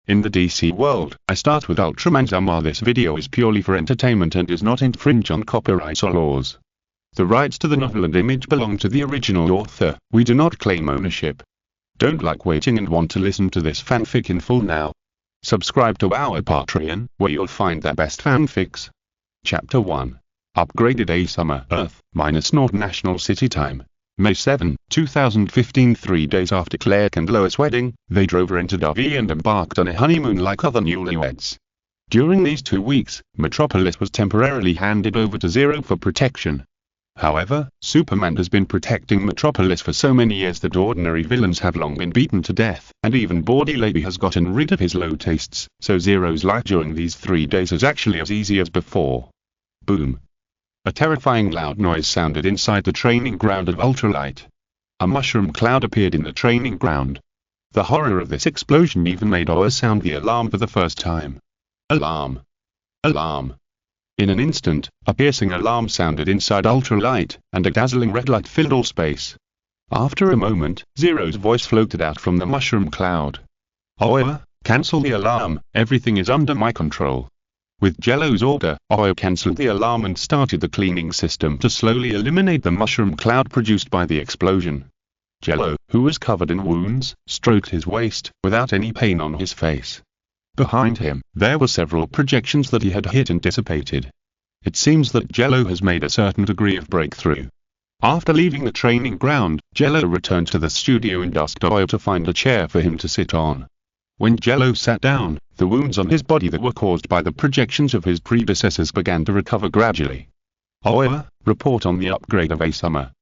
In the DC world, I start with Ultraman's armor. This video is purely for entertainment and does not infringe on copyright or laws. The rights to the novel and image belong to the original author. We do not claim ownership. Don't like waiting and want to listen to this fanfic in full now? Subscribe to our Patreon, where you'll find the best fanfics. Chapter 1. Upgraded A Summer Earth, -0 National City Time. May 7, 2015. 3 days after Claire and Lois' wedding, they drove her into Dovey and embarked on a honeymoon like other newlyweds. During these 2 weeks, Metropolis was temporarily handed over to Zero for protection. However, Superman has been protecting Metropolis for so many years that ordinary villains have long been beaten to death, and even Bawdy Lady has gotten rid of his low tastes, so Zero's life during these 3 days is actually as easy as before. Boom. A terrifying loud noise sounded inside the training ground of Ultralight. A mushroom cloud appeared in the training ground. The horror of this explosion even made Oa sound the alarm for the first time. Alarm! Alarm! In an instant, a piercing alarm sounded inside Ultralight, and a dazzling red light filled all space. After a moment, Zero's voice floated out from the mushroom cloud. Oa, cancel the alarm, everything is under my control. With Jello's order, Oa cancelled the alarm and started the cleaning system to slowly eliminate the mushroom cloud produced by the explosion. Jello, who was covered in wounds, stroked his waist, without any pain on his face. Behind him, there were several projections that he had hit and dissipated. It seems that Jello has made a certain degree of breakthrough. After leaving the training ground, Jello returned to the studio and asked Oa to find a chair for him to sit on. When Jello sat down, the wounds on his body that were caused by the projections of his predecessors began to recover gradually. Oa, report on the upgrade of A Summer.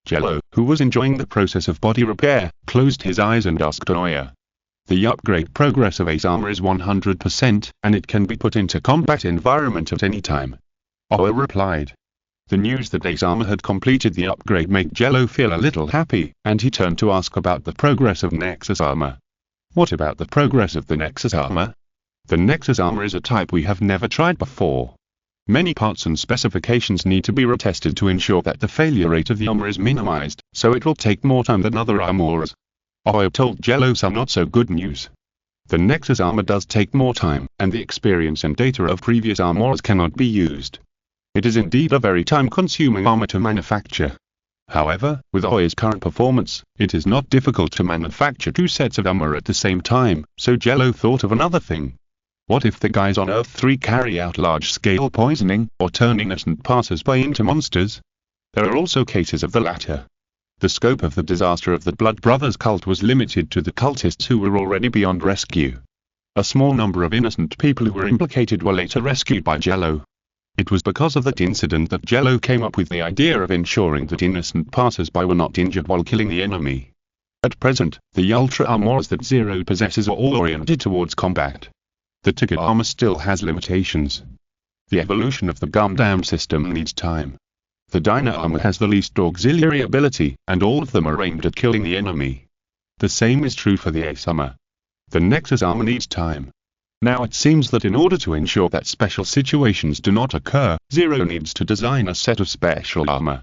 Jello, who was enjoying the process of body repair, closed his eyes and asked Oa. The upgrade progress of A Summer is 100%, and it can be put into combat environment at any time. Oa replied. The news that A Summer had completed the upgrade made Jello feel a little happy, and he turned to ask about the progress of Nexus armor. What about the progress of the Nexus armor? The Nexus armor is a type we have never tried before. Many parts and specifications need to be retested to ensure that the failure rate of the armor is minimized, so it will take more time than other armors. Oa told Jello some not so good news. The Nexus armor does take more time, and the experience and data of previous armors cannot be used. It is indeed a very time-consuming armor to manufacture. However, with Oa's current performance, it is not difficult to manufacture 2 sets of armor at the same time, so Jello thought of another thing. What if the guys on Earth 3 carry out large-scale poisoning, or turn innocent passers-by into monsters? There are also cases of the latter. The scope of the disaster of the Blood Brothers cult was limited to the cultists who were already beyond rescue. A small number of innocent people who were implicated were later rescued by Jello. It was because of that incident that Jello came up with the idea of ensuring that innocent passers-by were not injured while killing the enemy. At present, the Ultra armors that Zero possesses are all oriented towards combat. The Ticket armor still has limitations. The evolution of the Gundam system needs time. The Dyna armor has the least auxiliary ability, and all of them are aimed at killing the enemy. The same is true for the A Summer. The Nexus armor needs time. Now it seems that in order to ensure that special situations do not occur, Zero needs to design a set of special armor.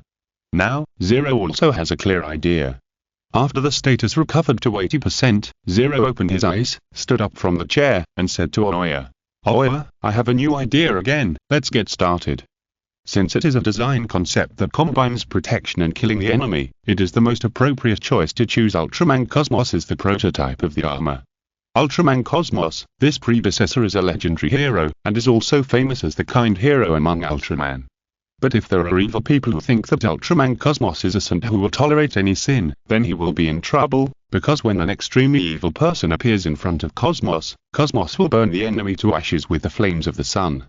Now, Zero also has a clear idea. After the status recovered to 80%, Zero opened his eyes, stood up from the chair, and said to Oa, Oa, I have a new idea again, let's get started. Since it is a design concept that combines protection and killing the enemy, it is the most appropriate choice to choose Ultraman Cosmos as the prototype of the armor. Ultraman Cosmos, this predecessor is a legendary hero, and is also famous as the kind hero among Ultraman. But if there are evil people who think that Ultraman Cosmos is a saint who will tolerate any sin, then he will be in trouble, because when an extremely evil person appears in front of Cosmos, Cosmos will burn the enemy to ashes with the flames of the sun.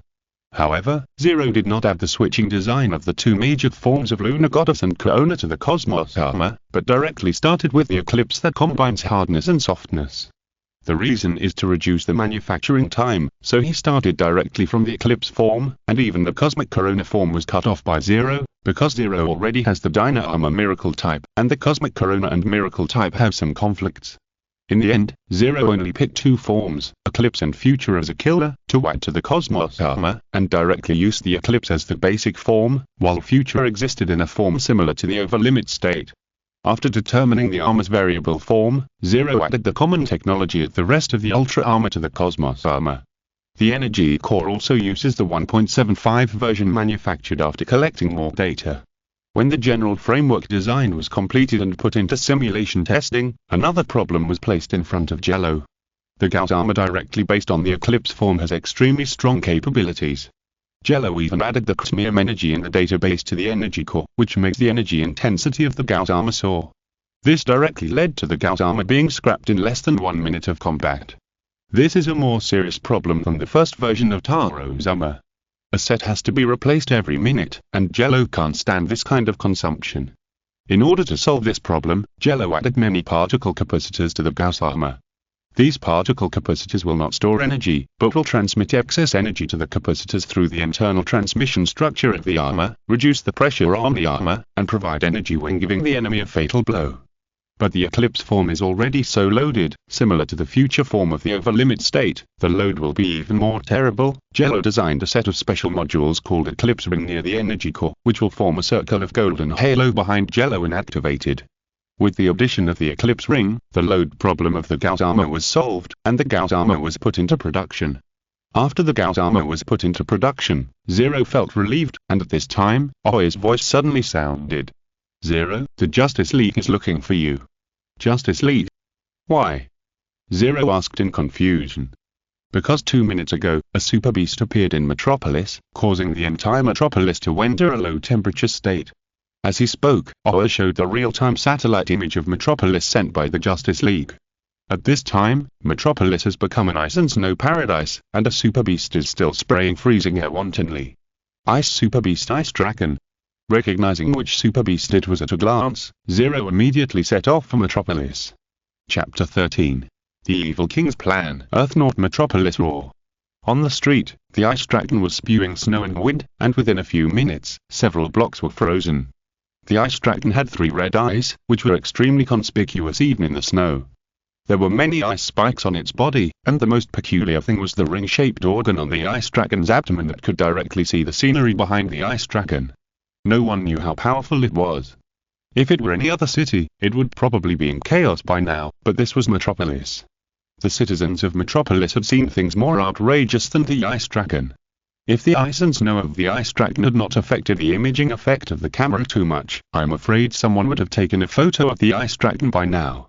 However, Zero did not add the switching design of the 2 major forms of Lunar Goddess and Corona to the Cosmos armor, but directly started with the Eclipse that combines hardness and softness. The reason is to reduce the manufacturing time, so he started directly from the Eclipse form, and even the Cosmic Corona form was cut off by Zero, because Zero already has the Dyna armor Miracle type, and the Cosmic Corona and Miracle type have some conflicts. In the end, Zero only picked 2 forms, Eclipse and Future as a killer, to add to the Cosmos armor, and directly used the Eclipse as the basic form, while Future existed in a form similar to the Overlimit state. After determining the armor's variable form, Zero added the common technology of the rest of the Ultra armor to the Cosmos armor. The energy core also uses the 1.75 version manufactured after collecting more data. When the general framework design was completed and put into simulation testing, another problem was placed in front of Jello. The Gout armor directly based on the Eclipse form has extremely strong capabilities. Jello even added the Chromium energy in the database to the energy core, which makes the energy intensity of the Gout armor soar. This directly led to the Gout armor being scrapped in less than 1 minute of combat. This is a more serious problem than the first version of Taro's armor. A set has to be replaced every minute, and Jello can't stand this kind of consumption. In order to solve this problem, Jello added many particle capacitors to the Gout armor. These particle capacitors will not store energy, but will transmit excess energy to the capacitors through the internal transmission structure of the armor, reduce the pressure on the armor, and provide energy when giving the enemy a fatal blow. But the Eclipse form is already so loaded, similar to the future form of the overlimit state, the load will be even more terrible. Jello designed a set of special modules called Eclipse Ring near the energy core, which will form a circle of golden halo behind Jello when activated. With the addition of the Eclipse Ring, the load problem of the Gout armor was solved, and the Gout armor was put into production. After the Gout armor was put into production, Zero felt relieved, and at this time, Oi's voice suddenly sounded. Zero, the Justice League is looking for you. Justice League? Why? Zero asked in confusion. Because 2 minutes ago, a super beast appeared in Metropolis, causing the entire Metropolis to enter a low-temperature state. As he spoke, Oi showed the real-time satellite image of Metropolis sent by the Justice League. At this time, Metropolis has become an ice and snow paradise, and a super beast is still spraying freezing air wantonly. Ice Super Beast Ice Dragon. Recognizing which super beast it was at a glance, Zero immediately set off for Metropolis. Chapter 13. The Evil King's Plan. Earth North Metropolis Roar. On the street, the Ice Dragon was spewing snow and wind, and within a few minutes, several blocks were frozen. The Ice Dragon had 3 red eyes, which were extremely conspicuous even in the snow. There were many ice spikes on its body, and the most peculiar thing was the ring-shaped organ on the Ice Dragon's abdomen that could directly see the scenery behind the Ice Dragon. No one knew how powerful it was. If it were any other city, it would probably be in chaos by now, but this was Metropolis. The citizens of Metropolis had seen things more outrageous than the Ice Dragon. If the ice and snow of the Ice Dragon had not affected the imaging effect of the camera too much, I'm afraid someone would have taken a photo of the Ice Dragon by now.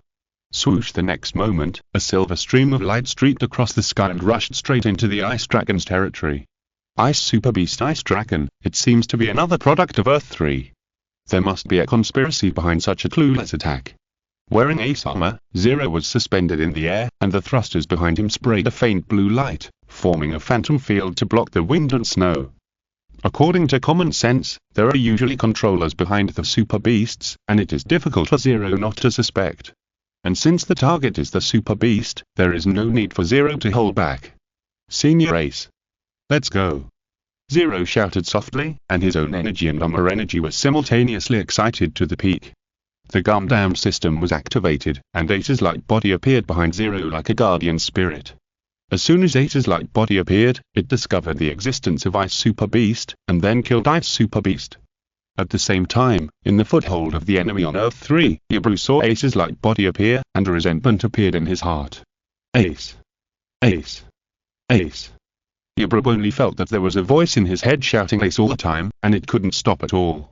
Swoosh! The next moment, a silver stream of light streaked across the sky and rushed straight into the Ice Dragon's territory. Ice Super Beast Ice Dragon, it seems to be another product of Earth 3. There must be a conspiracy behind such a clueless attack. Wearing ace armor, Zero was suspended in the air, and the thrusters behind him sprayed a faint blue light, forming a phantom field to block the wind and snow. According to common sense, there are usually controllers behind the super beasts, and it is difficult for Zero not to suspect. And since the target is the super beast, there is no need for Zero to hold back. Senior Ace. Let's go. Zero shouted softly, and his own energy and armor energy were simultaneously excited to the peak. The Gundam system was activated, and Ace's light body appeared behind Zero like a guardian spirit. As soon as Ace's light body appeared, it discovered the existence of Ice Super Beast, and then killed Ice Super Beast. At the same time, in the foothold of the enemy on Earth 3, Yabru saw Ace's light body appear, and a resentment appeared in his heart. Ace. Ace. Ace. Yabru only felt that there was a voice in his head shouting Ace all the time, and it couldn't stop at all.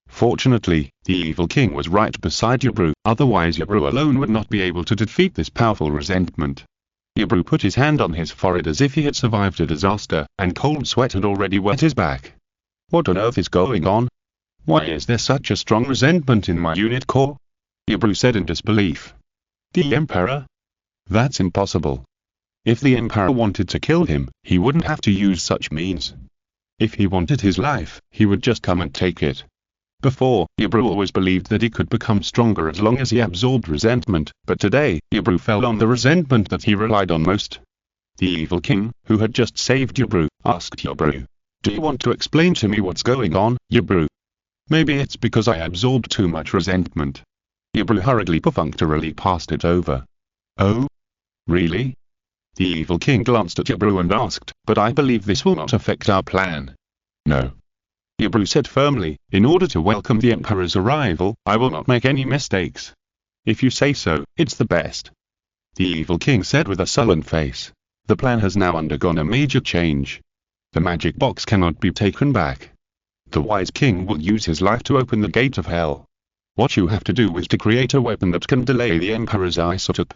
Fortunately, the Evil King was right beside Yabru, otherwise Yabru alone would not be able to defeat this powerful resentment. Yabru put his hand on his forehead as if he had survived a disaster, and cold sweat had already wet his back. What on earth is going on? Why is there such a strong resentment in my unit core? Yabru said in disbelief. The Emperor? That's impossible. If the Emperor wanted to kill him, he wouldn't have to use such means. If he wanted his life, he would just come and take it. Before, Yabru always believed that he could become stronger as long as he absorbed resentment, but today, Yabru fell on the resentment that he relied on most. The Evil King, who had just saved Yabru, asked Yabru, "Do you want to explain to me what's going on, Yabru?" "Maybe it's because I absorbed too much resentment." Yabru hurriedly perfunctorily passed it over. "Oh? Really?" The Evil King glanced at Yabru and asked, "But I believe this will not affect our plan." "No. Yabru said firmly. In order to welcome the Emperor's arrival, I will not make any mistakes. If you say so, it's the best. The evil king said with a sullen face. The plan has now undergone a major change. The magic box cannot be taken back. The wise king will use his life to open the gate of hell. What you have to do is to create a weapon that can delay the Emperor's isotope.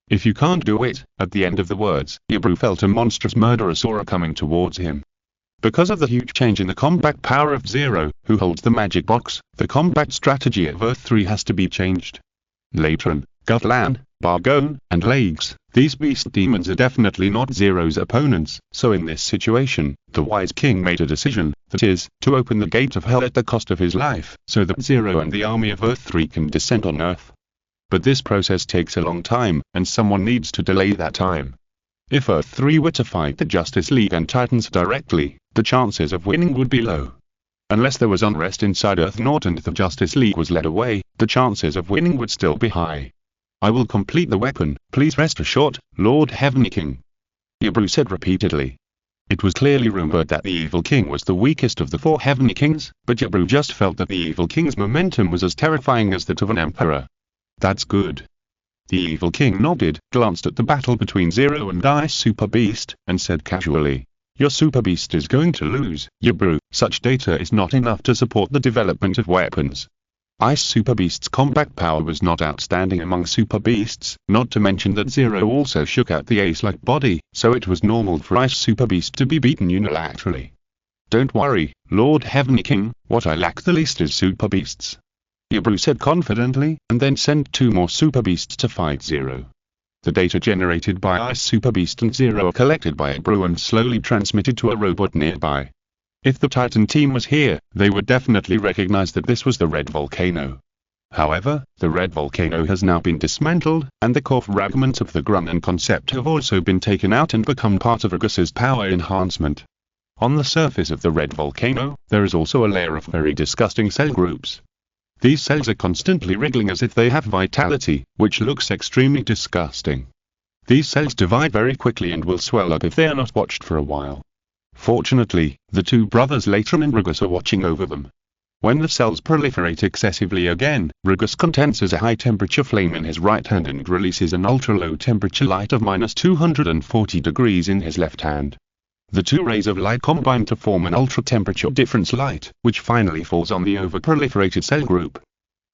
If you can't do it, at the end of the words, Yabru felt a monstrous murderous aura coming towards him. Because of the huge change in the combat power of Zero, who holds the magic box, the combat strategy of Earth 3 has to be changed. Latron, Gutland, Bargone, and Legs, these beast demons are definitely not Zero's opponents, so in this situation, the wise king made a decision, that is, to open the gate of hell at the cost of his life, so that Zero and the army of Earth 3 can descend on Earth. But this process takes a long time, and someone needs to delay that time. If Earth 3 were to fight the Justice League and Titans directly, the chances of winning would be low. Unless there was unrest inside Earth North and the Justice League was led away, the chances of winning would still be high. I will complete the weapon, please rest assured, Lord Heavenly King. Yabru said repeatedly. It was clearly rumored that the evil king was the weakest of the 4 Heavenly Kings, but Yabru just felt that the evil king's momentum was as terrifying as that of an emperor. That's good. The evil king nodded, glanced at the battle between Zero and Ice Super Beast, and said casually, your Super Beast is going to lose, Yabru. Such data is not enough to support the development of weapons. Ice Super Beast's combat power was not outstanding among Super Beasts, not to mention that Zero also shook out the ace-like body, so it was normal for Ice Super Beast to be beaten unilaterally. Don't worry, Lord Heavenly King, what I lack the least is Super Beasts. Yabru said confidently, and then sent 2 more Super Beasts to fight Zero. The data generated by Ice Super Beast and Zero are collected by Yabru and slowly transmitted to a robot nearby. If the Titan team was here, they would definitely recognize that this was the Red Volcano. However, the Red Volcano has now been dismantled, and the core fragments of the Grumman concept have also been taken out and become part of Rugus's power enhancement. On the surface of the Red Volcano, there is also a layer of very disgusting cell groups. These cells are constantly wriggling as if they have vitality, which looks extremely disgusting. These cells divide very quickly and will swell up if they are not watched for a while. Fortunately, the 2 brothers Latron and Rugus are watching over them. When the cells proliferate excessively again, Rugus condenses a high-temperature flame in his right hand and releases an ultra-low temperature light of -240 degrees in his left hand. The 2 rays of light combine to form an ultra-temperature difference light, which finally falls on the over-proliferated cell group.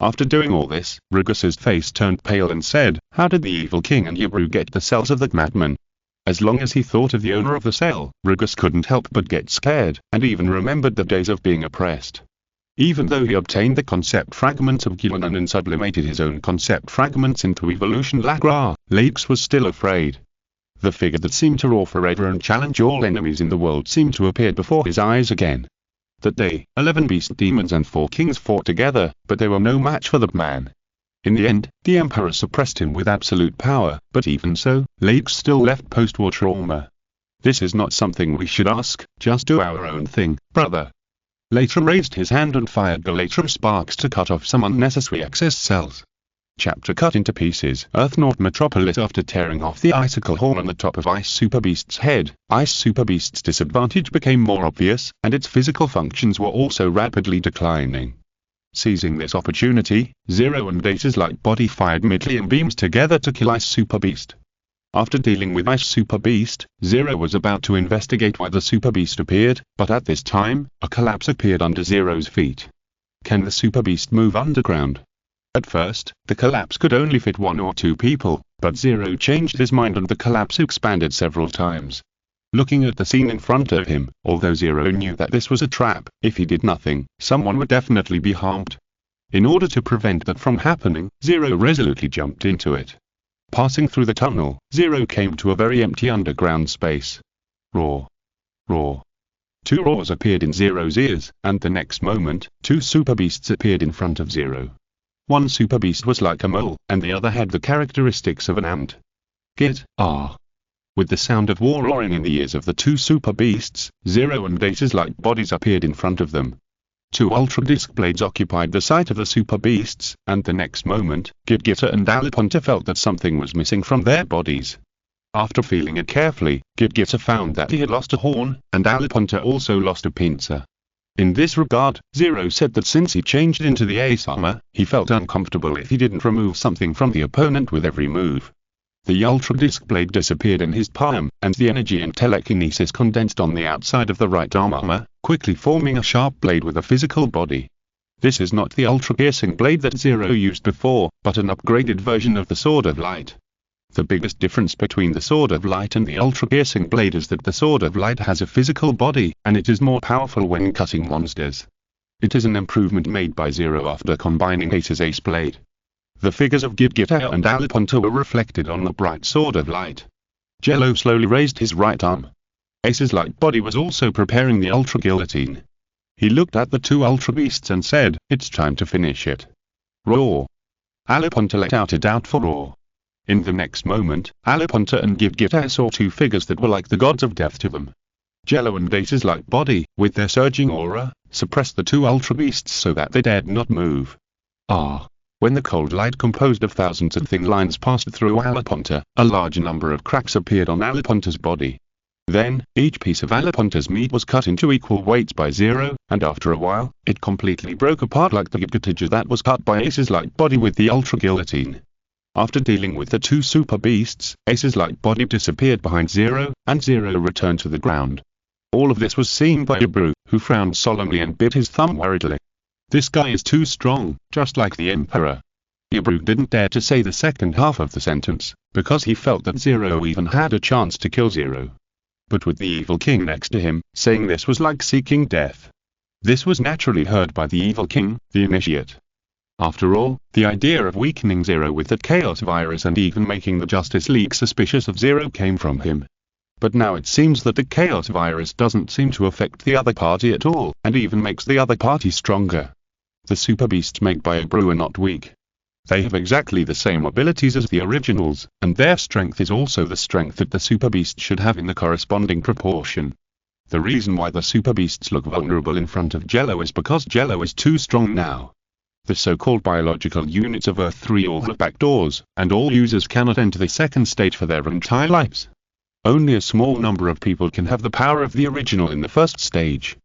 After doing all this, Rugus's face turned pale and said, how did the evil king and Yabru get the cells of that madman? As long as he thought of the owner of the cell, Rugus couldn't help but get scared, and even remembered the days of being oppressed. Even though he obtained the concept fragments of Gilanan and sublimated his own concept fragments into evolution Lagra, Lakes was still afraid. The figure that seemed to roar forever and challenge all enemies in the world seemed to appear before his eyes again. That day, 11 beast demons and 4 kings fought together, but they were no match for the man. In the end, the Emperor suppressed him with absolute power, but even so, Lakes still left post-war trauma. This is not something we should ask, just do our own thing, brother. Latron raised his hand and fired the Latron sparks to cut off some unnecessary excess cells. Chapter cut into pieces. Earth North Metropolis. After tearing off the icicle horn on the top of Ice Super Beast's head, Ice Super Beast's disadvantage became more obvious, and its physical functions were also rapidly declining. Seizing this opportunity, Zero and Data's light body fired mid-liam beams together to kill Ice Super Beast. After dealing with Ice Super Beast, Zero was about to investigate why the Super Beast appeared, but at this time, a collapse appeared under Zero's feet. Can the Super Beast move underground? At first, the collapse could only fit 1 or 2 people, but Zero changed his mind and the collapse expanded several times. Looking at the scene in front of him, although Zero knew that this was a trap, if he did nothing, someone would definitely be harmed. In order to prevent that from happening, Zero resolutely jumped into it. Passing through the tunnel, Zero came to a very empty underground space. Roar. Roar. 2 roars appeared in Zero's ears, and the next moment, 2 super beasts appeared in front of Zero. One super beast was like a mole, and the other had the characteristics of an ant. Get, ah. With the sound of war roaring in the ears of the 2 super beasts, Zero and Data's light bodies appeared in front of them. 2 ultra disc blades occupied the sight of the super beasts, and the next moment, Gidgita and Alipunta felt that something was missing from their bodies. After feeling it carefully, Gidgita found that he had lost a horn, and Alipunta also lost a pincer. In this regard, Zero said that since he changed into the Ace armor, he felt uncomfortable if he didn't remove something from the opponent with every move. The Ultra Disc Blade disappeared in his palm, and the energy and telekinesis condensed on the outside of the right arm armor, quickly forming a sharp blade with a physical body. This is not the Ultra Piercing Blade that Zero used before, but an upgraded version of the Sword of Light. The biggest difference between the Sword of Light and the Ultra Piercing Blade is that the Sword of Light has a physical body, and it is more powerful when cutting monsters. It is an improvement made by Zero after combining Ace's Ace Blade. The figures of Gidgita and Alipunta were reflected on the bright Sword of Light. Jello slowly raised his right arm. Ace's light body was also preparing the Ultra Guillotine. He looked at the two Ultra Beasts and said, "It's time to finish it." Roar! Alipunta let out a doubtful roar. In the next moment, Alipunta and Gidgita saw two figures that were like the gods of death to them. Jello and Ace's light body, with their surging aura, suppressed the two Ultra Beasts so that they dared not move. When the cold light composed of thousands of thin lines passed through Alipunta, a large number of cracks appeared on Alipunta's body. Then, each piece of Alipunta's meat was cut into equal weights by Zero, and after a while, it completely broke apart like the Gidgita that was cut by Ace's light body with the Ultra Guillotine. After dealing with the two super beasts, Ace's light body disappeared behind Zero, and Zero returned to the ground. All of this was seen by Ibru, who frowned solemnly and bit his thumb worriedly. This guy is too strong, just like the Emperor. Ibru didn't dare to say the second half of the sentence, because he felt that Zero even had a chance to kill Zero. But with the evil king next to him, saying this was like seeking death. This was naturally heard by the evil king, the initiate. After all, the idea of weakening Zero with that chaos virus and even making the Justice League suspicious of Zero came from him. But now it seems that the chaos virus doesn't seem to affect the other party at all, and even makes the other party stronger. The super beasts made by Ibru are not weak. They have exactly the same abilities as the originals, and their strength is also the strength that the super beasts should have in the corresponding proportion. The reason why the super beasts look vulnerable in front of Jello is because Jello is too strong now. The so-called biological units of Earth 3 all have backdoors, and all users cannot enter the second stage for their entire lives. Only a small number of people can have the power of the original in the first stage.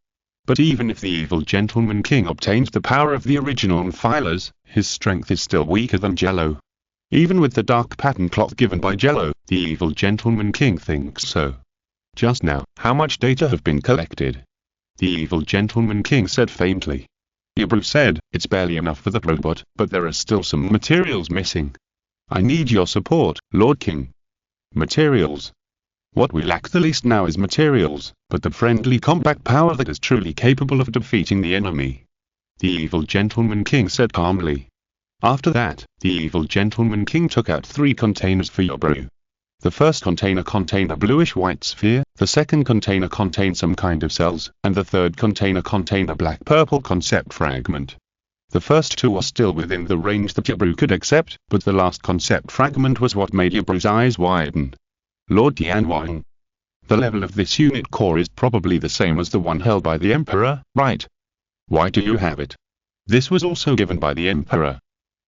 But even if the evil Gentleman King obtains the power of the original and filers, his strength is still weaker than Jello. Even with the dark pattern cloth given by Jello, the evil Gentleman King thinks so. Just now, how much data have been collected? The evil Gentleman King said faintly. Ibru said, "It's barely enough for the robot, but there are still some materials missing. I need your support, Lord King." Materials. What we lack the least now is materials, but the friendly combat power that is truly capable of defeating the enemy. The evil Gentleman King said calmly. After that, the evil Gentleman King took out 3 containers for Ibru. The first container contained a bluish-white sphere, the second container contained some kind of cells, and the third container contained a black-purple concept fragment. The first 2 are still within the range that Ibru could accept, but the last concept fragment was what made Ibru's eyes widen. Lord Tianwang. The level of this unit core is probably the same as the one held by the Emperor, right? Why do you have it? This was also given by the Emperor.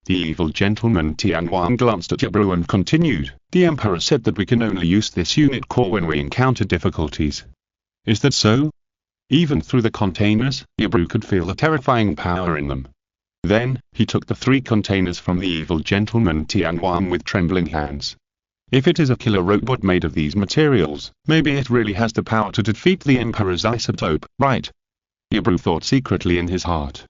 The evil Gentleman Tianwang glanced at Ibru and continued, "The Emperor said that we can only use this unit core when we encounter difficulties. Is that so?" Even through the containers, Ibru could feel the terrifying power in them. Then, he took the 3 containers from the evil Gentleman Tianwang with trembling hands. If it is a killer robot made of these materials, maybe it really has the power to defeat the Emperor's isotope, right? Ibru thought secretly in his heart.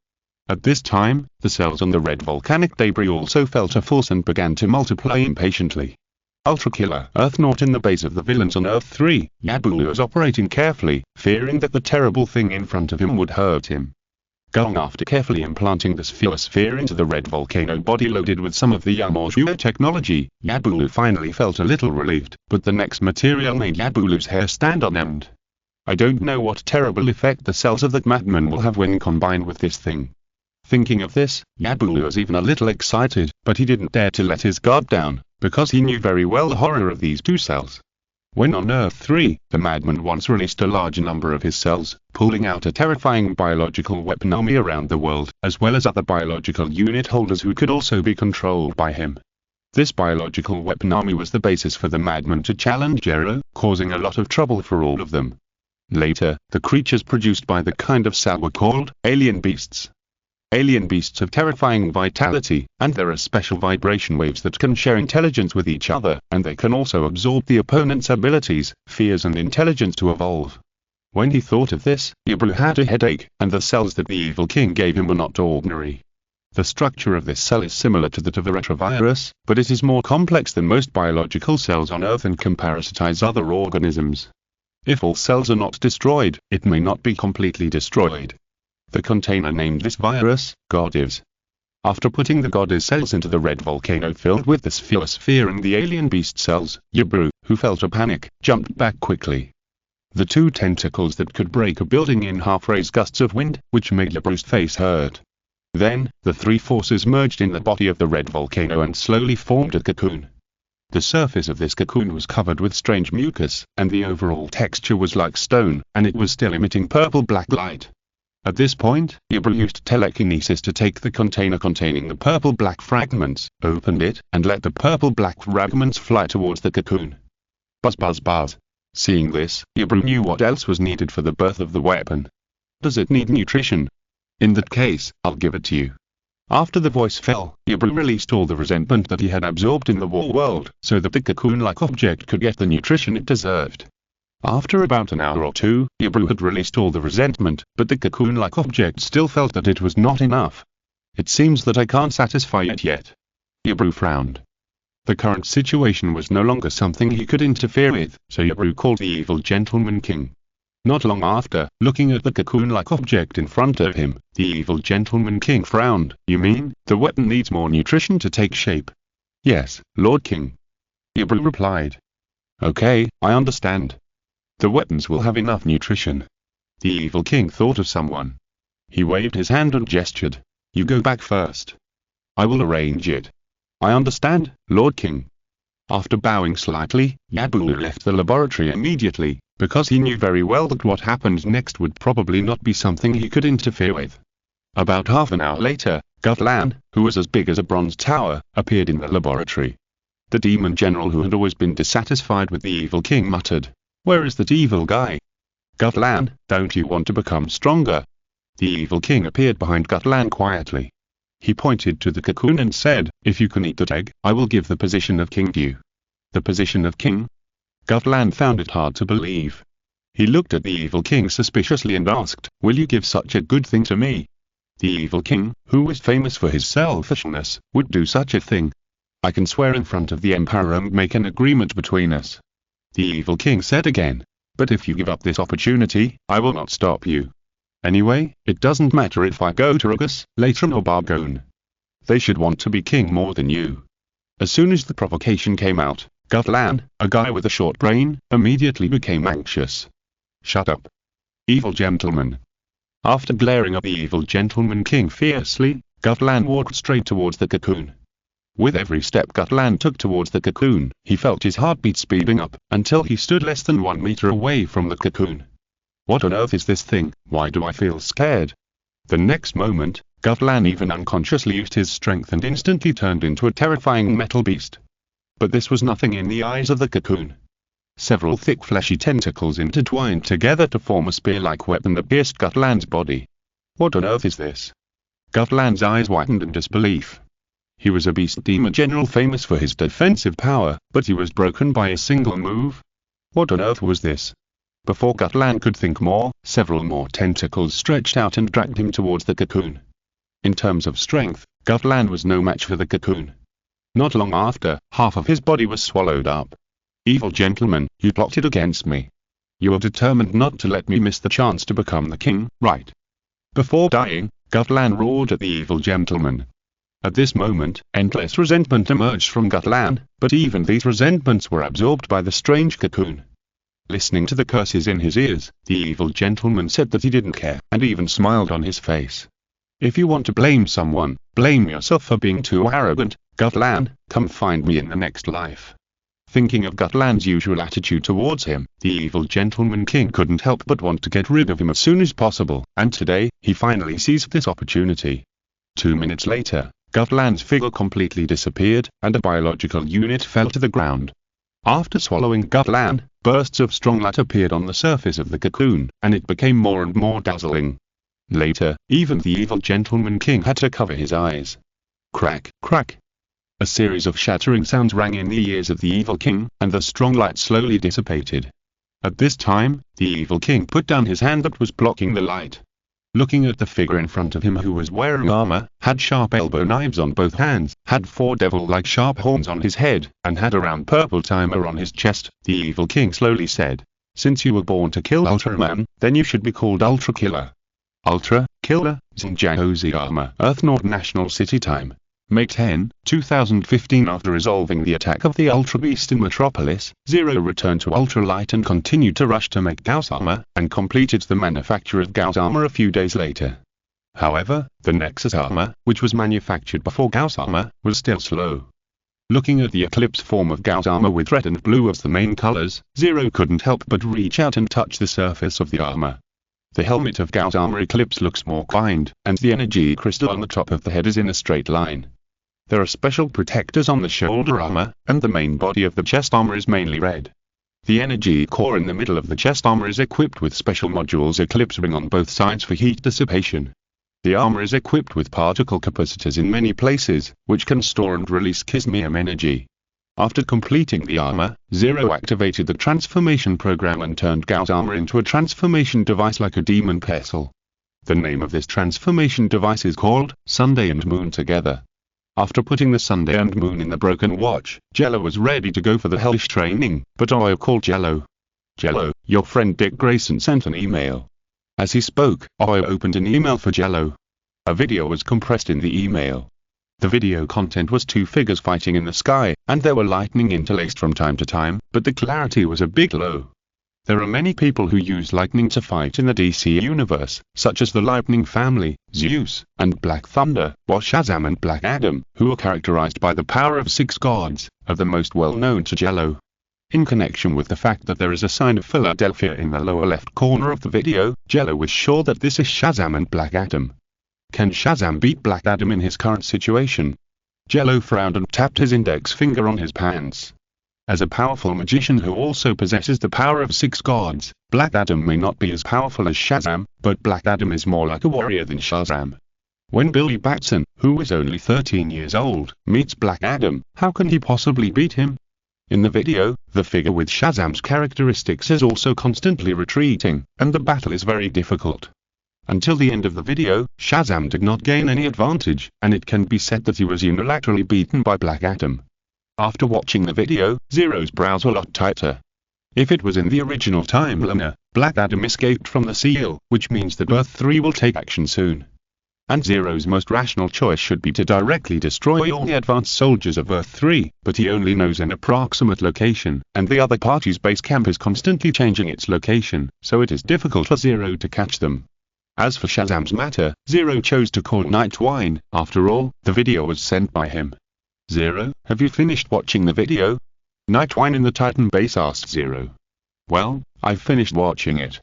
At this time, the cells on the red volcanic debris also felt a force and began to multiply impatiently. Ultra Killer Earthnaut in the base of the villains on Earth 3, Yabulu was operating carefully, fearing that the terrible thing in front of him would hurt him. Gong after carefully implanting the sphere into the red volcano body loaded with some of the Yamashua technology, Yabulu finally felt a little relieved, but the next material made Yabulu's hair stand on end. I don't know what terrible effect the cells of that madman will have when combined with this thing. Thinking of this, Yabulu was even a little excited, but he didn't dare to let his guard down, because he knew very well the horror of these 2 cells. When on Earth 3, the madman once released a large number of his cells, pulling out a terrifying biological weapon army around the world, as well as other biological unit holders who could also be controlled by him. This biological weapon army was the basis for the madman to challenge Jello, causing a lot of trouble for all of them. Later, the creatures produced by the kind of cell were called alien beasts. Alien beasts have terrifying vitality, and there are special vibration waves that can share intelligence with each other, and they can also absorb the opponent's abilities, fears and intelligence to evolve. When he thought of this, Ibru had a headache, and the cells that the evil king gave him were not ordinary. The structure of this cell is similar to that of a retrovirus, but it is more complex than most biological cells on Earth and can parasitize other organisms. If all cells are not destroyed, it may not be completely destroyed. The container named this virus, Godivs. After putting the Godivs cells into the red volcano filled with the sphere and the alien beast cells, Ibru, who felt a panic, jumped back quickly. The two tentacles that could break a building in half raised gusts of wind, which made Ibru's face hurt. Then, the three forces merged in the body of the red volcano and slowly formed a cocoon. The surface of this cocoon was covered with strange mucus, and the overall texture was like stone, and it was still emitting purple-black light. At this point, Ibru used telekinesis to take the container containing the purple-black fragments, opened it, and let the purple-black fragments fly towards the cocoon. Buzz buzz buzz. Seeing this, Ibru knew what else was needed for the birth of the weapon. Does it need nutrition? In that case, I'll give it to you. After the voice fell, Ibru released all the resentment that he had absorbed in the war world, so that the cocoon-like object could get the nutrition it deserved. After about an hour or two, Ibru had released all the resentment, but the cocoon-like object still felt that it was not enough. It seems that I can't satisfy it yet. Ibru frowned. The current situation was no longer something he could interfere with, so Ibru called the evil gentleman king. Not long after, looking at the cocoon-like object in front of him, the evil gentleman king frowned. You mean, the weapon needs more nutrition to take shape? Yes, Lord King. Ibru replied. Okay, I understand. The weapons will have enough nutrition. The evil king thought of someone. He waved his hand and gestured. You go back first. I will arrange it. I understand, Lord King. After bowing slightly, Yabu left the laboratory immediately, because he knew very well that what happened next would probably not be something he could interfere with. About half an hour later, Gutland, who was as big as a bronze tower, appeared in the laboratory. The demon general who had always been dissatisfied with the evil king muttered, "Where is that evil guy? Gutland, don't you want to become stronger?" The evil king appeared behind Gutland quietly. He pointed to the cocoon and said, "If you can eat that egg, I will give the position of king to you." The position of king? Gutland found it hard to believe. He looked at the evil king suspiciously and asked, "Will you give such a good thing to me?" The evil king, who was famous for his selfishness, would do such a thing. "I can swear in front of the emperor and make an agreement between us." The evil king said again, "But if you give up this opportunity, I will not stop you. Anyway, it doesn't matter if I go to Rugus, Latran or Bargone. They should want to be king more than you." As soon as the provocation came out, Gutland, a guy with a short brain, immediately became anxious. "Shut up, evil gentleman." After glaring at the evil gentleman king fiercely, Gutland walked straight towards the cocoon. With every step Gutland took towards the cocoon, he felt his heartbeat speeding up, until he stood less than 1 meter away from the cocoon. What on earth is this thing? Why do I feel scared? The next moment, Gutland even unconsciously used his strength and instantly turned into a terrifying metal beast. But this was nothing in the eyes of the cocoon. Several thick fleshy tentacles intertwined together to form a spear-like weapon that pierced Gutland's body. What on earth is this? Gutland's eyes widened in disbelief. He was a beast demon general famous for his defensive power, but he was broken by a single move. What on earth was this? Before Gutland could think more, several more tentacles stretched out and dragged him towards the cocoon. In terms of strength, Gutland was no match for the cocoon. Not long after, half of his body was swallowed up. "Evil gentleman, you plotted against me. You are determined not to let me miss the chance to become the king, right?" Before dying, Gutland roared at the evil gentleman. At this moment, endless resentment emerged from Gutland, but even these resentments were absorbed by the strange cocoon. Listening to the curses in his ears, the evil gentleman said that he didn't care, and even smiled on his face. "If you want to blame someone, blame yourself for being too arrogant, Gutland. Come find me in the next life." Thinking of Gutland's usual attitude towards him, the evil gentleman king couldn't help but want to get rid of him as soon as possible, and today, he finally seized this opportunity. 2 minutes later, Gutland's figure completely disappeared, and a biological unit fell to the ground. After swallowing Gutland, bursts of strong light appeared on the surface of the cocoon, and it became more and more dazzling. Later, even the evil gentleman king had to cover his eyes. Crack, crack. A series of shattering sounds rang in the ears of the evil king, and the strong light slowly dissipated. At this time, the evil king put down his hand that was blocking the light. Looking at the figure in front of him who was wearing armor, had sharp elbow knives on both hands, had 4 devil-like sharp horns on his head, and had a round purple timer on his chest, the evil king slowly said, "Since you were born to kill Ultraman, then you should be called Ultra Killer." Ultra Killer, Xinjiang Armor, Earth North National City Time. May 10, 2015. After resolving the attack of the Ultra Beast in Metropolis, Zero returned to Ultralight and continued to rush to make Gauss Armor, and completed the manufacture of Gauss Armor a few days later. However, the Nexus Armor, which was manufactured before Gauss Armor, was still slow. Looking at the Eclipse form of Gauss Armor with red and blue as the main colors, Zero couldn't help but reach out and touch the surface of the armor. The helmet of Gauss Armor Eclipse looks more kind, and the energy crystal on the top of the head is in a straight line. There are special protectors on the shoulder armor, and the main body of the chest armor is mainly red. The energy core in the middle of the chest armor is equipped with special modules Eclipse ring on both sides for heat dissipation. The armor is equipped with particle capacitors in many places, which can store and release Kismium energy. After completing the armor, Zero activated the transformation program and turned Gauss Armor into a transformation device like a demon pestle. The name of this transformation device is called Sunday and Moon Together. After putting the Sunday and Moon in the broken watch, Jello was ready to go for the hellish training, but Oyo called Jello. "Jello, your friend Dick Grayson sent an email." As he spoke, Oyo opened an email for Jello. A video was compressed in the email. The video content was 2 figures fighting in the sky, and there were lightning interlaced from time to time, but the clarity was a bit low. There are many people who use lightning to fight in the DC universe, such as the Lightning Family, Zeus, and Black Thunder, while Shazam and Black Adam, who are characterized by the power of 6 gods, are the most well known to Jello. In connection with the fact that there is a sign of Philadelphia in the lower left corner of the video, Jello was sure that this is Shazam and Black Adam. Can Shazam beat Black Adam in his current situation? Jello frowned and tapped his index finger on his pants. As a powerful magician who also possesses the power of 6 gods, Black Adam may not be as powerful as Shazam, but Black Adam is more like a warrior than Shazam. When Billy Batson, who is only 13 years old, meets Black Adam, how can he possibly beat him? In the video, the figure with Shazam's characteristics is also constantly retreating, and the battle is very difficult. Until the end of the video, Shazam did not gain any advantage, and it can be said that he was unilaterally beaten by Black Adam. After watching the video, Zero's brows were a lot tighter. If it was in the original timeline, Black Adam escaped from the seal, which means that Earth 3 will take action soon. And Zero's most rational choice should be to directly destroy all the advanced soldiers of Earth 3, but he only knows an approximate location, and the other party's base camp is constantly changing its location, so it is difficult for Zero to catch them. As for Shazam's matter, Zero chose to call Nightwine. After all, the video was sent by him. "Zero, have you finished watching the video?" Nightwine in the Titan base asked Zero. "Well, I've finished watching it."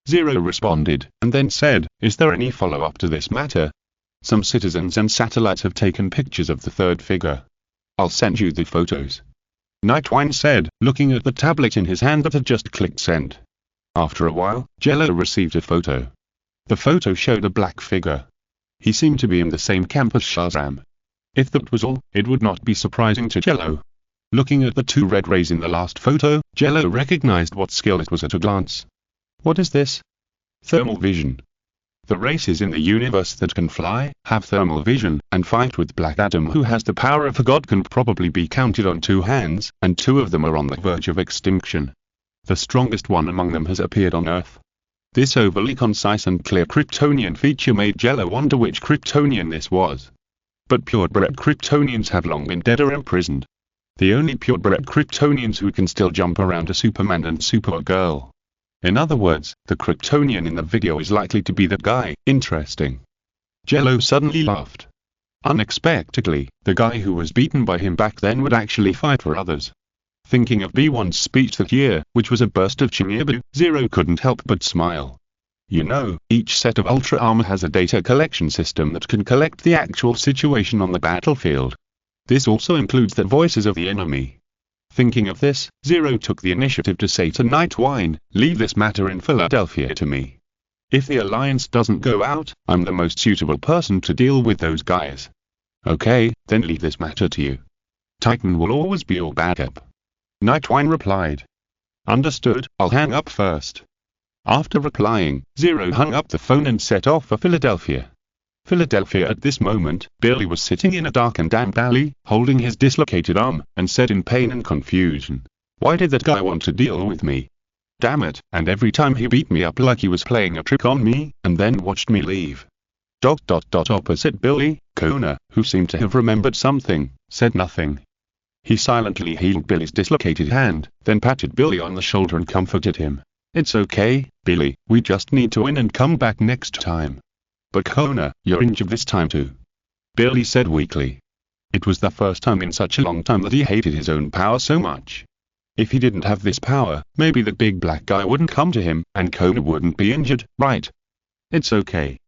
Zero responded, and then said, "Is there any follow-up to this matter? Some citizens and satellites have taken pictures of the third figure. I'll send you the photos." Nightwine said, looking at the tablet in his hand that had just clicked send. After a while, Jello received a photo. The photo showed a black figure. He seemed to be in the same camp as Shazam. If that was all, it would not be surprising to Jello. Looking at the 2 red rays in the last photo, Jello recognized what skill it was at a glance. What is this? Thermal vision. The races in the universe that can fly, have thermal vision, and fight with Black Adam, who has the power of a god, can probably be counted on 2 hands, and 2 of them are on the verge of extinction. The strongest one among them has appeared on Earth. This overly concise and clear Kryptonian feature made Jello wonder which Kryptonian this was. But purebred Kryptonians have long been dead or imprisoned. The only purebred Kryptonians who can still jump around are Superman and Supergirl. In other words, the Kryptonian in the video is likely to be that guy. Interesting. Jello suddenly laughed. Unexpectedly, the guy who was beaten by him back then would actually fight for others. Thinking of B1's speech that year, which was a burst of chinyabu, Zero couldn't help but smile. You know, each set of Ultra Armor has a data collection system that can collect the actual situation on the battlefield. This also includes the voices of the enemy. Thinking of this, Zero took the initiative to say to Nightwine, leave this matter in Philadelphia to me. If the alliance doesn't go out, I'm the most suitable person to deal with those guys. Okay, then leave this matter to you. Titan will always be your backup. Nightwine replied. Understood, I'll hang up first. After replying, Zero hung up the phone and set off for Philadelphia. At this moment, Billy was sitting in a dark and damp alley, holding his dislocated arm, and said in pain and confusion, why did that guy want to deal with me? Damn it, and every time he beat me up like he was playing a trick on me, and then watched me leave. Opposite Billy, Kona, who seemed to have remembered something, said nothing. He silently healed Billy's dislocated hand, then patted Billy on the shoulder and comforted him. It's okay, Billy, we just need to win and come back next time. But Kona, you're injured this time too. Billy said weakly. It was the first time in such a long time that he hated his own power so much. If he didn't have this power, maybe the big black guy wouldn't come to him, and Kona wouldn't be injured, right? It's okay.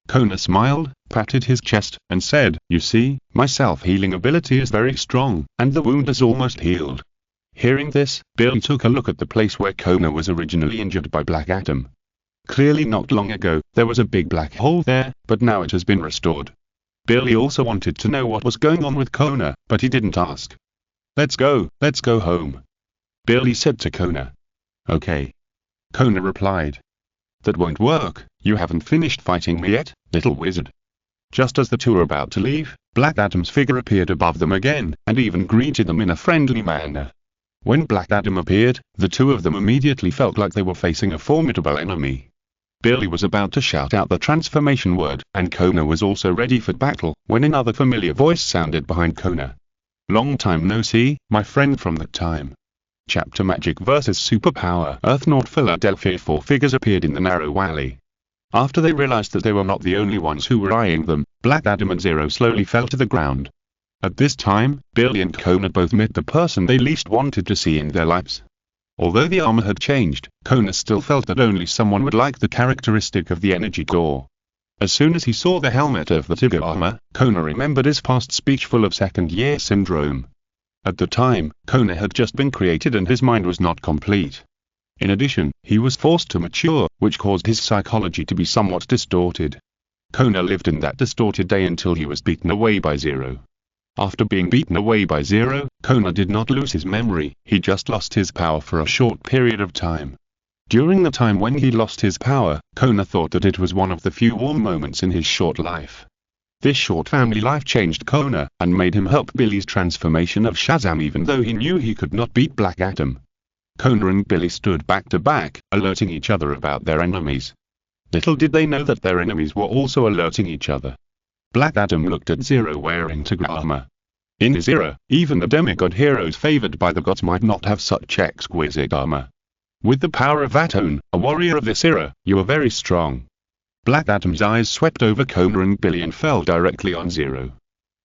Kona smiled, patted his chest, and said, you see, my self-healing ability is very strong, and the wound is almost healed. Hearing this, Billy took a look at the place where Kona was originally injured by Black Adam. Clearly not long ago, there was a big black hole there, but now it has been restored. Billy also wanted to know what was going on with Kona, but he didn't ask. Let's go home. Billy said to Kona. Okay. Kona replied. That won't work, you haven't finished fighting me yet, little wizard. Just as the two were about to leave, Black Adam's figure appeared above them again, and even greeted them in a friendly manner. When Black Adam appeared, the two of them immediately felt like they were facing a formidable enemy. Billy was about to shout out the transformation word, and Kona was also ready for battle, when another familiar voice sounded behind Kona. Long time no see, my friend from that time. Chapter Magic vs Superpower Earth North Philadelphia. Four figures appeared in the narrow alley. After they realized that they were not the only ones who were eyeing them, Black Adam and Zero slowly fell to the ground. At this time, Billy and Kona both met the person they least wanted to see in their lives. Although the armor had changed, Kona still felt that only someone would like the characteristic of the energy core. As soon as he saw the helmet of the Tiger armor, Kona remembered his past speech full of second-year syndrome. At the time, Kona had just been created and his mind was not complete. In addition, he was forced to mature, which caused his psychology to be somewhat distorted. Kona lived in that distorted day until he was beaten away by Zero. After being beaten away by Zero, Kona did not lose his memory, he just lost his power for a short period of time. During the time when he lost his power, Kona thought that it was one of the few warm moments in his short life. This short family life changed Kona, and made him help Billy's transformation of Shazam even though he knew he could not beat Black Adam. Kona and Billy stood back to back, alerting each other about their enemies. Little did they know that their enemies were also alerting each other. Black Adam looked at Zero wearing Tiger armor. In his era, even the demigod heroes favored by the gods might not have such exquisite armor. With the power of Atone, a warrior of this era, you are very strong. Black Adam's eyes swept over Kona and Billy and fell directly on Zero.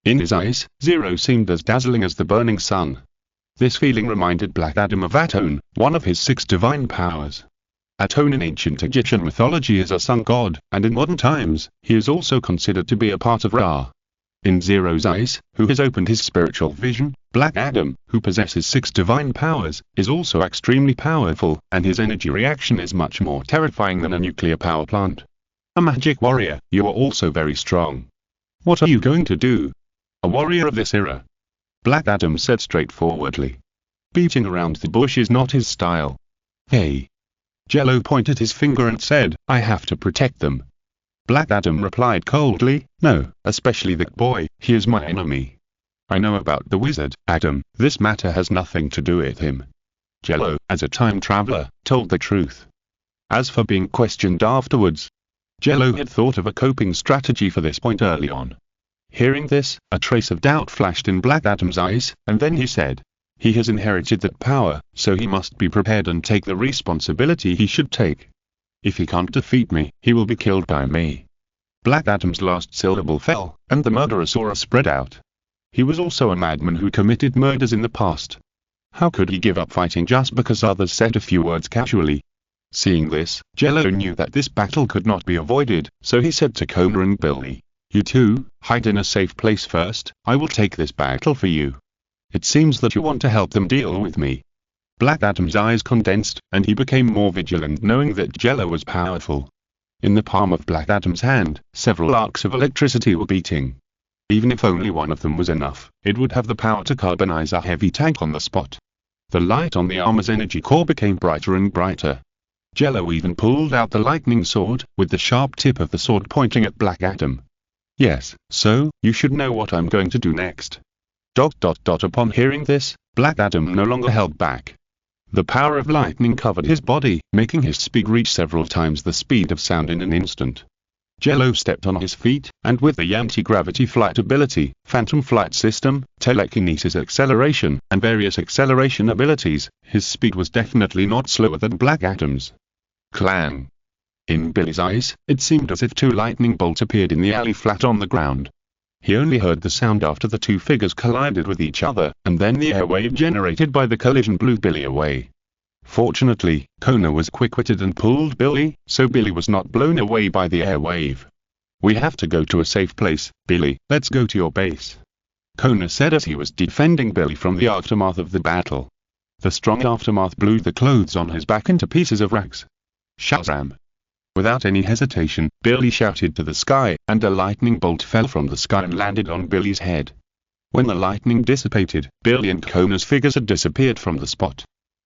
In his eyes, Zero seemed as dazzling as the burning sun. This feeling reminded Black Adam of Atone, one of his 6 divine powers. Atone in ancient Egyptian mythology is a sun god, and in modern times, he is also considered to be a part of Ra. In Zero's eyes, who has opened his spiritual vision, Black Adam, who possesses 6 divine powers, is also extremely powerful, and his energy reaction is much more terrifying than a nuclear power plant. A magic warrior, you are also very strong. What are you going to do? A warrior of this era. Black Adam said straightforwardly. Beating around the bush is not his style. Hey. Jello pointed his finger and said, I have to protect them. Black Adam replied coldly, no, especially that boy, he is my enemy. I know about the wizard, Adam, this matter has nothing to do with him. Jello, as a time traveler, told the truth. As for being questioned afterwards, Jello had thought of a coping strategy for this point early on. Hearing this, a trace of doubt flashed in Black Adam's eyes, and then he said, he has inherited that power, so he must be prepared and take the responsibility he should take. If he can't defeat me, he will be killed by me. Black Adam's last syllable fell, and the murderous aura spread out. He was also a madman who committed murders in the past. How could he give up fighting just because others said a few words casually? Seeing this, Jello knew that this battle could not be avoided, so he said to Kona and Billy, you two, hide in a safe place first, I will take this battle for you. It seems that you want to help them deal with me. Black Adam's eyes condensed, and he became more vigilant knowing that Jello was powerful. In the palm of Black Adam's hand, several arcs of electricity were beating. Even if only one of them was enough, it would have the power to carbonize a heavy tank on the spot. The light on the armor's energy core became brighter and brighter. Jello even pulled out the lightning sword, with the sharp tip of the sword pointing at Black Adam. Yes, so, you should know what I'm going to do next. Upon hearing this, Black Adam no longer held back. The power of lightning covered his body, making his speed reach several times the speed of sound in an instant. Jello stepped on his feet, and with the anti-gravity flight ability, phantom flight system, telekinesis acceleration, and various acceleration abilities, his speed was definitely not slower than Black Adam's. Clang! In Billy's eyes, it seemed as if two lightning bolts appeared in the alley flat on the ground. He only heard the sound after the two figures collided with each other, and then the airwave generated by the collision blew Billy away. Fortunately, Kona was quick-witted and pulled Billy, so Billy was not blown away by the airwave. We have to go to a safe place, Billy, let's go to your base. Kona said as he was defending Billy from the aftermath of the battle. The strong aftermath blew the clothes on his back into pieces of rags. Shazam! Without any hesitation, Billy shouted to the sky, and a lightning bolt fell from the sky and landed on Billy's head. When the lightning dissipated, Billy and Kona's figures had disappeared from the spot.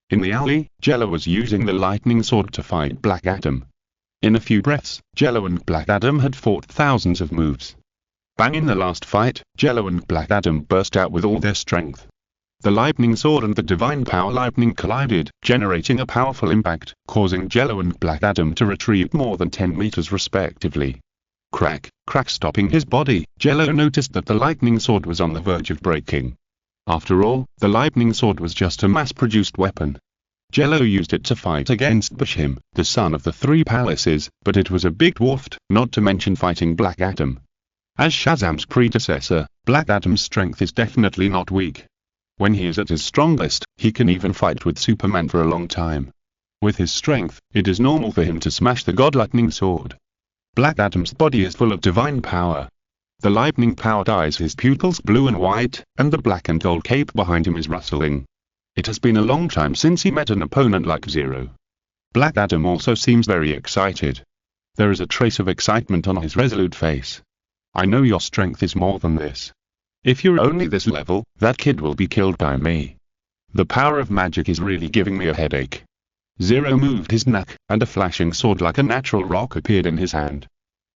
In the alley, Jello was using the lightning sword to fight Black Adam. In a few breaths, Jello and Black Adam had fought thousands of moves. Bang! In the last fight, Jello and Black Adam burst out with all their strength. The lightning sword and the divine power lightning collided, generating a powerful impact, causing Jello and Black Adam to retreat more than 10 meters respectively. Crack, crack! Stopping his body, Jello noticed that the lightning sword was on the verge of breaking. After all, the lightning sword was just a mass-produced weapon. Jello used it to fight against Bashim, the son of the three palaces, but it was a big dwarf, not to mention fighting Black Adam. As Shazam's predecessor, Black Adam's strength is definitely not weak. When he is at his strongest, he can even fight with Superman for a long time. With his strength, it is normal for him to smash the God Lightning Sword. Black Adam's body is full of divine power. The lightning power dyes his pupils blue and white, and the black and gold cape behind him is rustling. It has been a long time since he met an opponent like Zero. Black Adam also seems very excited. There is a trace of excitement on his resolute face. I know your strength is more than this. If you're only this level, that kid will be killed by me. The power of magic is really giving me a headache. Zero moved his neck, and a flashing sword like a natural rock appeared in his hand.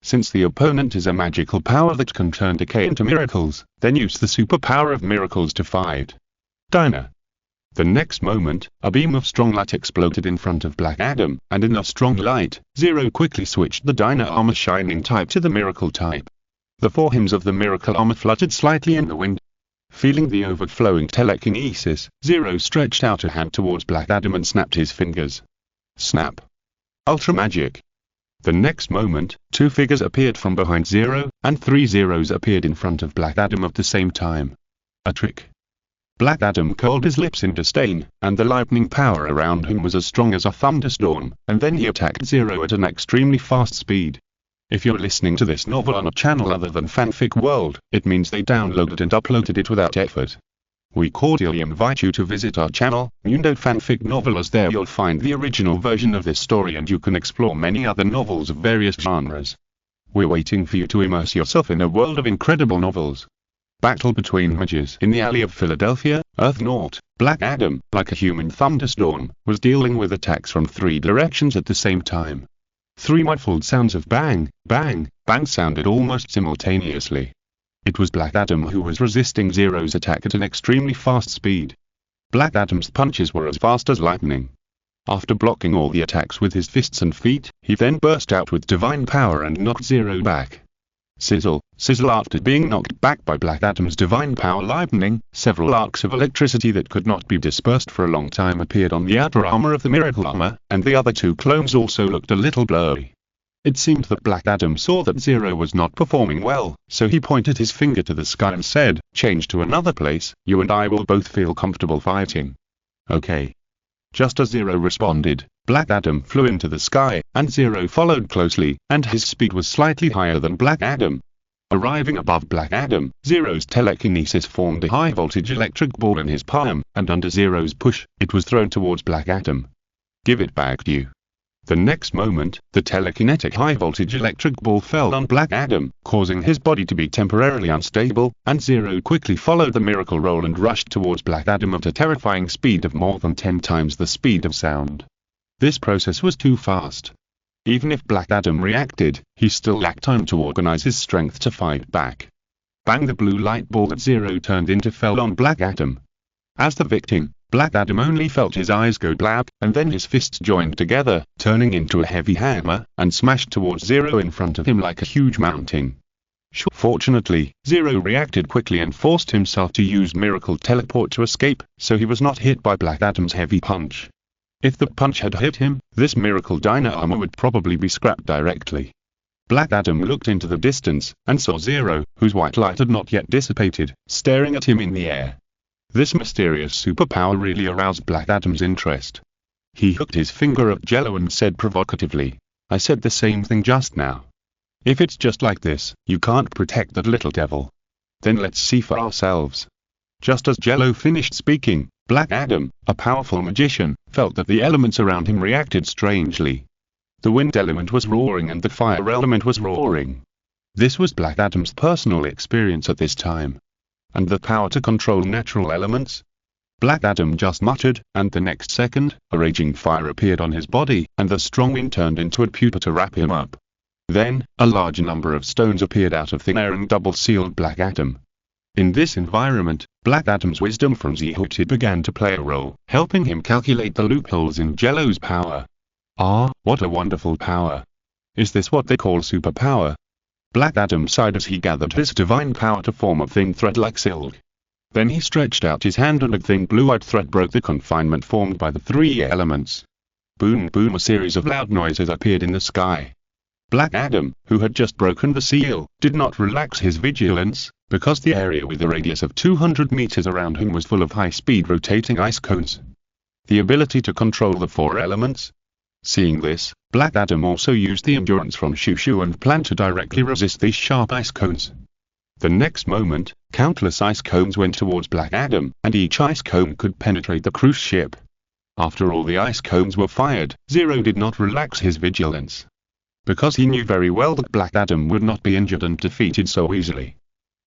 Since the opponent is a magical power that can turn decay into miracles, then use the superpower of miracles to fight. Dinah. The next moment, a beam of strong light exploded in front of Black Adam, and in the strong light, Zero quickly switched the Dinah armor shining type to the miracle type. The forehems of the miracle armor fluttered slightly in the wind. Feeling the overflowing telekinesis, Zero stretched out a hand towards Black Adam and snapped his fingers. Snap. Ultra magic. The next moment, two figures appeared from behind Zero, and three Zeros appeared in front of Black Adam at the same time. A trick. Black Adam curled his lips in disdain, and the lightning power around him was as strong as a thunderstorm, and then he attacked Zero at an extremely fast speed. If you're listening to this novel on a channel other than Fanfic World, it means they downloaded and uploaded it without effort. We cordially invite you to visit our channel, Mundo Fanfic Novel, as there you'll find the original version of this story and you can explore many other novels of various genres. We're waiting for you to immerse yourself in a world of incredible novels. Battle between mages in the alley of Philadelphia, Earth-Naut, Black Adam, like a human thunderstorm, was dealing with attacks from three directions at the same time. Three muffled sounds of bang, bang, bang sounded almost simultaneously. It was Black Adam who was resisting Zero's attack at an extremely fast speed. Black Adam's punches were as fast as lightning. After blocking all the attacks with his fists and feet, he then burst out with divine power and knocked Zero back. Sizzle, sizzle. After being knocked back by Black Adam's divine power lightning, several arcs of electricity that could not be dispersed for a long time appeared on the outer armor of the miracle armor, and the other two clones also looked a little blurry. It seemed that Black Adam saw that Zero was not performing well, so he pointed his finger to the sky and said, "Change to another place, you and I will both feel comfortable fighting." Okay. Just as Zero responded, Black Adam flew into the sky, and Zero followed closely, and his speed was slightly higher than Black Adam. Arriving above Black Adam, Zero's telekinesis formed a high-voltage electric ball in his palm, and under Zero's push, it was thrown towards Black Adam. "Give it back, you." The next moment, the telekinetic high-voltage electric ball fell on Black Adam, causing his body to be temporarily unstable, and Zero quickly followed the miracle roll and rushed towards Black Adam at a terrifying speed of more than 10 times the speed of sound. This process was too fast. Even if Black Adam reacted, he still lacked time to organize his strength to fight back. Bang! The blue light ball that Zero turned into fell on Black Adam. As the victim, Black Adam only felt his eyes go black, and then his fists joined together, turning into a heavy hammer, and smashed towards Zero in front of him like a huge mountain. Fortunately, Zero reacted quickly and forced himself to use Miracle Teleport to escape, so he was not hit by Black Adam's heavy punch. If the punch had hit him, this Miracle Dyna armor would probably be scrapped directly. Black Adam looked into the distance, and saw Zero, whose white light had not yet dissipated, staring at him in the air. This mysterious superpower really aroused Black Adam's interest. He hooked his finger at Jello and said provocatively, "I said the same thing just now. If it's just like this, you can't protect that little devil. Then let's see for ourselves." Just as Jello finished speaking, Black Adam, a powerful magician, felt that the elements around him reacted strangely. The wind element was roaring and the fire element was roaring. This was Black Adam's personal experience at this time. And the power to control natural elements? Black Adam just muttered, and the next second, a raging fire appeared on his body, and the strong wind turned into a pupa to wrap him up. Then, a large number of stones appeared out of thin air and double-sealed Black Adam. In this environment, Black Adam's wisdom from Zhuti began to play a role, helping him calculate the loopholes in Jello's power. Ah, what a wonderful power! Is this what they call superpower? Black Adam sighed as he gathered his divine power to form a thin thread like silk. Then he stretched out his hand and a thin blue-eyed thread broke the confinement formed by the three elements. Boom boom, a series of loud noises appeared in the sky. Black Adam, who had just broken the seal, did not relax his vigilance, because the area with a radius of 200 meters around him was full of high-speed rotating ice cones. The ability to control the four elements? Seeing this, Black Adam also used the endurance from Shushu and planned to directly resist these sharp ice cones. The next moment, countless ice cones went towards Black Adam, and each ice cone could penetrate the cruise ship. After all the ice cones were fired, Zero did not relax his vigilance. Because he knew very well that Black Adam would not be injured and defeated so easily.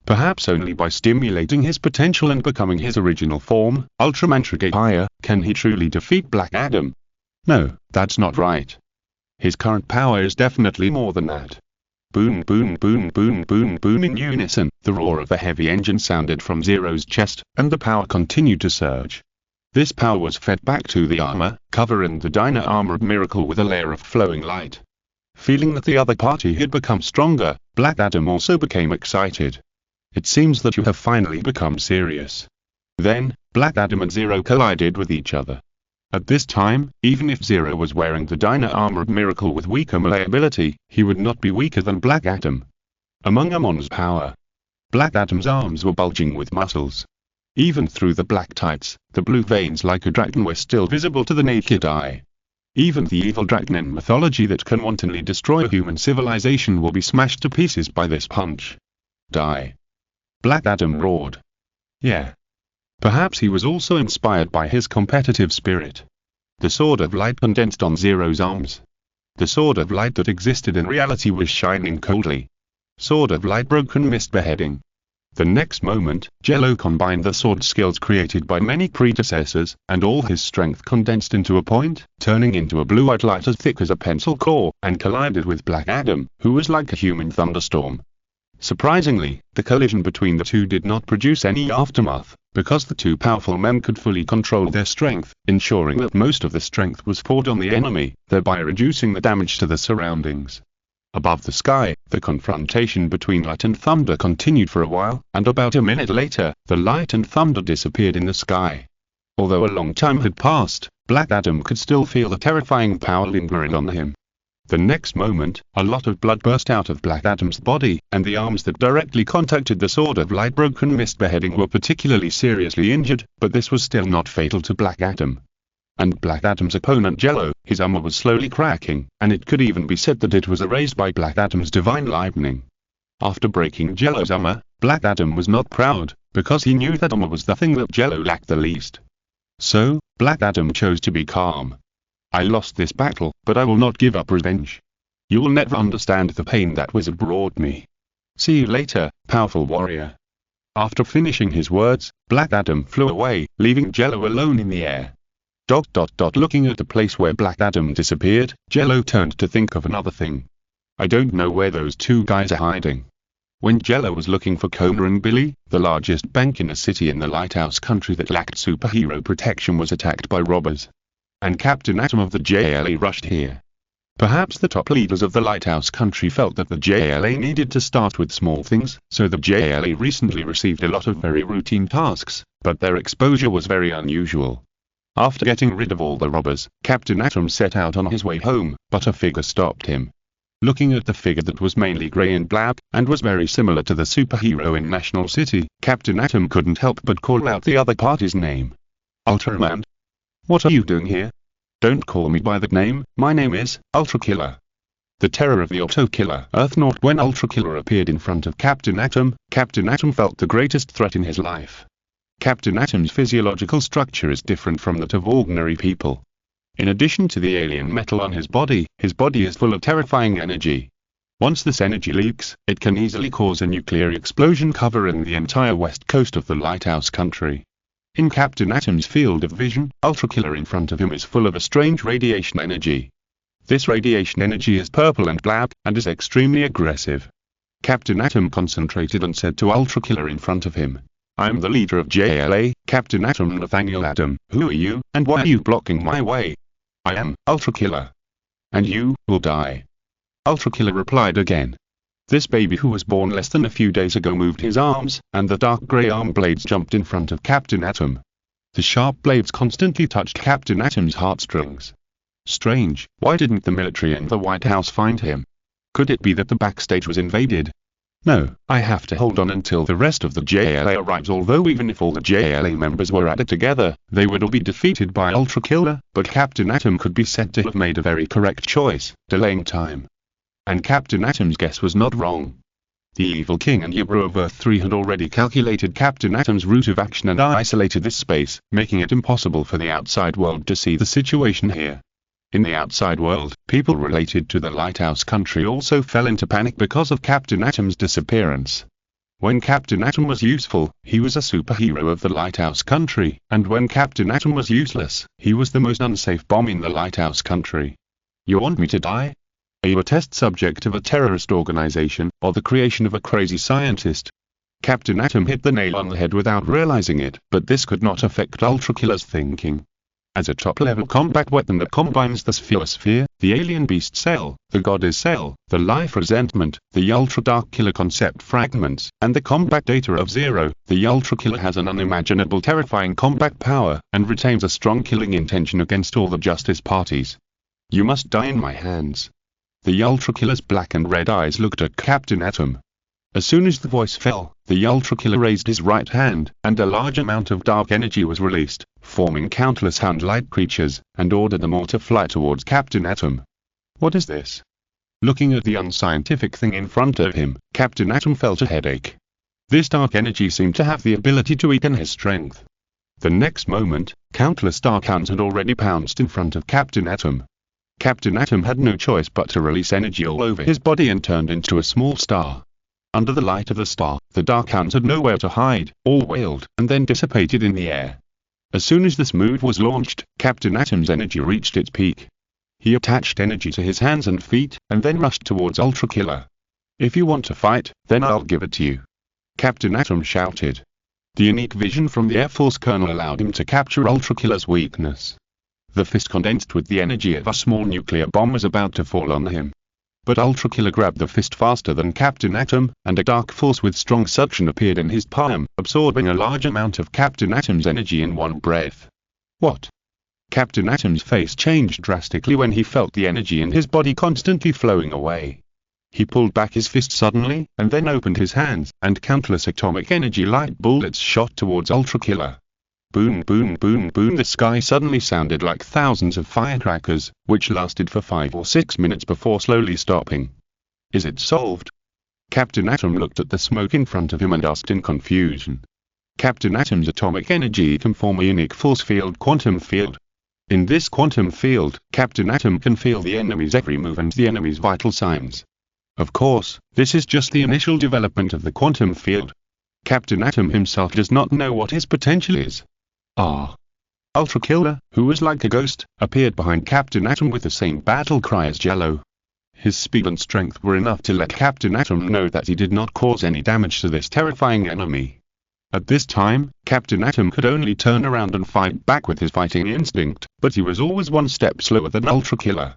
Perhaps only by stimulating his potential and becoming his original form, Ultraman Trigger, can he truly defeat Black Adam. No, that's not right. His current power is definitely more than that. Boom boom boom boom boom boom in unison, the roar of the heavy engine sounded from Zero's chest, and the power continued to surge. This power was fed back to the armor, covering the Dyna armor of Miracle with a layer of flowing light. Feeling that the other party had become stronger, Black Adam also became excited. It seems that you have finally become serious. Then, Black Adam and Zero collided with each other. At this time, even if Zero was wearing the Dyna armor of Miracle with weaker melee ability, he would not be weaker than Black Adam. Among Amon's power, Black Adam's arms were bulging with muscles. Even through the black tights, the blue veins like a dragon were still visible to the naked eye. Even the evil dragon in mythology that can wantonly destroy human civilization will be smashed to pieces by this punch. Die. Black Adam roared. Yeah. Perhaps he was also inspired by his competitive spirit. The sword of light condensed on Zero's arms. The sword of light that existed in reality was shining coldly. Sword of light broken mist beheading. The next moment, Jello combined the sword skills created by many predecessors, and all his strength condensed into a point, turning into a blue-eyed light as thick as a pencil core, and collided with Black Adam, who was like a human thunderstorm. Surprisingly, the collision between the two did not produce any aftermath, because the two powerful men could fully control their strength, ensuring that most of the strength was poured on the enemy, thereby reducing the damage to the surroundings. Above the sky, the confrontation between light and thunder continued for a while, and about a minute later, the light and thunder disappeared in the sky. Although a long time had passed, Black Adam could still feel the terrifying power lingering on him. The next moment, a lot of blood burst out of Black Adam's body, and the arms that directly contacted the sword of light broken mist beheading were particularly seriously injured, but this was still not fatal to Black Adam. And Black Adam's opponent Jello, his armor was slowly cracking, and it could even be said that it was erased by Black Adam's divine lightning. After breaking Jello's armor, Black Adam was not proud, because he knew that armor was the thing that Jello lacked the least. So, Black Adam chose to be calm. I lost this battle, but I will not give up revenge. You will never understand the pain that wizard brought me. See you later, powerful warrior. After finishing his words, Black Adam flew away, leaving Jello alone in the air. Looking at the place where Black Adam disappeared, Jello turned to think of another thing. I don't know where those two guys are hiding. When Jello was looking for Coma and Billy, the largest bank in a city in the Lighthouse country that lacked superhero protection was attacked by robbers. And Captain Atom of the JLA rushed here. Perhaps the top leaders of the Lighthouse country felt that the JLA needed to start with small things, so the JLA recently received a lot of very routine tasks, but their exposure was very unusual. After getting rid of all the robbers, Captain Atom set out on his way home, but a figure stopped him. Looking at the figure that was mainly grey and black, and was very similar to the superhero in National City, Captain Atom couldn't help but call out the other party's name. Ultraman? What are you doing here? Don't call me by that name, my name is Ultra Killer. The terror of the Auto Killer Earthnaut. When Ultra Killer appeared in front of Captain Atom felt the greatest threat in his life. Captain Atom's physiological structure is different from that of ordinary people. In addition to the alien metal on his body is full of terrifying energy. Once this energy leaks, it can easily cause a nuclear explosion covering the entire west coast of the Lighthouse country. In Captain Atom's field of vision, Ultra Killer in front of him is full of a strange radiation energy. This radiation energy is purple and black, and is extremely aggressive. Captain Atom concentrated and said to Ultra Killer in front of him, I am the leader of JLA, Captain Atom Nathaniel Adam. Who are you, and why are you blocking my way? I am Ultra Killer. And you will die. Ultra Killer replied again. This baby who was born less than a few days ago moved his arms, and the dark grey arm blades jumped in front of Captain Atom. The sharp blades constantly touched Captain Atom's heartstrings. Strange, why didn't the military and the White House find him? Could it be that the backstage was invaded? No, I have to hold on until the rest of the JLA arrives. Although even if all the JLA members were added together, they would all be defeated by Ultra Killer, but Captain Atom could be said to have made a very correct choice, delaying time. And Captain Atom's guess was not wrong. The evil king and Yebro of Earth 3 had already calculated Captain Atom's route of action and isolated this space, making it impossible for the outside world to see the situation here. In the outside world, people related to the Lighthouse country also fell into panic because of Captain Atom's disappearance. When Captain Atom was useful, he was a superhero of the Lighthouse country, and when Captain Atom was useless, he was the most unsafe bomb in the Lighthouse country. You want me to die? Are you a test subject of a terrorist organization, or the creation of a crazy scientist? Captain Atom hit the nail on the head without realizing it, but this could not affect Ultra Killer's thinking. As a top-level combat weapon that combines the sphere, the alien beast cell, the goddess cell, the life resentment, the Ultra Dark Killer concept fragments, and the combat data of Zero, the Ultra Killer has an unimaginable terrifying combat power, and retains a strong killing intention against all the justice parties. You must die in my hands. The Ultra Killer's black and red eyes looked at Captain Atom. As soon as the voice fell, the Ultra Killer raised his right hand, and a large amount of dark energy was released, forming countless hound-like creatures, and ordered them all to fly towards Captain Atom. What is this? Looking at the unscientific thing in front of him, Captain Atom felt a headache. This dark energy seemed to have the ability to weaken his strength. The next moment, countless dark hounds had already pounced in front of Captain Atom. Captain Atom had no choice but to release energy all over his body and turned into a small star. Under the light of the star, the dark hounds had nowhere to hide, all wailed, and then dissipated in the air. As soon as this move was launched, Captain Atom's energy reached its peak. He attached energy to his hands and feet, and then rushed towards Ultra Killer. If you want to fight, then I'll give it to you. Captain Atom shouted. The unique vision from the Air Force Colonel allowed him to capture Ultra Killer's weakness. The fist condensed with the energy of a small nuclear bomb was about to fall on him. But Ultra Killer grabbed the fist faster than Captain Atom, and a dark force with strong suction appeared in his palm, absorbing a large amount of Captain Atom's energy in one breath. What? Captain Atom's face changed drastically when he felt the energy in his body constantly flowing away. He pulled back his fist suddenly, and then opened his hands, and countless atomic energy light bullets shot towards Ultra Killer. Boom, boom, boom, boom. The sky suddenly sounded like thousands of firecrackers, which lasted for 5 or 6 minutes before slowly stopping. Is it solved? Captain Atom looked at the smoke in front of him and asked in confusion. Captain Atom's atomic energy can form a unique force field quantum field. In this quantum field, Captain Atom can feel the enemy's every move and the enemy's vital signs. Of course, this is just the initial development of the quantum field. Captain Atom himself does not know what his potential is. Ultra Killer, who was like a ghost, appeared behind Captain Atom with the same battle cry as Jello. His speed and strength were enough to let Captain Atom know that he did not cause any damage to this terrifying enemy. At this time, Captain Atom could only turn around and fight back with his fighting instinct, but he was always one step slower than Ultra Killer.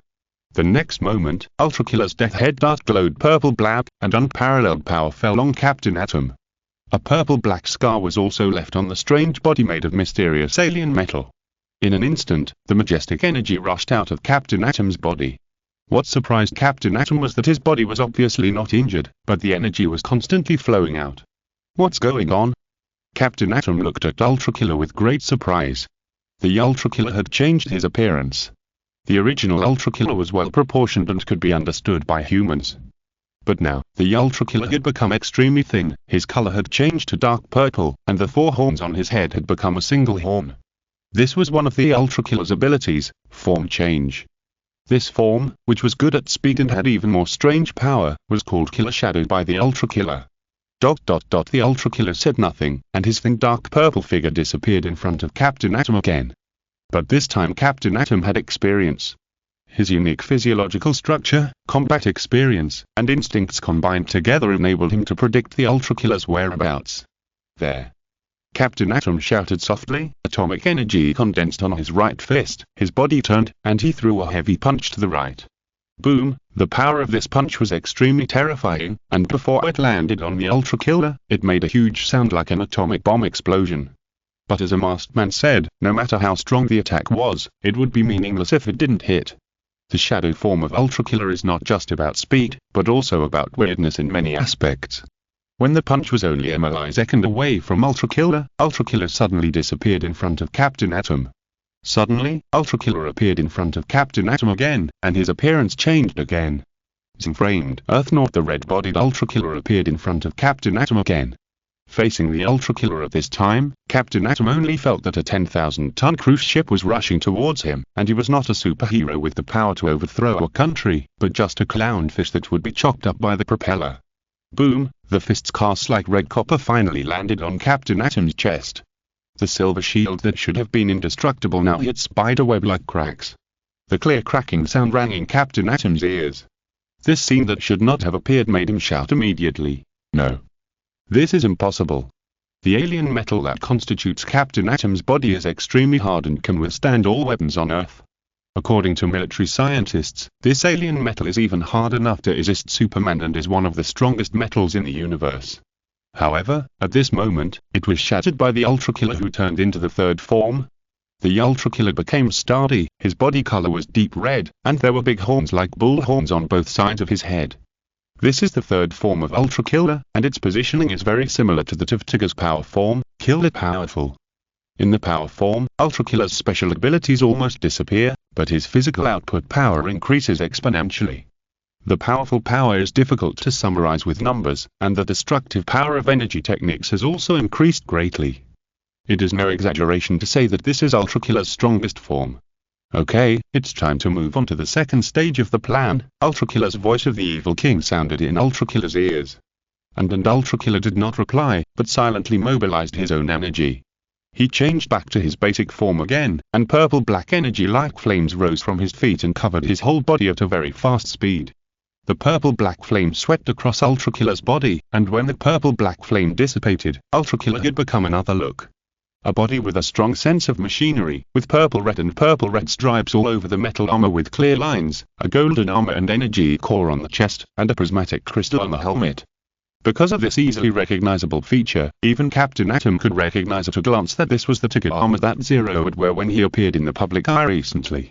The next moment, Ultra Killer's death head dart glowed purple-black, and unparalleled power fell on Captain Atom. A purple-black scar was also left on the strange body made of mysterious alien metal. In an instant, the majestic energy rushed out of Captain Atom's body. What surprised Captain Atom was that his body was obviously not injured, but the energy was constantly flowing out. What's going on? Captain Atom looked at Ultra Killer with great surprise. The Ultra Killer had changed his appearance. The original Ultra Killer was well proportioned and could be understood by humans. But now, the Ultra Killer had become extremely thin, his color had changed to dark purple, and the 4 horns on his head had become a single horn. This was one of the Ultra Killer's abilities, form change. This form, which was good at speed and had even more strange power, was called Killer Shadowed by the Ultra Killer. The Ultra Killer said nothing, and his thin dark purple figure disappeared in front of Captain Atom again. But this time Captain Atom had experience. His unique physiological structure, combat experience, and instincts combined together enabled him to predict the Ultra Killer's whereabouts. There. Captain Atom shouted softly, atomic energy condensed on his right fist, his body turned, and he threw a heavy punch to the right. Boom! The power of this punch was extremely terrifying, and before it landed on the Ultra Killer, it made a huge sound like an atomic bomb explosion. But as a masked man said, no matter how strong the attack was, it would be meaningless if it didn't hit. The shadow form of Ultra Killer is not just about speed, but also about weirdness in many aspects. When the punch was only a millisecond away from Ultra Killer suddenly disappeared in front of Captain Atom. Suddenly, Ultra Killer appeared in front of Captain Atom again, and his appearance changed again. Framed Earth North, the red-bodied Ultra Killer appeared in front of Captain Atom again. Facing the Ultra Killer at this time, Captain Atom only felt that a 10,000-ton cruise ship was rushing towards him, and he was not a superhero with the power to overthrow a country, but just a clownfish that would be chopped up by the propeller. Boom! The fists cast like red copper finally landed on Captain Atom's chest. The silver shield that should have been indestructible now hit spiderweb-like cracks. The clear cracking sound rang in Captain Atom's ears. This scene that should not have appeared made him shout immediately, "No! This is impossible. The alien metal that constitutes Captain Atom's body is extremely hard and can withstand all weapons on Earth. According to military scientists, this alien metal is even hard enough to resist Superman and is one of the strongest metals in the universe." However, at this moment, it was shattered by the Ultra Killer, who turned into the third form. The Ultra Killer became starry, his body color was deep red, and there were big horns like bull horns on both sides of his head. This is the third form of Ultra Killer, and its positioning is very similar to that of Tigger's power form, Killer Powerful. In the power form, Ultra Killer's special abilities almost disappear, but his physical output power increases exponentially. The powerful power is difficult to summarize with numbers, and the destructive power of energy techniques has also increased greatly. It is no exaggeration to say that this is Ultra Killer's strongest form. Okay, it's time to move on to the second stage of the plan. Ultra Killer's voice of the Evil King sounded in Ultra Killer's ears. And Ultra Killer did not reply, but silently mobilized his own energy. He changed back to his basic form again, and purple-black energy like flames rose from his feet and covered his whole body at a very fast speed. The purple-black flame swept across Ultra Killer's body, and when the purple-black flame dissipated, Ultra Killer had become another look. A body with a strong sense of machinery, with purple-red and purple-red stripes all over the metal armor with clear lines, a golden armor and energy core on the chest, and a prismatic crystal on the helmet. Because of this easily recognizable feature, even Captain Atom could recognize at a glance that this was the ticket armor that Zero would wear when he appeared in the public eye recently.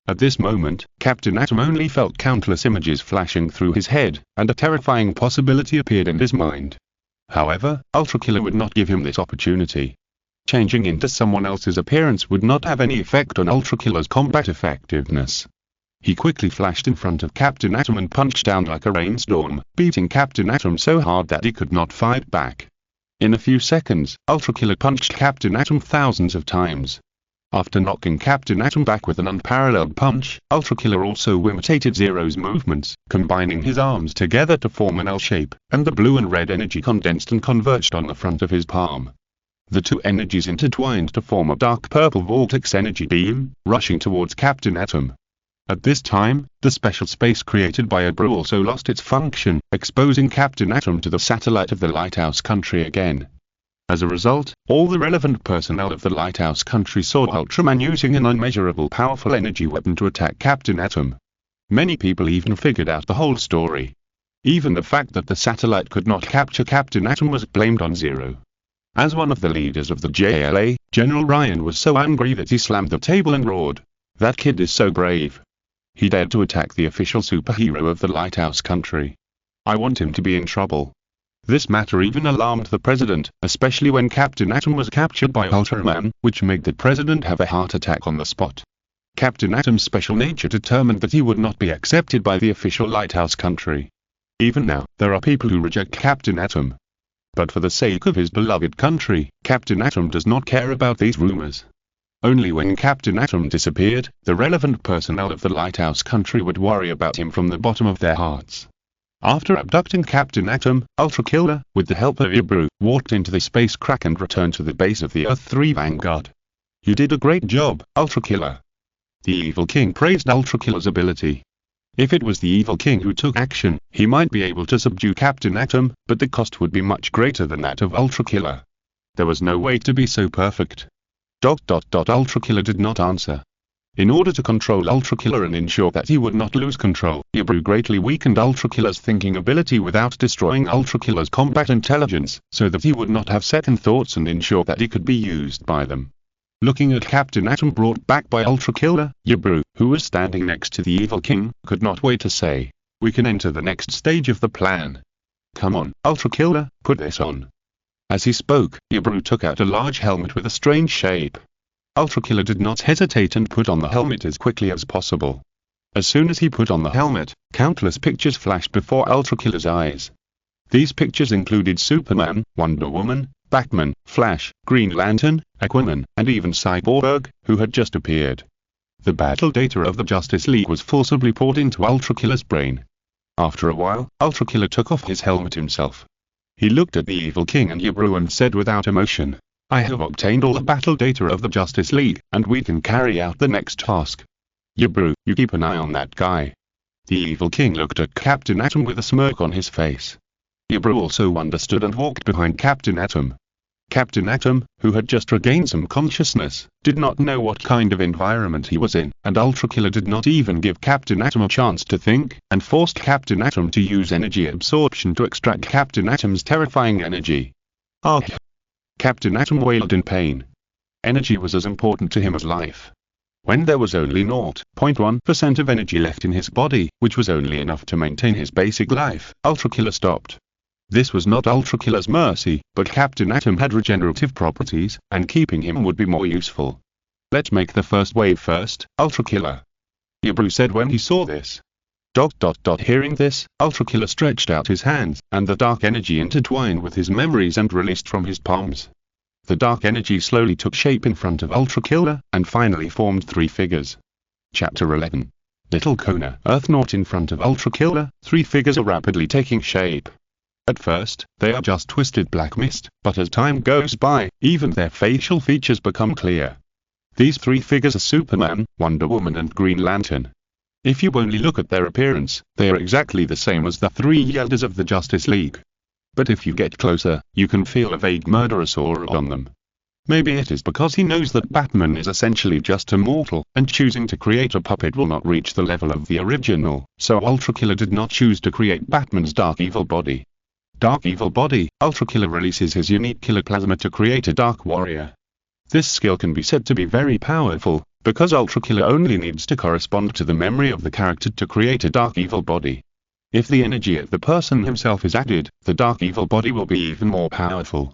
At this moment, Captain Atom only felt countless images flashing through his head, and a terrifying possibility appeared in his mind. However, Ultra Killer would not give him this opportunity. Changing into someone else's appearance would not have any effect on Ultra Killer's combat effectiveness. He quickly flashed in front of Captain Atom and punched down like a rainstorm, beating Captain Atom so hard that he could not fight back. In a few seconds, Ultra Killer punched Captain Atom thousands of times. After knocking Captain Atom back with an unparalleled punch, Ultra Killer also imitated Zero's movements, combining his arms together to form an L shape, and the blue and red energy condensed and converged on the front of his palm. The two energies intertwined to form a dark purple vortex energy beam, rushing towards Captain Atom. At this time, the special space created by Abru also lost its function, exposing Captain Atom to the satellite of the Lighthouse Country again. As a result, all the relevant personnel of the Lighthouse Country saw Ultraman using an unmeasurable powerful energy weapon to attack Captain Atom. Many people even figured out the whole story. Even the fact that the satellite could not capture Captain Atom was blamed on Zero. As one of the leaders of the JLA, General Ryan was so angry that he slammed the table and roared, "That kid is so brave. He dared to attack the official superhero of the Lighthouse Country. I want him to be in trouble." This matter even alarmed the president, especially when Captain Atom was captured by Ultraman, which made the president have a heart attack on the spot. Captain Atom's special nature determined that he would not be accepted by the official Lighthouse Country. Even now, there are people who reject Captain Atom. But for the sake of his beloved country, Captain Atom does not care about these rumors. Only when Captain Atom disappeared, the relevant personnel of the Lighthouse Country would worry about him from the bottom of their hearts. After abducting Captain Atom, Ultra Killer, with the help of Abru, walked into the space crack and returned to the base of the Earth-3 Vanguard. "You did a great job, Ultra Killer." The Evil King praised Ultra Killer's ability. If it was the Evil King who took action, he might be able to subdue Captain Atom, but the cost would be much greater than that of Ultra Killer. There was no way to be so perfect. Ultra Killer did not answer. In order to control Ultra Killer and ensure that he would not lose control, Abru greatly weakened Ultra Killer's thinking ability without destroying Ultra Killer's combat intelligence, so that he would not have second thoughts and ensure that he could be used by them. Looking at Captain Atom brought back by Ultra Killer, Abru, who was standing next to the Evil King, could not wait to say, "We can enter the next stage of the plan. Come on, Ultra Killer, put this on." As he spoke, Abru took out a large helmet with a strange shape. Ultra Killer did not hesitate and put on the helmet as quickly as possible. As soon as he put on the helmet, countless pictures flashed before Ultra Killer's eyes. These pictures included Superman, Wonder Woman, Batman, Flash, Green Lantern, Aquaman, and even Cyborg, who had just appeared. The battle data of the Justice League was forcibly poured into Ultra Killer's brain. After a while, Ultra Killer took off his helmet himself. He looked at the Evil King and Abru and said without emotion, "I have obtained all the battle data of the Justice League, and we can carry out the next task. Abru, you keep an eye on that guy." The Evil King looked at Captain Atom with a smirk on his face. Abru also understood and walked behind Captain Atom. Captain Atom, who had just regained some consciousness, did not know what kind of environment he was in, and Ultra Killer did not even give Captain Atom a chance to think, and forced Captain Atom to use energy absorption to extract Captain Atom's terrifying energy. Ah! Captain Atom wailed in pain. Energy was as important to him as life. When there was only 0.1% of energy left in his body, which was only enough to maintain his basic life, Ultra Killer stopped. This was not Ultra Killer's mercy, but Captain Atom had regenerative properties, and keeping him would be more useful. "Let's make the first wave first, Ultra Killer," Abru said when he saw this. Hearing this, Ultra Killer stretched out his hands, and the dark energy intertwined with his memories and released from his palms. The dark energy slowly took shape in front of Ultra Killer, and finally formed three figures. Chapter 11. Little Kona, Earthnaut. In front of Ultra Killer, three figures are rapidly taking shape. At first, they are just twisted black mist, but as time goes by, even their facial features become clear. These three figures are Superman, Wonder Woman and Green Lantern. If you only look at their appearance, they are exactly the same as the three elders of the Justice League. But if you get closer, you can feel a vague murderous aura on them. Maybe it is because he knows that Batman is essentially just a mortal, and choosing to create a puppet will not reach the level of the original, so Ultra Killer did not choose to create Batman's dark evil body. Dark Evil Body, Ultra Killer releases his unique killer plasma to create a Dark Warrior. This skill can be said to be very powerful, because Ultra Killer only needs to correspond to the memory of the character to create a Dark Evil Body. If the energy of the person himself is added, the Dark Evil Body will be even more powerful.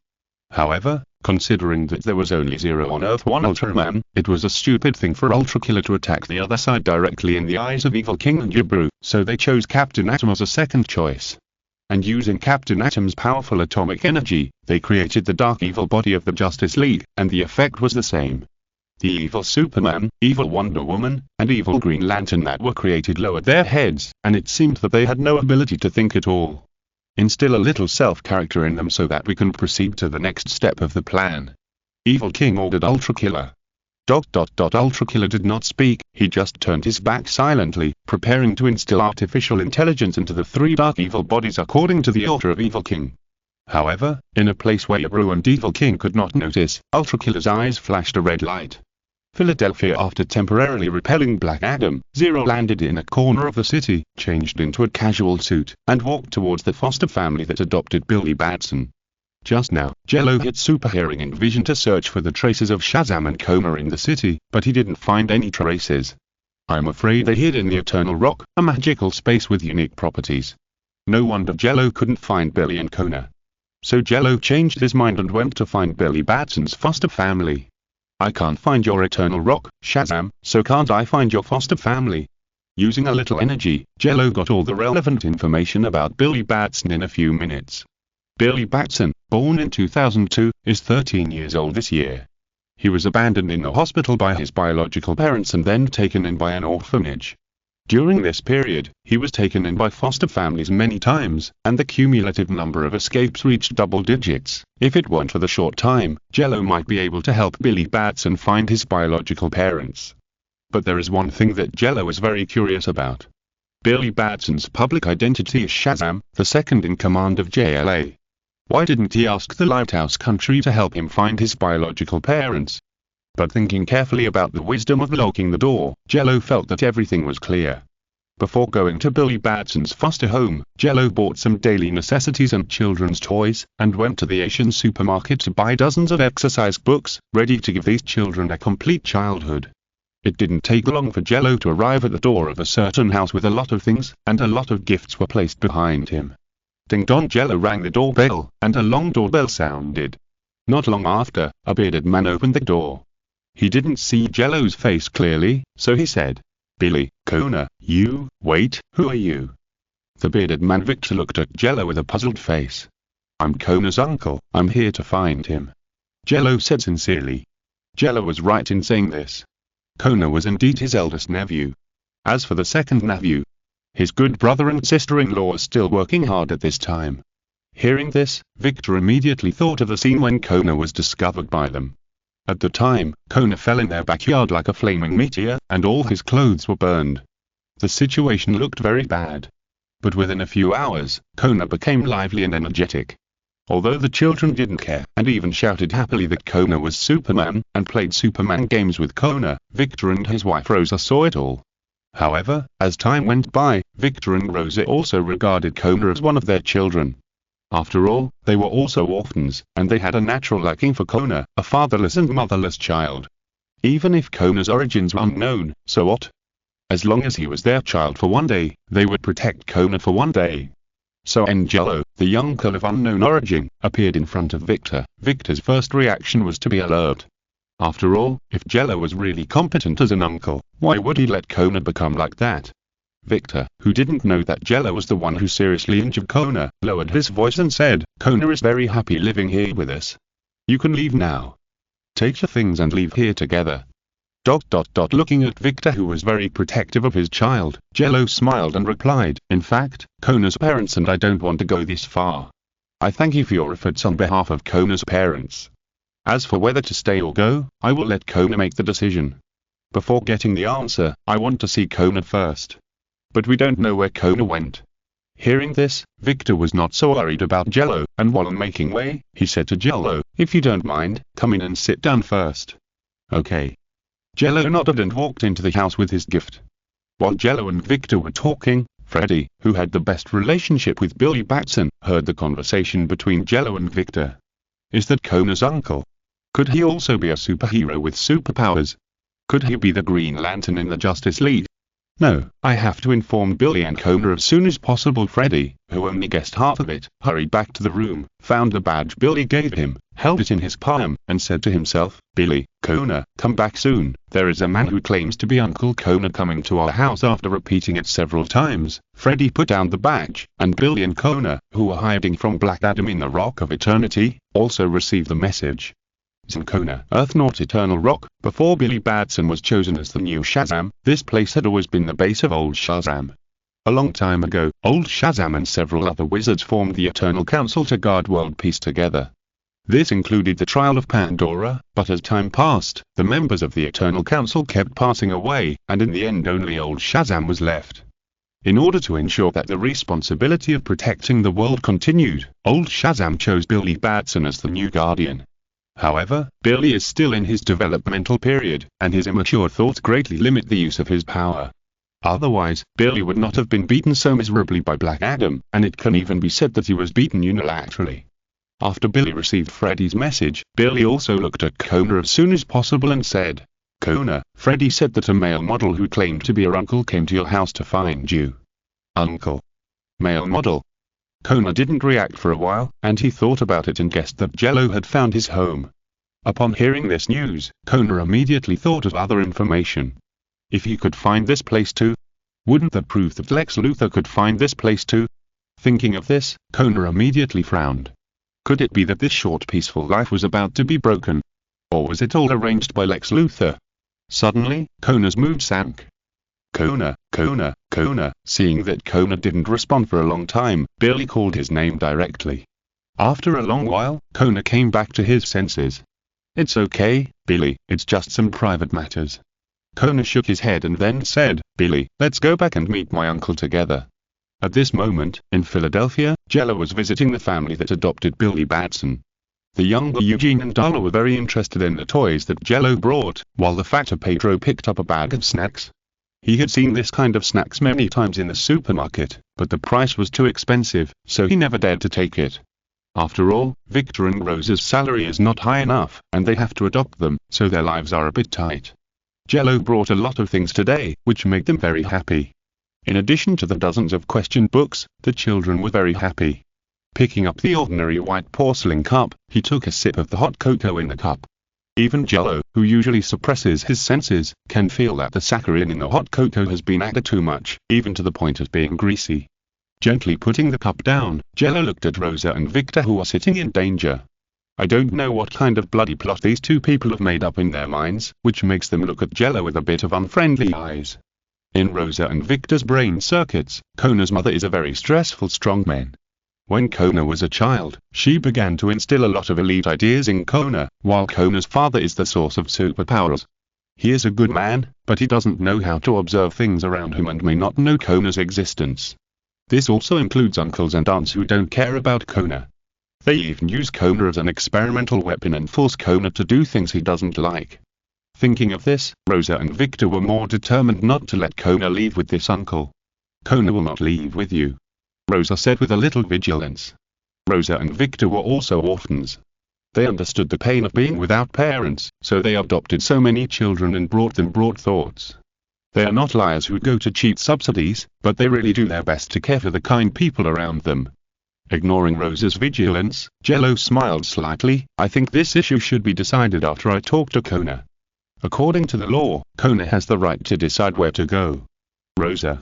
However, Considering that there was only 0 on Earth 1 Ultraman, it was a stupid thing for Ultra Killer to attack the other side directly in the eyes of Evil King and Jibru, so they chose Captain Atom as a second choice. And using Captain Atom's powerful atomic energy, they created the dark evil body of the Justice League, and the effect was the same. The evil Superman, evil Wonder Woman, and evil Green Lantern that were created lowered their heads, and it seemed that they had no ability to think at all. Instill a little self-character in them so that we can proceed to the next step of the plan. Evil King ordered Ultra Killer. Ultra Killer did not speak, he just turned his back silently, preparing to instill artificial intelligence into the 3 dark evil bodies according to the order of Evil King. However, in a place where Jibru and Evil King could not notice, Ultra Killer's eyes flashed a red light. Philadelphia. After temporarily repelling Black Adam, Zero landed in a corner of the city, changed into a casual suit, and walked towards the foster family that adopted Billy Batson. Just now, Jello hit Super Hearing and Vision to search for the traces of Shazam and Kona in the city, but he didn't find any traces. I'm afraid they hid in the Eternal Rock, a magical space with unique properties. No wonder Jello couldn't find Billy and Kona. So Jello changed his mind and went to find Billy Batson's foster family. I can't find your Eternal Rock, Shazam, so can't I find your foster family? Using a little energy, Jello got all the relevant information about Billy Batson in a few minutes. Billy Batson, born in 2002, is 13 years old this year. He was abandoned in a hospital by his biological parents and then taken in by an orphanage. During this period, he was taken in by foster families many times, and the cumulative number of escapes reached double digits. If it weren't for the short time, Jello might be able to help Billy Batson find his biological parents. But there is one thing that Jello is very curious about. Billy Batson's public identity is Shazam, the second in command of JLA. Why didn't he ask the Lighthouse Country to help him find his biological parents? But thinking carefully about the wisdom of locking the door, Jello felt that everything was clear. Before going to Billy Batson's foster home, Jello bought some daily necessities and children's toys, and went to the Asian supermarket to buy dozens of exercise books, ready to give these children a complete childhood. It didn't take long for Jello to arrive at the door of a certain house with a lot of things, and a lot of gifts were placed behind him. Ding dong. Jello rang the doorbell, and a long doorbell sounded. Not long after, a bearded man opened the door. He didn't see Jello's face clearly, so he said, "Billy, Kona, you, wait, who are you?" The bearded man Victor looked at Jello with a puzzled face. "I'm Kona's uncle, I'm here to find him," Jello said sincerely. Jello was right in saying this. Kona was indeed his eldest nephew. As for the second nephew, his good brother and sister-in-law are still working hard at this time. Hearing this, Victor immediately thought of the scene when Kona was discovered by them. At the time, Kona fell in their backyard like a flaming meteor, and all his clothes were burned. The situation looked very bad. But within a few hours, Kona became lively and energetic. Although the children didn't care, and even shouted happily that Kona was Superman, and played Superman games with Kona, Victor and his wife Rosa saw it all. However, as time went by, Victor and Rosa also regarded Kona as one of their children. After all, they were also orphans, and they had a natural liking for Kona, a fatherless and motherless child. Even if Kona's origins were unknown, so what? As long as he was their child for one day, they would protect Kona for one day. So Jello, the uncle of unknown origin, appeared in front of Victor. Victor's first reaction was to be alert. After all, if Jello was really competent as an uncle, why would he let Kona become like that? Victor, who didn't know that Jello was the one who seriously injured Kona, lowered his voice and said, "Kona is very happy living here with us. You can leave now. Take your things and leave here together." Looking at Victor, who was very protective of his child, Jello smiled and replied, "In fact, Kona's parents and I don't want to go this far. I thank you for your efforts on behalf of Kona's parents. As for whether to stay or go, I will let Kona make the decision. Before getting the answer, I want to see Kona first. But we don't know where Kona went." Hearing this, Victor was not so worried about Jello, and while making way, he said to Jello, "If you don't mind, come in and sit down first." "Okay." Jello nodded and walked into the house with his gift. While Jello and Victor were talking, Freddy, who had the best relationship with Billy Batson, heard the conversation between Jello and Victor. Is that Kona's uncle? Could he also be a superhero with superpowers? Could he be the Green Lantern in the Justice League? No, I have to inform Billy and Kona as soon as possible. Freddy, who only guessed half of it, hurried back to the room, found the badge Billy gave him, held it in his palm, and said to himself, "Billy, Kona, come back soon. There is a man who claims to be Uncle Kona coming to our house." After repeating it several times, Freddy put down the badge, and Billy and Kona, who were hiding from Black Adam in the Rock of Eternity, also received the message. Kona, Earth not Eternal Rock. Before Billy Batson was chosen as the new Shazam, this place had always been the base of Old Shazam. A long time ago, Old Shazam and several other wizards formed the Eternal Council to guard world peace together. This included the trial of Pandora, but as time passed, the members of the Eternal Council kept passing away, and in the end only Old Shazam was left. In order to ensure that the responsibility of protecting the world continued, Old Shazam chose Billy Batson as the new guardian. However, Billy is still in his developmental period, and his immature thoughts greatly limit the use of his power. Otherwise, Billy would not have been beaten so miserably by Black Adam, and it can even be said that he was beaten unilaterally. After Billy received Freddy's message, Billy also looked at Kona as soon as possible and said, "Kona, Freddy said that a male model who claimed to be your uncle came to your house to find you." "Uncle? Male model?" Kona didn't react for a while, and he thought about it and guessed that Jello had found his home. Upon hearing this news, Kona immediately thought of other information. If he could find this place too? Wouldn't that prove that Lex Luthor could find this place too? Thinking of this, Kona immediately frowned. Could it be that this short peaceful life was about to be broken? Or was it all arranged by Lex Luthor? Suddenly, Kona's mood sank. "Kona, Kona, Kona." Seeing that Kona didn't respond for a long time, Billy called his name directly. After a long while, Kona came back to his senses. "It's okay, Billy, it's just some private matters." Kona shook his head and then said, "Billy, let's go back and meet my uncle together." At this moment, in Philadelphia, Jello was visiting the family that adopted Billy Batson. The younger Eugene and Darla were very interested in the toys that Jello brought, while the fatter Pedro picked up a bag of snacks. He had seen this kind of snacks many times in the supermarket, but the price was too expensive, so he never dared to take it. After all, Victor and Rosa's salary is not high enough, and they have to adopt them, so their lives are a bit tight. Jello brought a lot of things today, which made them very happy. In addition to the dozens of question books, the children were very happy. Picking up the ordinary white porcelain cup, he took a sip of the hot cocoa in the cup. Even Jello, who usually suppresses his senses, can feel that the saccharin in the hot cocoa has been added too much, even to the point of being greasy. Gently putting the cup down, Jello looked at Rosa and Victor, who are sitting in danger. I don't know what kind of bloody plot these two people have made up in their minds, which makes them look at Jello with a bit of unfriendly eyes. In Rosa and Victor's brain circuits, Kona's mother is a very stressful strongman. When Kona was a child, she began to instill a lot of elite ideas in Kona, while Kona's father is the source of superpowers. He is a good man, but he doesn't know how to observe things around him and may not know Kona's existence. This also includes uncles and aunts who don't care about Kona. They even use Kona as an experimental weapon and force Kona to do things he doesn't like. Thinking of this, Rosa and Victor were more determined not to let Kona leave with this uncle. "Kona will not leave with you," Rosa said with a little vigilance. Rosa and Victor were also orphans. They understood the pain of being without parents, so they adopted so many children and brought them broad thoughts. They are not liars who go to cheat subsidies, but they really do their best to care for the kind people around them. Ignoring Rosa's vigilance, Jello smiled slightly. "I think this issue should be decided after I talk to Kona. According to the law, Kona has the right to decide where to go." Rosa.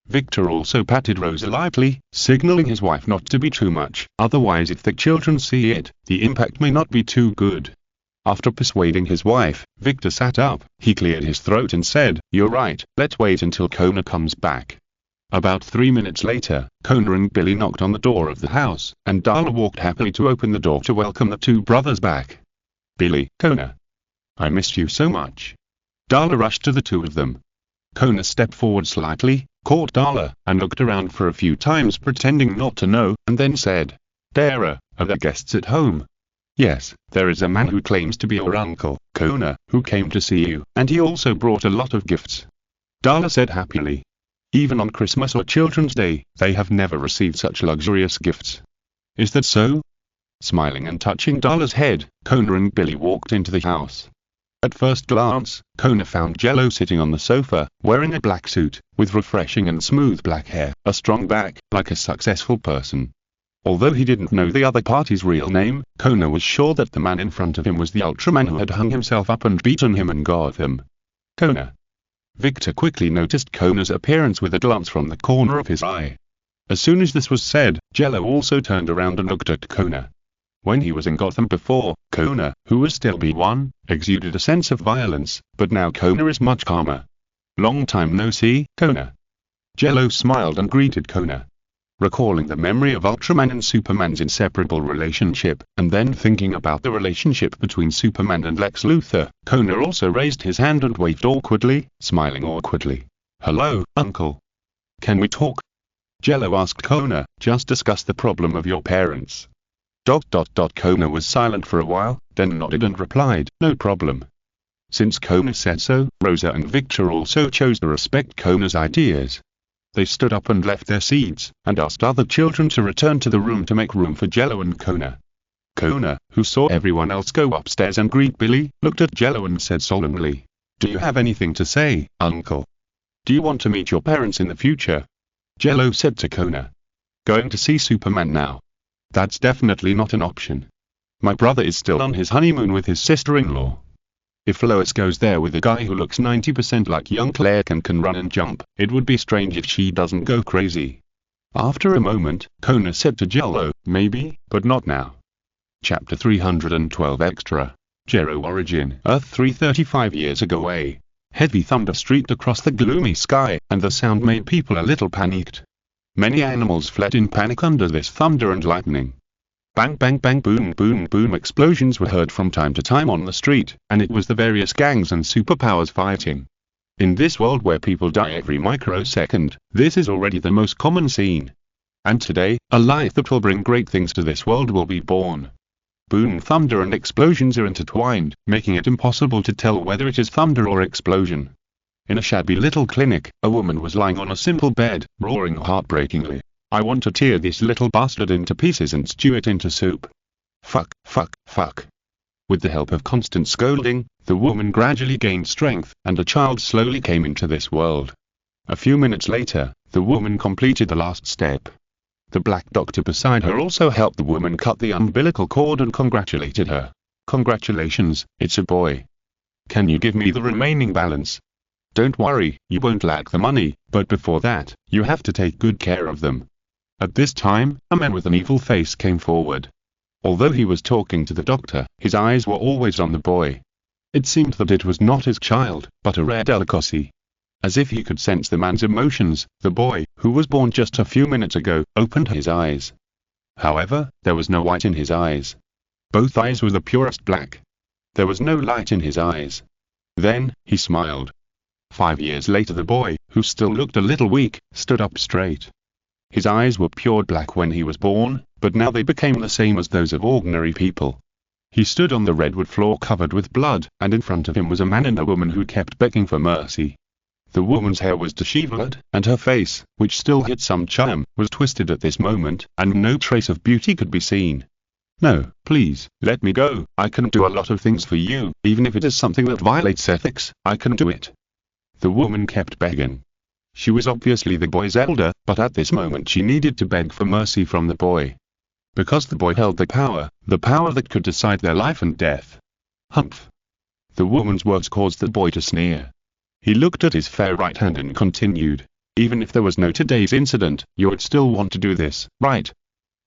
Victor also patted Rosa lightly, signaling his wife not to be too much, otherwise if the children see it, the impact may not be too good. After persuading his wife, Victor sat up, he cleared his throat and said, "You're right, let's wait until Kona comes back." About 3 minutes later, Kona and Billy knocked on the door of the house, and Darla walked happily to open the door to welcome the two brothers back. "Billy, Kona. I missed you so much." Darla rushed to the two of them. Kona stepped forward slightly, caught Darla, and looked around for a few times pretending not to know, and then said, "Dara, are there guests at home?" "Yes, there is a man who claims to be your uncle, Kona, who came to see you, and he also brought a lot of gifts," Darla said happily. Even on Christmas or Children's Day, they have never received such luxurious gifts. "Is that so?" Smiling and touching Darla's head, Kona and Billy walked into the house. At first glance, Kona found Jello sitting on the sofa, wearing a black suit, with refreshing and smooth black hair, a strong back, like a successful person. Although he didn't know the other party's real name, Kona was sure that the man in front of him was the Ultraman who had hung himself up and beaten him in Gotham. Kona. Victor quickly noticed Kona's appearance with a glance from the corner of his eye. As soon as this was said, Jello also turned around and looked at Kona. When he was in Gotham before, Kona, who was still B1, exuded a sense of violence, but now Kona is much calmer. Long time no see, Kona. Jello smiled and greeted Kona. Recalling the memory of Ultraman and Superman's inseparable relationship, and then thinking about the relationship between Superman and Lex Luthor, Kona also raised his hand and waved awkwardly, smiling awkwardly. Hello, Uncle. Can we talk? Jello asked Kona, just discuss the problem of your parents. Kona was silent for a while, then nodded and replied, no problem. Since Kona said so, Rosa and Victor also chose to respect Kona's ideas. They stood up and left their seats, and asked other children to return to the room to make room for Jello and Kona. Kona, who saw everyone else go upstairs and greet Billy, looked at Jello and said solemnly, do you have anything to say, Uncle? Do you want to meet your parents in the future? Jello said to Kona. Going to see Superman now? That's definitely not an option. My brother is still on his honeymoon with his sister-in-law. If Lois goes there with a guy who looks 90% like young Clark and can run and jump, it would be strange if she doesn't go crazy. After a moment, Kona said to Jello, maybe, but not now. Chapter 312 Extra. Jello Origin. Earth 335 years ago. A heavy thunder streaked across the gloomy sky, and the sound made people a little panicked. Many animals fled in panic under this thunder and lightning. Bang bang bang boom boom boom explosions were heard from time to time on the street, and it was the various gangs and superpowers fighting. In this world where people die every microsecond, this is already the most common scene. And today, a life that will bring great things to this world will be born. Boom, thunder and explosions are intertwined, making it impossible to tell whether it is thunder or explosion. In a shabby little clinic, a woman was lying on a simple bed, roaring heartbreakingly. I want to tear this little bastard into pieces and stew it into soup. Fuck, fuck, fuck. With the help of constant scolding, the woman gradually gained strength, and a child slowly came into this world. A few minutes later, the woman completed the last step. The black doctor beside her also helped the woman cut the umbilical cord and congratulated her. Congratulations, it's a boy. Can you give me the remaining balance? Don't worry, you won't lack the money, but before that, you have to take good care of them. At this time, a man with an evil face came forward. Although he was talking to the doctor, his eyes were always on the boy. It seemed that it was not his child, but a rare delicacy. As if he could sense the man's emotions, the boy, who was born just a few minutes ago, opened his eyes. However, there was no white in his eyes. Both eyes were the purest black. There was no light in his eyes. Then, he smiled. 5 years later the boy, who still looked a little weak, stood up straight. His eyes were pure black when he was born, but now they became the same as those of ordinary people. He stood on the redwood floor covered with blood, and in front of him was a man and a woman who kept begging for mercy. The woman's hair was disheveled, and her face, which still had some charm, was twisted at this moment, and no trace of beauty could be seen. No, please, let me go. I can do a lot of things for you, even if it is something that violates ethics, I can do it. The woman kept begging. She was obviously the boy's elder, but at this moment she needed to beg for mercy from the boy. Because the boy held the power that could decide their life and death. Humph. The woman's words caused the boy to sneer. He looked at his fair right hand and continued. Even if there was no today's incident, you would still want to do this, right?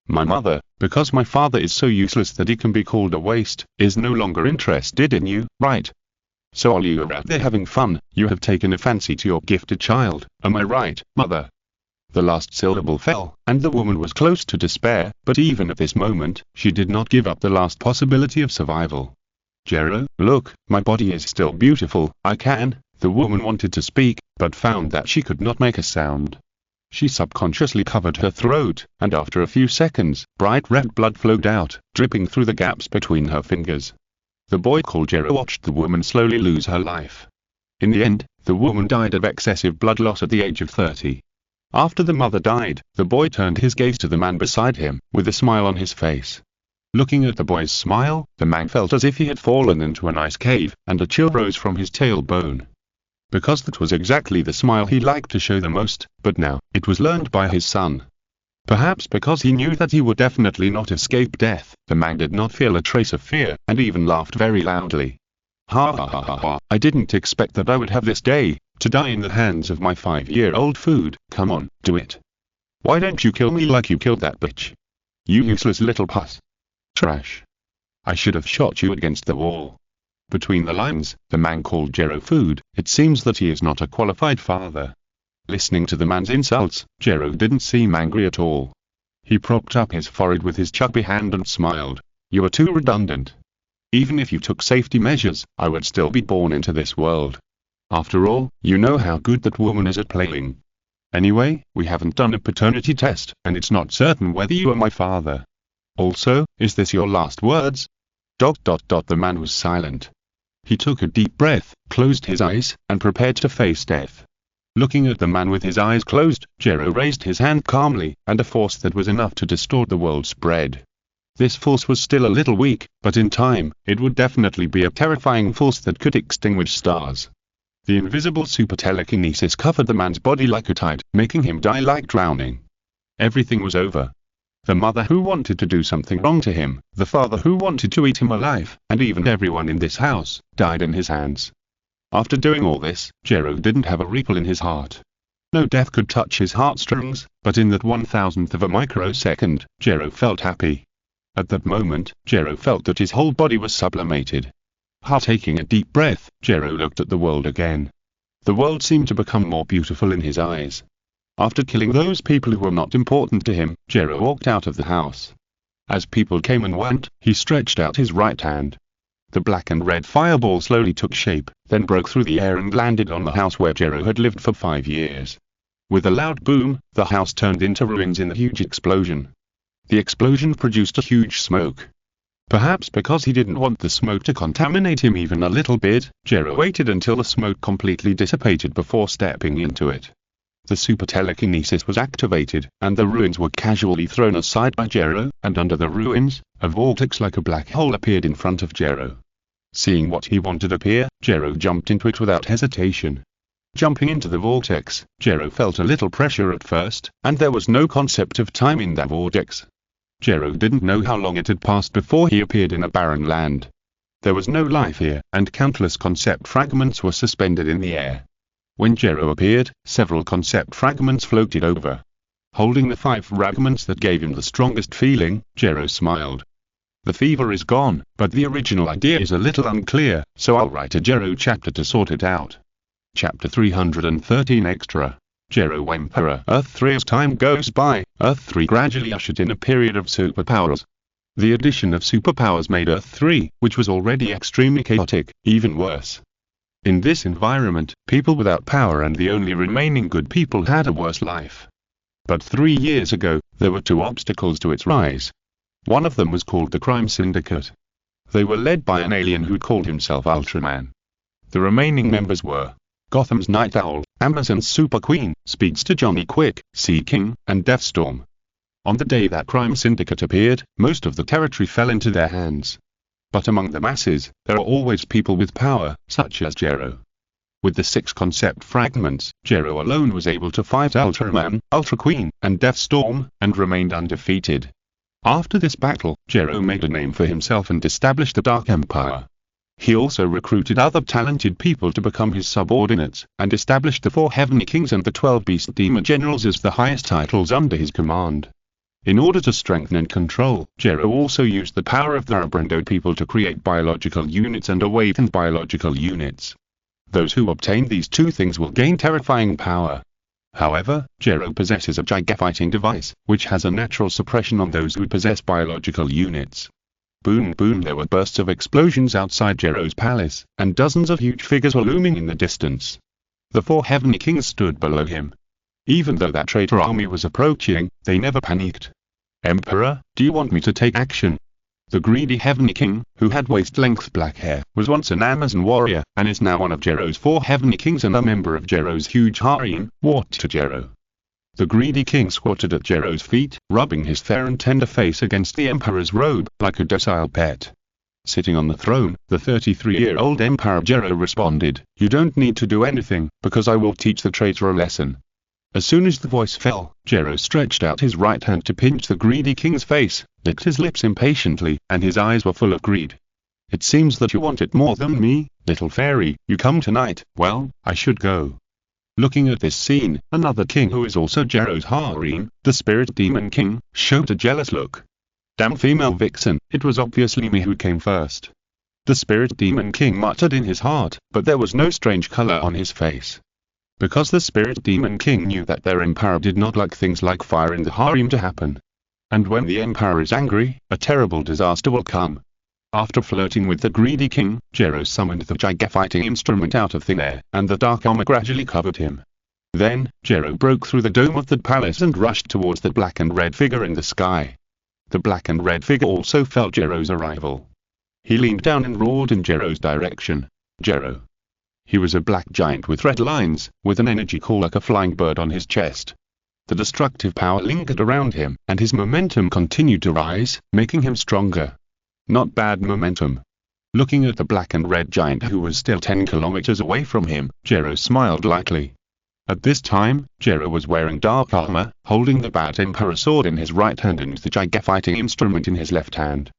My mother, because my father is so useless that he can be called a waste, is no longer interested in you, right? So while you are out there having fun, you have taken a fancy to your gifted child, am I right, mother? The last syllable fell, and the woman was close to despair, but even at this moment, she did not give up the last possibility of survival. Jello, look, my body is still beautiful, I can. The woman wanted to speak, but found that she could not make a sound. She subconsciously covered her throat, and after a few seconds, bright red blood flowed out, dripping through the gaps between her fingers. The boy called Jello watched the woman slowly lose her life. In the end, the woman died of excessive blood loss at the age of 30. After the mother died, the boy turned his gaze to the man beside him, with a smile on his face. Looking at the boy's smile, the man felt as if he had fallen into an ice cave, and a chill rose from his tailbone. Because that was exactly the smile he liked to show the most, but now, it was learned by his son. Perhaps because he knew that he would definitely not escape death, the man did not feel a trace of fear, and even laughed very loudly. Ha ha ha ha ha, I didn't expect that I would have this day, to die in the hands of my 5-year-old food. Come on, do it. Why don't you kill me like you killed that bitch? You useless little puss. Trash. I should have shot you against the wall. Between the lines, the man called Jello food. It seems that he is not a qualified father. Listening to the man's insults, Jello didn't seem angry at all. He propped up his forehead with his chubby hand and smiled. You are too redundant. Even if you took safety measures, I would still be born into this world. After all, you know how good that woman is at playing. Anyway, we haven't done a paternity test, and it's not certain whether you are my father. Also, is this your last words? ... The man was silent. He took a deep breath, closed his eyes, and prepared to face death. Looking at the man with his eyes closed, Jello raised his hand calmly, and a force that was enough to distort the world spread. This force was still a little weak, but in time, it would definitely be a terrifying force that could extinguish stars. The invisible super telekinesis covered the man's body like a tide, making him die like drowning. Everything was over. The mother who wanted to do something wrong to him, the father who wanted to eat him alive, and even everyone in this house, died in his hands. After doing all this, Jello didn't have a ripple in his heart. No death could touch his heartstrings, but in that 1,000th of a microsecond, Jello felt happy. At that moment, Jello felt that his whole body was sublimated. Taking a deep breath, Jello looked at the world again. The world seemed to become more beautiful in his eyes. After killing those people who were not important to him, Jello walked out of the house. As people came and went, he stretched out his right hand. The black and red fireball slowly took shape, then broke through the air and landed on the house where Jello had lived for 5 years. With a loud boom, the house turned into ruins in a huge explosion. The explosion produced a huge smoke. Perhaps because he didn't want the smoke to contaminate him even a little bit, Jello waited until the smoke completely dissipated before stepping into it. The super telekinesis was activated, and the ruins were casually thrown aside by Jello, and under the ruins, a vortex like a black hole appeared in front of Jello. Seeing what he wanted appear, Jello jumped into it without hesitation. Jumping into the vortex, Jello felt a little pressure at first, and there was no concept of time in that vortex. Jello didn't know how long it had passed before he appeared in a barren land. There was no life here, and countless concept fragments were suspended in the air. When Jello appeared, several concept fragments floated over. Holding the 5 fragments that gave him the strongest feeling, Jello smiled. The fever is gone, but the original idea is a little unclear, so I'll write a Jello chapter to sort it out. Chapter 313 Extra. Jello Emperor. Earth 3. As time goes by, Earth 3 gradually ushered in a period of superpowers. The addition of superpowers made Earth 3, which was already extremely chaotic, even worse. In this environment, people without power and the only remaining good people had a worse life. But 3 years ago, there were 2 obstacles to its rise. One of them was called the Crime Syndicate. They were led by an alien who called himself Ultraman. The remaining members were Gotham's Night Owl, Amazon's Super Queen, Speedster Johnny Quick, Sea King, and Deathstorm. On the day that Crime Syndicate appeared, most of the territory fell into their hands. But among the masses, there are always people with power, such as Jello. With the 6 concept fragments, Jello alone was able to fight Ultraman, Ultra Queen, and Deathstorm, and remained undefeated. After this battle, Jello made a name for himself and established the Dark Empire. He also recruited other talented people to become his subordinates, and established the 4 Heavenly Kings and the 12 Beast Demon Generals as the highest titles under his command. In order to strengthen and control, Jello also used the power of the Abrando people to create biological units and awakened biological units. Those who obtain these 2 things will gain terrifying power. However, Jello possesses a gigafighting device, which has a natural suppression on those who possess biological units. Boom boom, there were bursts of explosions outside Jello's palace, and dozens of huge figures were looming in the distance. The 4 Heavenly Kings stood below him. Even though that traitor army was approaching, they never panicked. Emperor, do you want me to take action? The greedy Heavenly King, who had waist-length black hair, was once an Amazon warrior, and is now one of Jello's 4 Heavenly Kings and a member of Jello's huge harem. What to Jello? The greedy king squatted at Jello's feet, rubbing his fair and tender face against the Emperor's robe, like a docile pet. Sitting on the throne, the 33-year-old Emperor Jello responded, "You don't need to do anything, because I will teach the traitor a lesson." As soon as the voice fell, Jello stretched out his right hand to pinch the greedy king's face, licked his lips impatiently, and his eyes were full of greed. It seems that you want it more than me, little fairy. You come tonight. Well, I should go. Looking at this scene, another king who is also Jello's harem, the Spirit Demon King, showed a jealous look. Damn female vixen, it was obviously me who came first. The Spirit Demon King muttered in his heart, but there was no strange color on his face. Because the Spirit Demon King knew that their Emperor did not like things like fire in the harem to happen. And when the Emperor is angry, a terrible disaster will come. After flirting with the greedy king, Jello summoned the giga-fighting instrument out of thin air, and the dark armor gradually covered him. Then, Jello broke through the dome of the palace and rushed towards the black and red figure in the sky. The black and red figure also felt Jello's arrival. He leaned down and roared in Jello's direction. Jello. He was a black giant with red lines, with an energy core like a flying bird on his chest. The destructive power lingered around him, and his momentum continued to rise, making him stronger. Not bad momentum. Looking at the black and red giant who was still 10 kilometers away from him, Jello smiled lightly. At this time, Jello was wearing dark armor, holding the Bad Emperor sword in his right hand and the giga-fighting instrument in his left hand.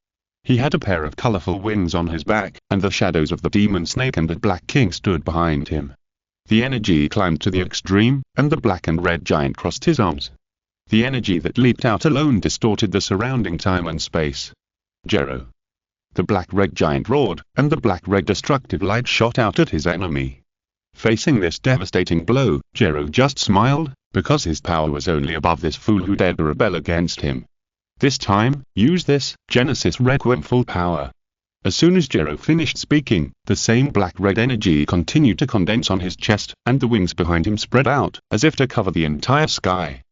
He had a pair of colorful wings on his back, and the shadows of the demon snake and the black king stood behind him. The energy climbed to the extreme, and the black and red giant crossed his arms. The energy that leaped out alone distorted the surrounding time and space. Jello. The black-red giant roared, and the black-red destructive light shot out at his enemy. Facing this devastating blow, Jello just smiled, because his power was only above this fool who dared to rebel against him. This time, use this, Genesis Requiem full power. As soon as Jello finished speaking, the same black-red energy continued to condense on his chest, and the wings behind him spread out, as if to cover the entire sky.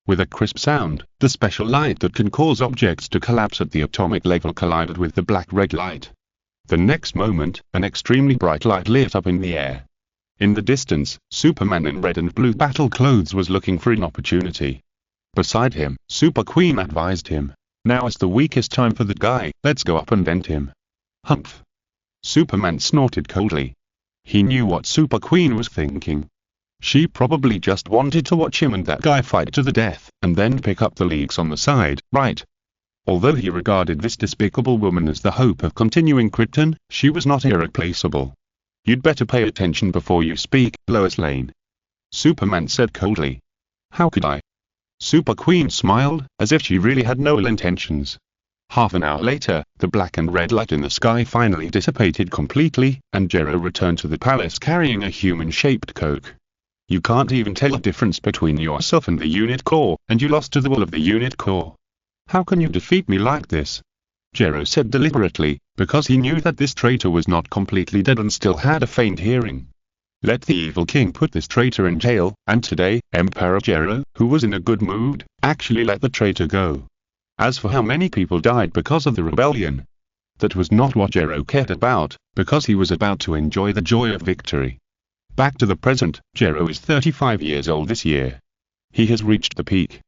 With a crisp sound, the special light that can cause objects to collapse at the atomic level collided with the black-red light. The next moment, an extremely bright light lit up in the air. In the distance, Superman in red and blue battle clothes was looking for an opportunity. Beside him, Super Queen advised him. Now is the weakest time for the guy, let's go up and end him. Humph. Superman snorted coldly. He knew what Super Queen was thinking. She probably just wanted to watch him and that guy fight to the death, and then pick up the leaks on the side, right? Although he regarded this despicable woman as the hope of continuing Krypton, she was not irreplaceable. You'd better pay attention before you speak, Lois Lane. Superman said coldly. How could I? Super Queen smiled, as if she really had no ill intentions. Half an hour later, the black and red light in the sky finally dissipated completely, and Jello returned to the palace carrying a human-shaped Coke. You can't even tell the difference between yourself and the unit core, and you lost to the will of the unit core. How can you defeat me like this? Jello said deliberately, because he knew that this traitor was not completely dead and still had a faint hearing. Let the evil king put this traitor in jail, and today, Emperor Jello, who was in a good mood, actually let the traitor go. As for how many people died because of the rebellion, that was not what Jello cared about, because he was about to enjoy the joy of victory. Back to the present, Jello is 35 years old this year. He has reached the peak.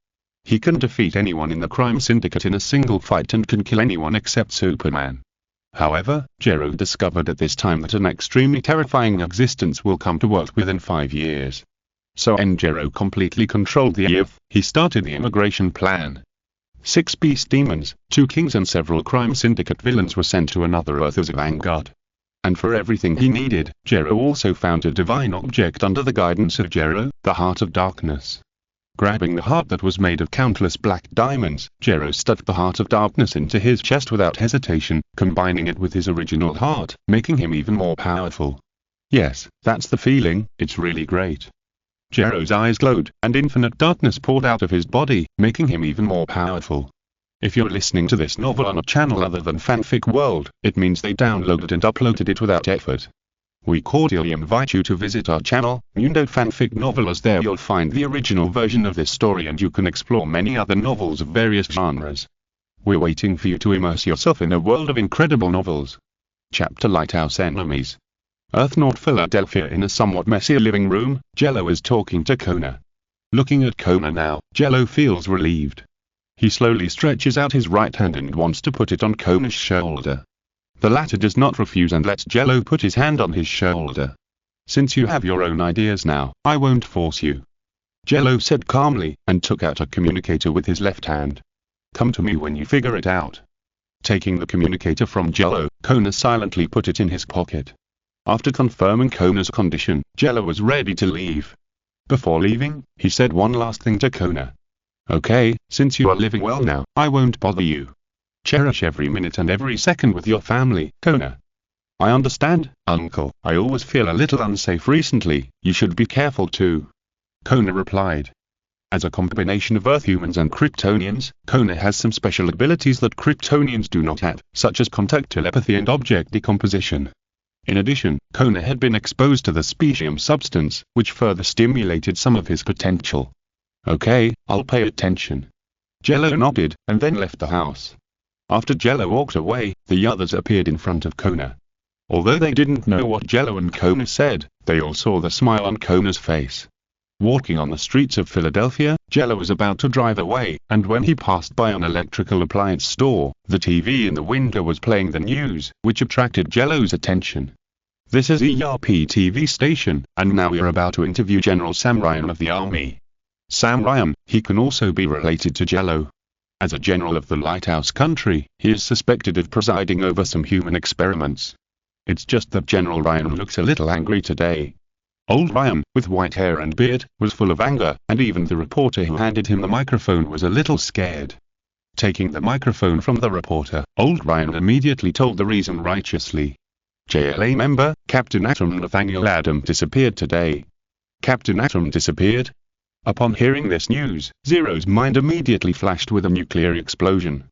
He can defeat anyone in the crime syndicate in a single fight and can kill anyone except Superman. However, Jello discovered at this time that an extremely terrifying existence will come to world within 5 years. So Jello completely controlled the Earth. He started the immigration plan. 6 beast demons, 2 kings and several crime syndicate villains were sent to another Earth as a vanguard. And for everything he needed, Jello also found a divine object under the guidance of Jello, the Heart of Darkness. Grabbing the heart that was made of countless black diamonds, Jello stuck the Heart of Darkness into his chest without hesitation, combining it with his original heart, making him even more powerful. Yes, that's the feeling, it's really great. Jello's eyes glowed, and infinite darkness poured out of his body, making him even more powerful. If you're listening to this novel on a channel other than Fanfic World, it means they downloaded and uploaded it without effort. We cordially invite you to visit our channel, Mundo Fanfic Novel, as there you'll find the original version of this story and you can explore many other novels of various genres. We're waiting for you to immerse yourself in a world of incredible novels. Chapter Lighthouse Enemies. Earth North Philadelphia. In a somewhat messy living room, Jello is talking to Kona. Looking at Kona now, Jello feels relieved. He slowly stretches out his right hand and wants to put it on Kona's shoulder. The latter does not refuse and lets Jello put his hand on his shoulder. Since you have your own ideas now, I won't force you. Jello said calmly, and took out a communicator with his left hand. Come to me when you figure it out. Taking the communicator from Jello, Kona silently put it in his pocket. After confirming Kona's condition, Jello was ready to leave. Before leaving, he said one last thing to Kona. Okay, since you are living well now, I won't bother you. Cherish every minute and every second with your family, Kona. I understand, Uncle. I always feel a little unsafe recently. You should be careful too. Kona replied. As a combination of Earth humans and Kryptonians, Kona has some special abilities that Kryptonians do not have, such as contact telepathy and object decomposition. In addition, Kona had been exposed to the specium substance, which further stimulated some of his potential. Okay, I'll pay attention. Jello nodded, and then left the house. After Jello walked away, the others appeared in front of Kona. Although they didn't know what Jello and Kona said, they all saw the smile on Kona's face. Walking on the streets of Philadelphia, Jello was about to drive away, and when he passed by an electrical appliance store, the TV in the window was playing the news, which attracted Jello's attention. This is ERP TV station, and now we are about to interview General Sam Ryan of the Army. Sam Ryan, he can also be related to Jello. As a general of the Lighthouse Country, he is suspected of presiding over some human experiments. It's just that General Ryan looks a little angry today. Old Ryan, with white hair and beard, was full of anger, and even the reporter who handed him the microphone was a little scared. Taking the microphone from the reporter, Old Ryan immediately told the reason righteously. JLA member, Captain Atom Nathaniel Adam disappeared today. Captain Atom disappeared? Upon hearing this news, Zero's mind immediately flashed with a nuclear explosion.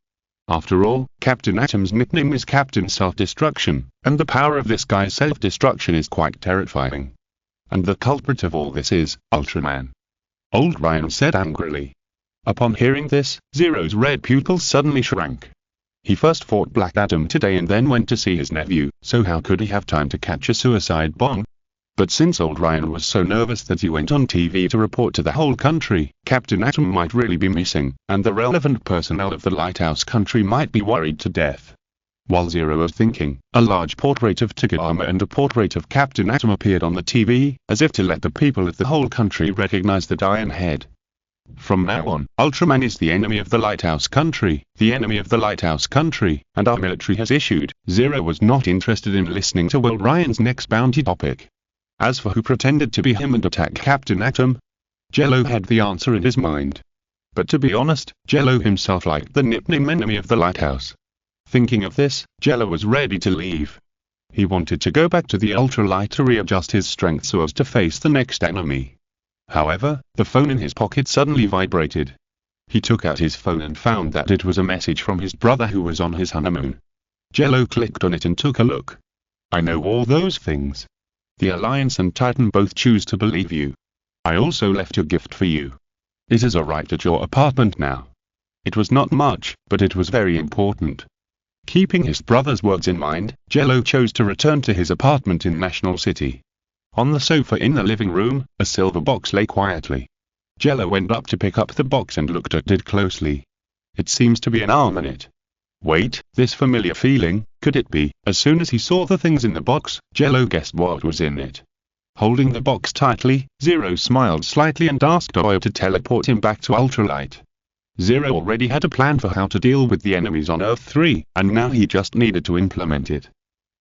After all, Captain Atom's nickname is Captain Self-Destruction, and the power of this guy's self-destruction is quite terrifying. And the culprit of all this is Ultraman. Old Ryan said angrily. Upon hearing this, Zero's red pupils suddenly shrank. He first fought Black Adam today and then went to see his nephew, so how could he have time to catch a suicide bomb? But since Old Ryan was so nervous that he went on TV to report to the whole country, Captain Atom might really be missing, and the relevant personnel of the Lighthouse Country might be worried to death. While Zero was thinking, a large portrait of Tigerarma and a portrait of Captain Atom appeared on the TV, as if to let the people of the whole country recognize the Iron Head. From now on, Ultraman is the enemy of the Lighthouse Country, the enemy of the Lighthouse Country, and our military has issued. Zero was not interested in listening to Will Ryan's next bounty topic. As for who pretended to be him and attacked Captain Atom, Jello had the answer in his mind. But to be honest, Jello himself liked the nickname enemy of the Lighthouse. Thinking of this, Jello was ready to leave. He wanted to go back to the ultralight to readjust his strength so as to face the next enemy. However, the phone in his pocket suddenly vibrated. He took out his phone and found that it was a message from his brother who was on his honeymoon. Jello clicked on it and took a look. I know all those things. The Alliance and Titan both choose to believe you. I also left your gift for you. It is arrived at your apartment now. It was not much, but it was very important. Keeping his brother's words in mind, Jello chose to return to his apartment in National City. On the sofa in the living room, a silver box lay quietly. Jello went up to pick up the box and looked at it closely. It seems to be an arm in it. Wait, this familiar feeling, could it be? As soon as he saw the things in the box, Jello guessed what was in it. Holding the box tightly, Zero smiled slightly and asked Oyo to teleport him back to Ultralight. Zero already had a plan for how to deal with the enemies on Earth 3, and now he just needed to implement it.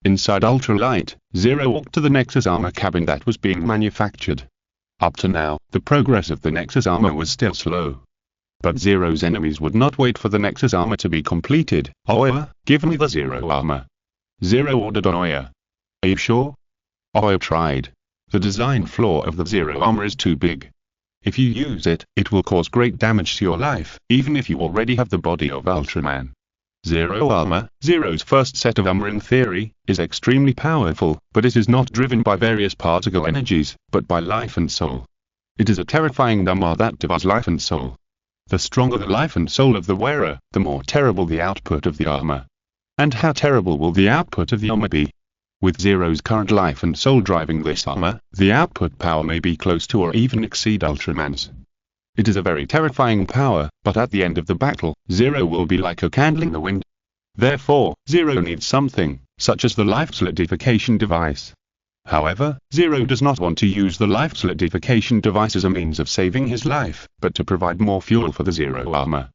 Inside Ultralight, Zero walked to the Nexus armor cabin that was being manufactured. Up to now, the progress of the Nexus armor was still slow. But Zero's enemies would not wait for the Nexus armor to be completed. Oya, give me the Zero armor. Zero ordered on Oya. Are you sure? Oya tried. The design flaw of the Zero armor is too big. If you use it, it will cause great damage to your life, even if you already have the body of Ultraman. Zero armor, Zero's first set of armor in theory, is extremely powerful, but it is not driven by various particle energies, but by life and soul. It is a terrifying armor that devours life and soul. The stronger the life and soul of the wearer, the more terrible the output of the armor. And how terrible will the output of the armor be? With Zero's current life and soul driving this armor, the output power may be close to or even exceed Ultraman's. It is a very terrifying power, but at the end of the battle, Zero will be like a candle in the wind. Therefore, Zero needs something, such as the life solidification device. However, Zero does not want to use the life solidification device as a means of saving his life, but to provide more fuel for the Zero armor.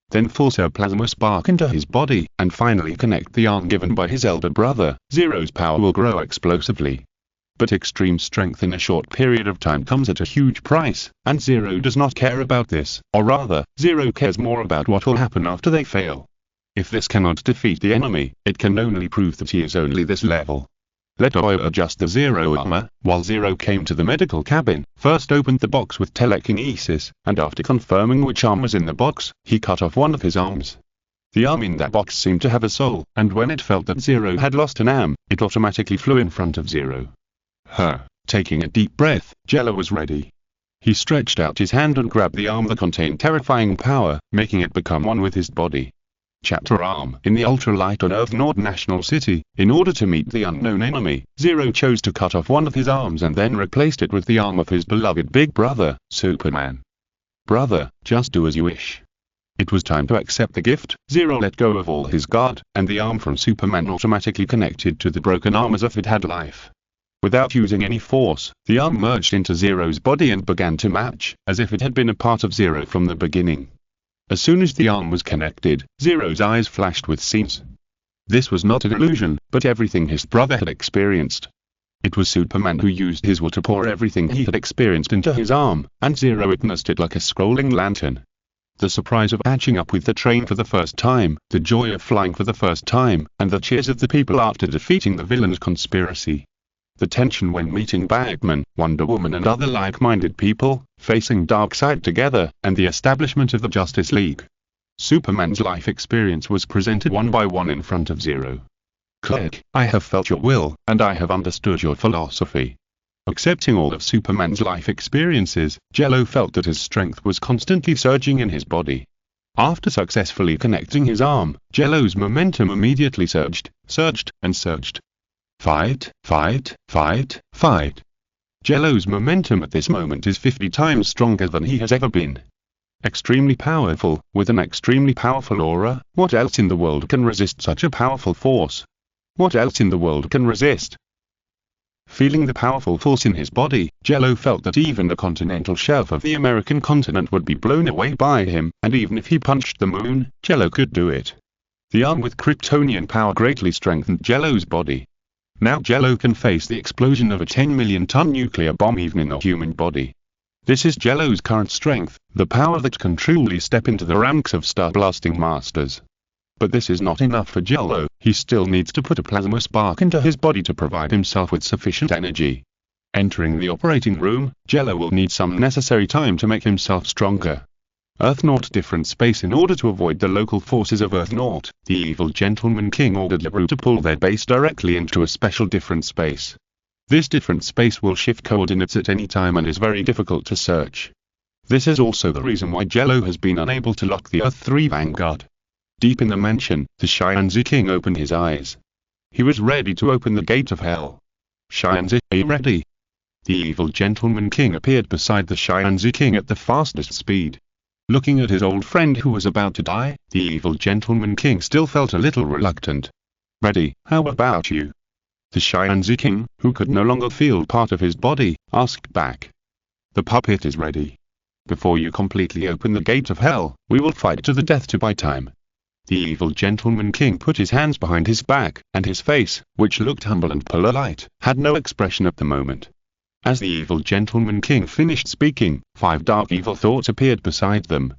Then force a plasma spark into his body, and finally connect the arm given by his elder brother. Zero's power will grow explosively. But extreme strength in a short period of time comes at a huge price, and Zero does not care about this, or rather, Zero cares more about what will happen after they fail. If this cannot defeat the enemy, it can only prove that he is only this level. Let Oyo adjust the Zero armor, while Zero came to the medical cabin, first opened the box with telekinesis, and after confirming which arm was in the box, he cut off one of his arms. The arm in that box seemed to have a soul, and when it felt that Zero had lost an arm, it automatically flew in front of Zero. Taking a deep breath, Jello was ready. He stretched out his hand and grabbed the arm that contained terrifying power, making it become one with his body. Chapter Arm. In the ultralight on Earth Nord National City, in order to meet the unknown enemy, Zero chose to cut off one of his arms and then replaced it with the arm of his beloved big brother, Superman. Brother, just do as you wish. It was time to accept the gift. Zero let go of all his guard, and the arm from Superman automatically connected to the broken arm as if it had life. Without using any force, the arm merged into Zero's body and began to match, as if it had been a part of Zero from the beginning. As soon as the arm was connected, Zero's eyes flashed with scenes. This was not an illusion, but everything his brother had experienced. It was Superman who used his will to pour everything he had experienced into his arm, and Zero witnessed it like a scrolling lantern. The surprise of catching up with the train for the first time, the joy of flying for the first time, and the cheers of the people after defeating the villain's conspiracy. The tension when meeting Batman, Wonder Woman and other like-minded people, facing Darkseid together, and the establishment of the Justice League. Superman's life experience was presented one by one in front of Zero. Click, I have felt your will, and I have understood your philosophy. Accepting all of Superman's life experiences, Jello felt that his strength was constantly surging in his body. After successfully connecting his arm, Jello's momentum immediately surged, and surged. Fight. Jello's momentum at this moment is 50 times stronger than he has ever been. Extremely powerful, with an extremely powerful aura. What else in the world can resist such a powerful force? What else in the world can resist? Feeling the powerful force in his body, Jello felt that even the continental shelf of the American continent would be blown away by him, and even if he punched the moon, Jello could do it. The arm with Kryptonian power greatly strengthened Jello's body. Now Jello can face the explosion of a 10-million-ton nuclear bomb even in a human body. This is Jello's current strength, the power that can truly step into the ranks of star-blasting masters. But this is not enough for Jello. He still needs to put a plasma spark into his body to provide himself with sufficient energy. Entering the operating room, Jello will need some necessary time to make himself stronger. Earth Nord different space. In order to avoid the local forces of Earth Nord, the evil gentleman king ordered Lebrew to pull their base directly into a special different space. This different space will shift coordinates at any time and is very difficult to search. This is also the reason why Jello has been unable to lock the Earth 3 Vanguard. Deep in the mansion, the Scienzi king opened his eyes. He was ready to open the gate of hell. Scienzi, are you ready? The evil gentleman king appeared beside the Scienzi king at the fastest speed. Looking at his old friend who was about to die, the evil gentleman king still felt a little reluctant. Ready, how about you? The Scienzi king, who could no longer feel part of his body, asked back. The puppet is ready. Before you completely open the gate of hell, we will fight to the death to buy time. The evil gentleman king put his hands behind his back, and his face, which looked humble and polite, had no expression at the moment. As the evil gentleman king finished speaking, 5 dark evil thoughts appeared beside them.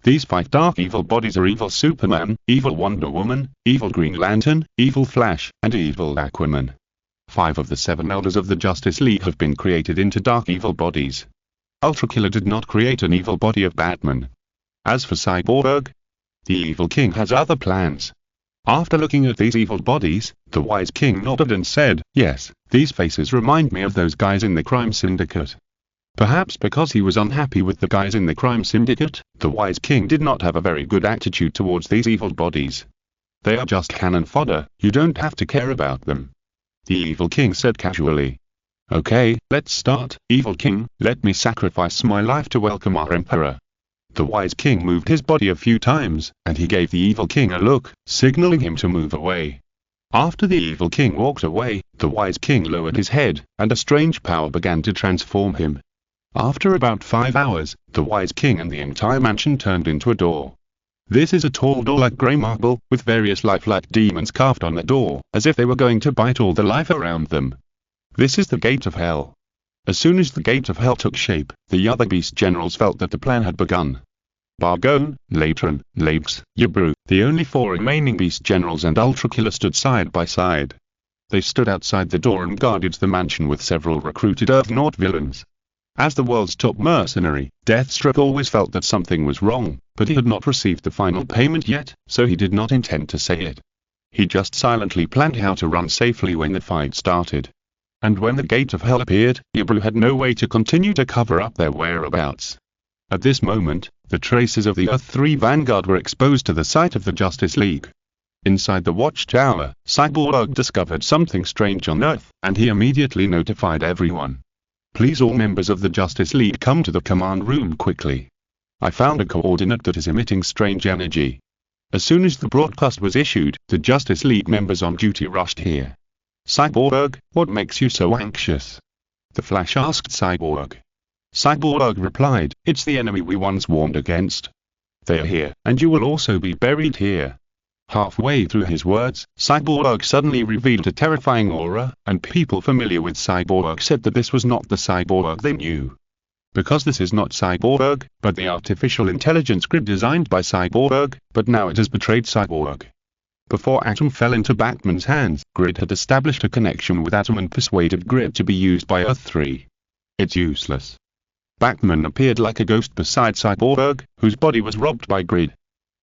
These 5 dark evil bodies are evil Superman, evil Wonder Woman, evil Green Lantern, evil Flash, and evil Aquaman. 5 of the 7 elders of the Justice League have been created into dark evil bodies. Ultra Killer did not create an evil body of Batman. As for Cyborg, the evil king has other plans. After looking at these evil bodies, the wise king nodded and said, yes, these faces remind me of those guys in the crime syndicate. Perhaps because he was unhappy with the guys in the crime syndicate, the wise king did not have a very good attitude towards these evil bodies. They are just cannon fodder, you don't have to care about them. The evil king said casually. Okay, let's start, evil king, let me sacrifice my life to welcome our emperor. The wise king moved his body a few times, and he gave the evil king a look, signaling him to move away. After the evil king walked away, the wise king lowered his head, and a strange power began to transform him. After about 5 hours, the wise king and the entire mansion turned into a door. This is a tall door like grey marble, with various lifelike demons carved on the door, as if they were going to bite all the life around them. This is the gate of hell. As soon as the gate of hell took shape, the other beast generals felt that the plan had begun. Bargon, Latron, Labes, Yabru, the only 4 remaining beast generals and Ultra Killer stood side by side. They stood outside the door and guarded the mansion with several recruited Earthnaut villains. As the world's top mercenary, Deathstroke always felt that something was wrong, but he had not received the final payment yet, so he did not intend to say it. He just silently planned how to run safely when the fight started. And when the gate of hell appeared, Yabru had no way to continue to cover up their whereabouts. At this moment, the traces of the Earth 3 Vanguard were exposed to the sight of the Justice League. Inside the watchtower, Cyborg discovered something strange on Earth, and he immediately notified everyone. Please all members of the Justice League come to the command room quickly. I found a coordinate that is emitting strange energy. As soon as the broadcast was issued, the Justice League members on duty rushed here. Cyborg, what makes you so anxious? The Flash asked Cyborg. Cyborg replied, it's the enemy we once warned against. They are here, and you will also be buried here. Halfway through his words, Cyborg suddenly revealed a terrifying aura, and people familiar with Cyborg said that this was not the Cyborg they knew. Because this is not Cyborg, but the artificial intelligence grid designed by Cyborg, but now it has betrayed Cyborg. Before Atom fell into Batman's hands, Grid had established a connection with Atom and persuaded Grid to be used by Earth 3. It's useless. Batman appeared like a ghost beside Cyborg, whose body was robbed by Grid.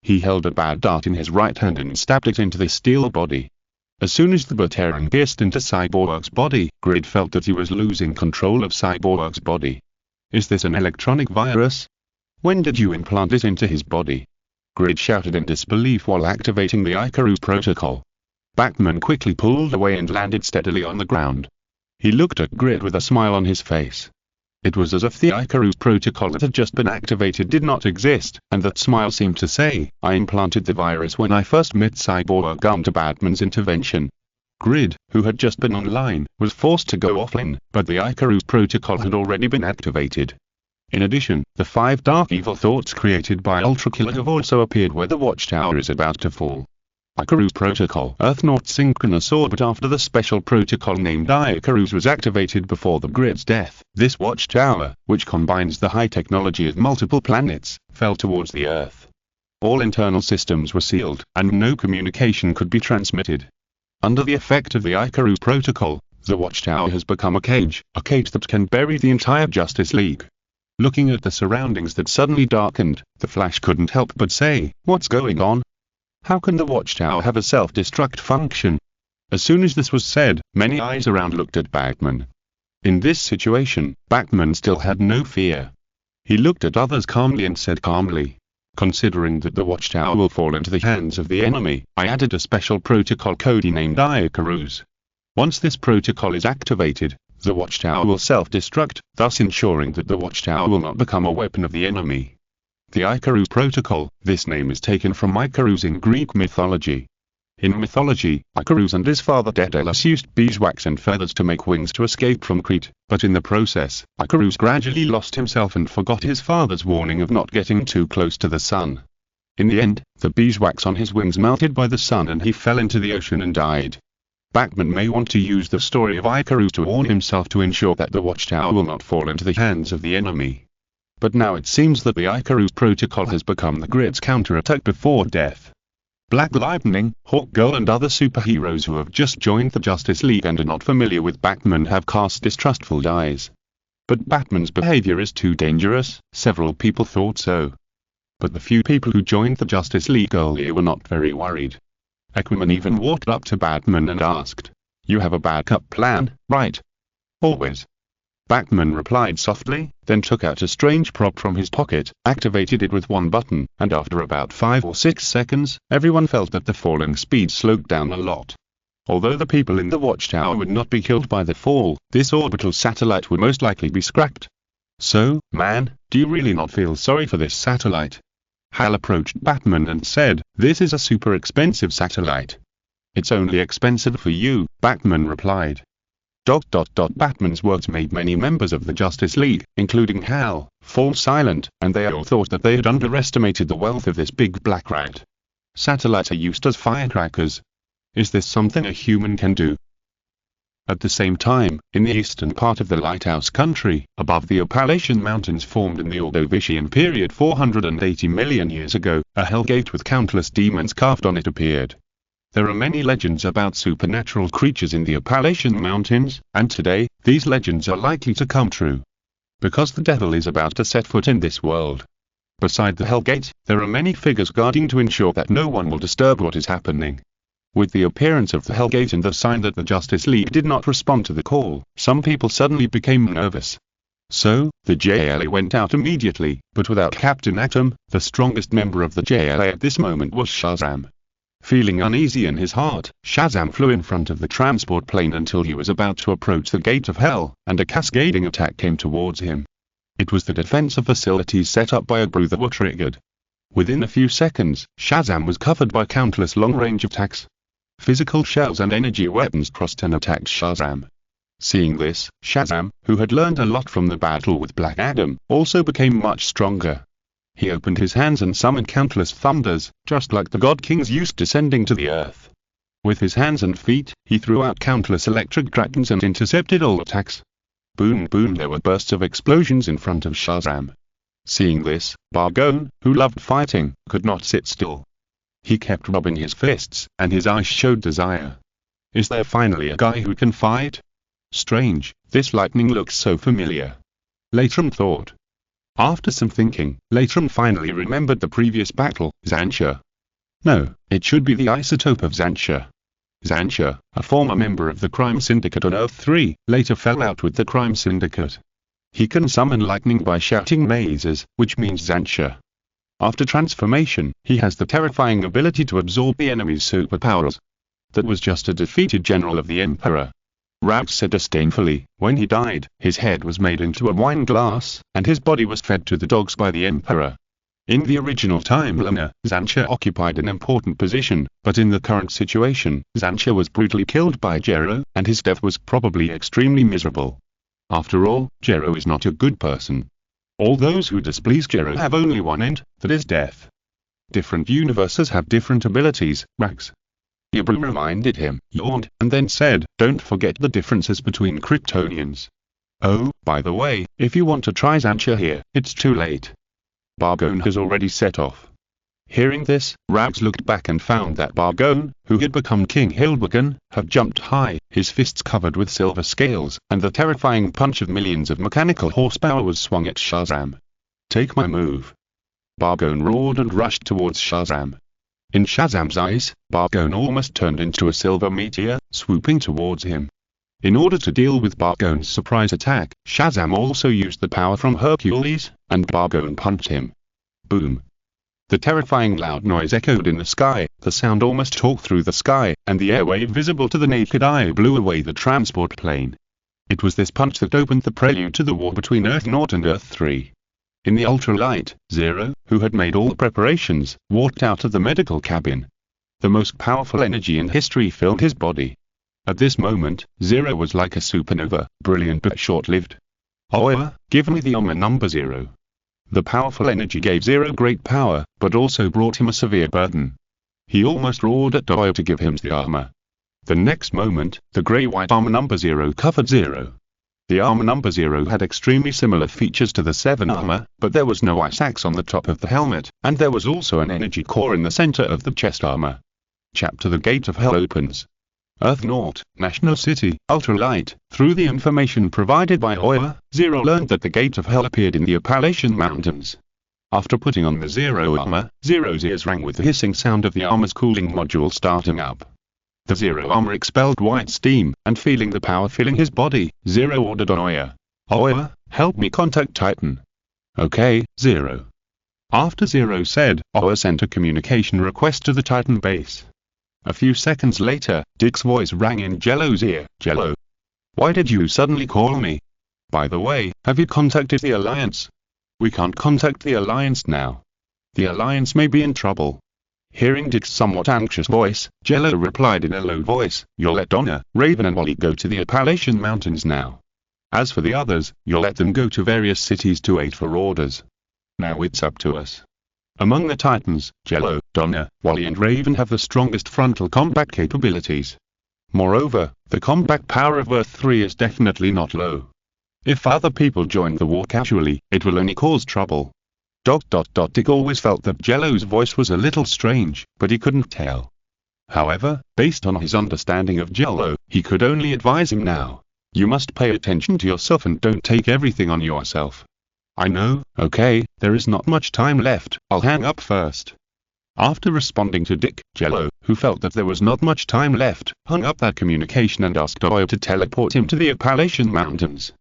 He held a bad dart in his right hand and stabbed it into the steel body. As soon as the Bateran pierced into Cyborg's body, Grid felt that he was losing control of Cyborg's body. Is this an electronic virus? When did you implant it into his body? Grid shouted in disbelief while activating the Icarus protocol. Batman quickly pulled away and landed steadily on the ground. He looked at Grid with a smile on his face. It was as if the Icarus protocol that had just been activated did not exist, and that smile seemed to say, I implanted the virus when I first met Cyborg under Batman's intervention. Grid, who had just been online, was forced to go offline, but the Icarus protocol had already been activated. In addition, the 5 dark evil thoughts created by Ultra Killer have also appeared where the watchtower is about to fall. Icarus Protocol Earthnaut Synchronous Orbit. After the special protocol named Icarus was activated before the Grid's death, this watchtower, which combines the high technology of multiple planets, fell towards the Earth. All internal systems were sealed, and no communication could be transmitted. Under the effect of the Icarus Protocol, the watchtower has become a cage that can bury the entire Justice League. Looking at the surroundings that suddenly darkened, the Flash couldn't help but say, what's going on? How can the watchtower have a self-destruct function? As soon as this was said, many eyes around looked at Batman. In this situation, Batman still had no fear. He looked at others calmly and said calmly, considering that the watchtower will fall into the hands of the enemy, I added a special protocol codenamed Icarus. Once this protocol is activated, the watchtower will self-destruct, thus ensuring that the watchtower will not become a weapon of the enemy. The Icarus Protocol, this name is taken from Icarus in Greek mythology. In mythology, Icarus and his father Daedalus used beeswax and feathers to make wings to escape from Crete, but in the process, Icarus gradually lost himself and forgot his father's warning of not getting too close to the sun. In the end, the beeswax on his wings melted by the sun and he fell into the ocean and died. Batman may want to use the story of Icarus to warn himself to ensure that the watchtower will not fall into the hands of the enemy. But now it seems that the Icarus Protocol has become the Grid's counterattack before death. Black Lightning, Hawkgirl and other superheroes who have just joined the Justice League and are not familiar with Batman have cast distrustful eyes. But Batman's behavior is too dangerous, several people thought so. But the few people who joined the Justice League earlier were not very worried. Aquaman even walked up to Batman and asked, "You have a backup plan, right?" "Always." Batman replied softly, then took out a strange prop from his pocket, activated it with one button, and after about 5 or 6 seconds, everyone felt that the falling speed slowed down a lot. Although the people in the watchtower would not be killed by the fall, this orbital satellite would most likely be scrapped. "So, man, do you really not feel sorry for this satellite?" Hal approached Batman and said, "This is a super expensive satellite. It's only expensive for you, Batman replied. Batman's words made many members of the Justice League, including Hal, fall silent, and they all thought that they had underestimated the wealth of this big black rat. Satellites are used as firecrackers. Is this something a human can do? At the same time, in the eastern part of the Lighthouse Country, above the Appalachian Mountains formed in the Ordovician period 480 million years ago, a hellgate with countless demons carved on it appeared. There are many legends about supernatural creatures in the Appalachian Mountains, and today, these legends are likely to come true. Because the devil is about to set foot in this world. Beside the hellgate, there are many figures guarding to ensure that no one will disturb what is happening. With the appearance of the hellgate and the sign that the Justice League did not respond to the call, some people suddenly became nervous. So, the JLA went out immediately, but without Captain Atom, the strongest member of the JLA at this moment was Shazam. Feeling uneasy in his heart, Shazam flew in front of the transport plane until he was about to approach the gate of hell, and a cascading attack came towards him. It was the defensive facilities set up by a brew that were triggered. Within a few seconds, Shazam was covered by countless long-range attacks. Physical shells and energy weapons crossed and attacked Shazam. Seeing this, Shazam, who had learned a lot from the battle with Black Adam, also became much stronger. He opened his hands and summoned countless thunders, just like the God Kings used descending to the earth. With his hands and feet, he threw out countless electric dragons and intercepted all attacks. Boom boom, there were bursts of explosions in front of Shazam. Seeing this, Bargone, who loved fighting, could not sit still. He kept rubbing his fists, and his eyes showed desire. Is there finally a guy who can fight? Strange, this lightning looks so familiar. Latram thought. After some thinking, Latram finally remembered the previous battle, Xantia. No, it should be the isotope of Xantia. Xantia, a former member of the Crime Syndicate on Earth-3, later fell out with the Crime Syndicate. He can summon lightning by shouting mazes, which means Xantia. After transformation, he has the terrifying ability to absorb the enemy's superpowers. That was just a defeated general of the Emperor. Raps said disdainfully, when he died, his head was made into a wine glass, and his body was fed to the dogs by the Emperor. In the original timeline, Xantia occupied an important position, but in the current situation, Xantia was brutally killed by Jello, and his death was probably extremely miserable. After all, Jello is not a good person. All those who displease Jello have only one end, that is death. Different universes have different abilities, Rax. Ibram reminded him, yawned, and then said, don't forget the differences between Kryptonians. Oh, by the way, if you want to try Xantia here, it's too late. Bargone has already set off. Hearing this, Rags looked back and found that Bargone, who had become King Hildwagon, had jumped high, his fists covered with silver scales, and the terrifying punch of millions of mechanical horsepower was swung at Shazam. Take my move. Bargone roared and rushed towards Shazam. In Shazam's eyes, Bargone almost turned into a silver meteor, swooping towards him. In order to deal with Bargone's surprise attack, Shazam also used the power from Hercules, and Bargone punched him. Boom. The terrifying loud noise echoed in the sky, the sound almost tore through the sky, and the airwave visible to the naked eye blew away the transport plane. It was this punch that opened the prelude to the war between Earth-0 and Earth-3. In the ultralight, Zero, who had made all the preparations, walked out of the medical cabin. The most powerful energy in history filled his body. At this moment, Zero was like a supernova, brilliant but short-lived. However, give me the armor number 0. The powerful energy gave Zero great power, but also brought him a severe burden. He almost roared at Oya to give him the armor. The next moment, the grey-white armor number 0 covered Zero. The armor number 0 had extremely similar features to the 7 armor, but there was no ice axe on the top of the helmet, and there was also an energy core in the center of the chest armor. Chapter The Gate of Hell opens. Earth-0, National City, Ultralight. Through the information provided by Oya, Zero learned that the Gate of Hell appeared in the Appalachian Mountains. After putting on the Zero armor, Zero's ears rang with the hissing sound of the armor's cooling module starting up. The Zero armor expelled white steam, and feeling the power filling his body, Zero ordered on Oya. Oya, help me contact Titan. Okay, Zero. After Zero said, Oya sent a communication request to the Titan base. A few seconds later, Dick's voice rang in Jello's ear. Jello. Why did you suddenly call me? By the way, have you contacted the Alliance? We can't contact the Alliance now. The Alliance may be in trouble. Hearing Dick's somewhat anxious voice, Jello replied in a low voice, "You'll let Donna, Raven and Wally go to the Appalachian Mountains now. As for the others, you'll let them go to various cities to wait for orders. Now it's up to us." Among the Titans, Jello, Donna, Wally and Raven have the strongest frontal combat capabilities. Moreover, the combat power of Earth 3 is definitely not low. If other people join the war casually, it will only cause trouble. Dick always felt that Jello's voice was a little strange, but he couldn't tell. However, based on his understanding of Jello, he could only advise him now. "You must pay attention to yourself and don't take everything on yourself." "I know, okay, there is not much time left, I'll hang up first." After responding to Dick, Jello, who felt that there was not much time left, hung up that communication and asked Oyo to teleport him to the Appalachian Mountains.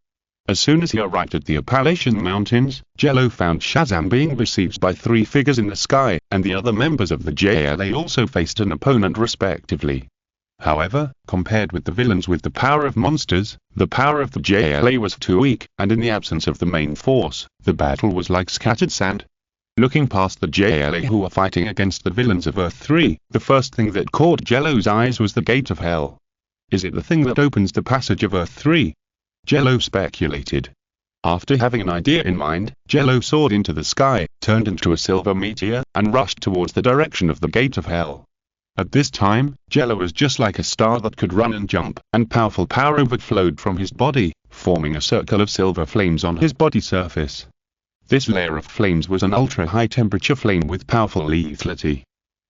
As soon as he arrived at the Appalachian Mountains, Jello found Shazam being besieged by 3 figures in the sky, and the other members of the JLA also faced an opponent respectively. However, compared with the villains with the power of monsters, the power of the JLA was too weak, and in the absence of the main force, the battle was like scattered sand. Looking past the JLA who were fighting against the villains of Earth 3, the first thing that caught Jello's eyes was the Gate of Hell. Is it the thing that opens the passage of Earth 3? Jello speculated. After having an idea in mind, Jello soared into the sky, turned into a silver meteor, and rushed towards the direction of the Gate of Hell. At this time, Jello was just like a star that could run and jump, and powerful power overflowed from his body, forming a circle of silver flames on his body surface. This layer of flames was an ultra-high temperature flame with powerful lethality.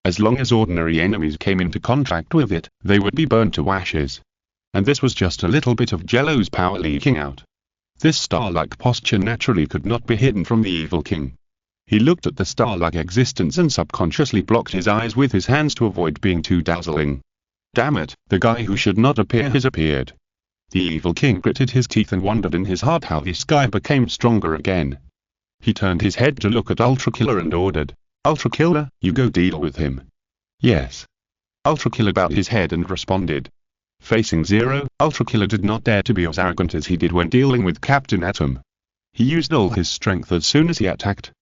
As long as ordinary enemies came into contact with it, they would be burned to ashes. And this was just a little bit of Jello's power leaking out. This star-like posture naturally could not be hidden from the evil king. He looked at the star-like existence and subconsciously blocked his eyes with his hands to avoid being too dazzling. Damn it, the guy who should not appear has appeared. The evil king gritted his teeth and wondered in his heart how this guy became stronger again. He turned his head to look at Ultra Killer and ordered, "Ultra Killer, you go deal with him." "Yes." Ultra Killer bowed his head and responded. Facing Zero, Ultra Killer did not dare to be as arrogant as he did when dealing with Captain Atom. He used all his strength as soon as he attacked.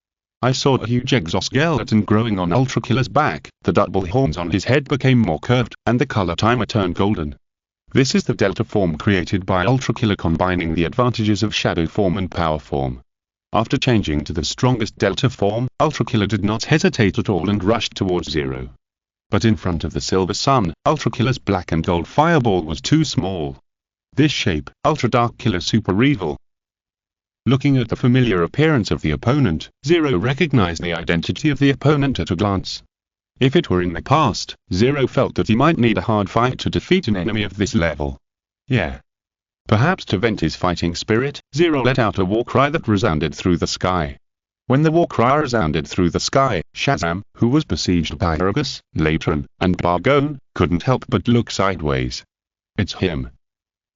I saw a huge exoskeleton growing on Ultra Killer's back, the double horns on his head became more curved, and the color timer turned golden. This is the Delta form created by Ultra Killer combining the advantages of Shadow form and Power form. After changing to the strongest Delta form, Ultra Killer did not hesitate at all and rushed towards Zero. But in front of the Silver Sun, Ultra Killer's black and gold fireball was too small. This shape, Ultra Dark Killer Super Evil. Looking at the familiar appearance of the opponent, Zero recognized the identity of the opponent at a glance. If it were in the past, Zero felt that he might need a hard fight to defeat an enemy of this level. Yeah. Perhaps to vent his fighting spirit, Zero let out a war cry that resounded through the sky. When the war cry resounded through the sky, Shazam, who was besieged by Argus, Latron, and Bargone, couldn't help but look sideways. It's him.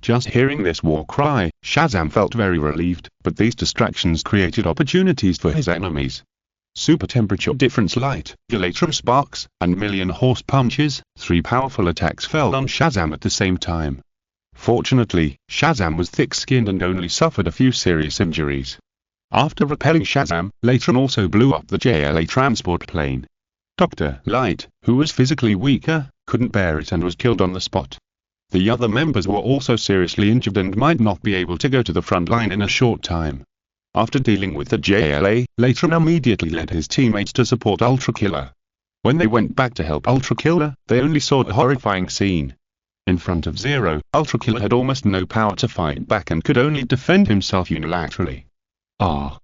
Just hearing this war cry, Shazam felt very relieved, but these distractions created opportunities for his enemies. Super temperature difference light, Electrum sparks, and million horse punches, 3 powerful attacks fell on Shazam at the same time. Fortunately, Shazam was thick-skinned and only suffered a few serious injuries. After repelling Shazam, Latron also blew up the JLA transport plane. Dr. Light, who was physically weaker, couldn't bear it and was killed on the spot. The other members were also seriously injured and might not be able to go to the front line in a short time. After dealing with the JLA, Latron immediately led his teammates to support Ultra Killer. When they went back to help Ultra Killer, they only saw a horrifying scene. In front of Zero, Ultra Killer had almost no power to fight back and could only defend himself unilaterally. Ah!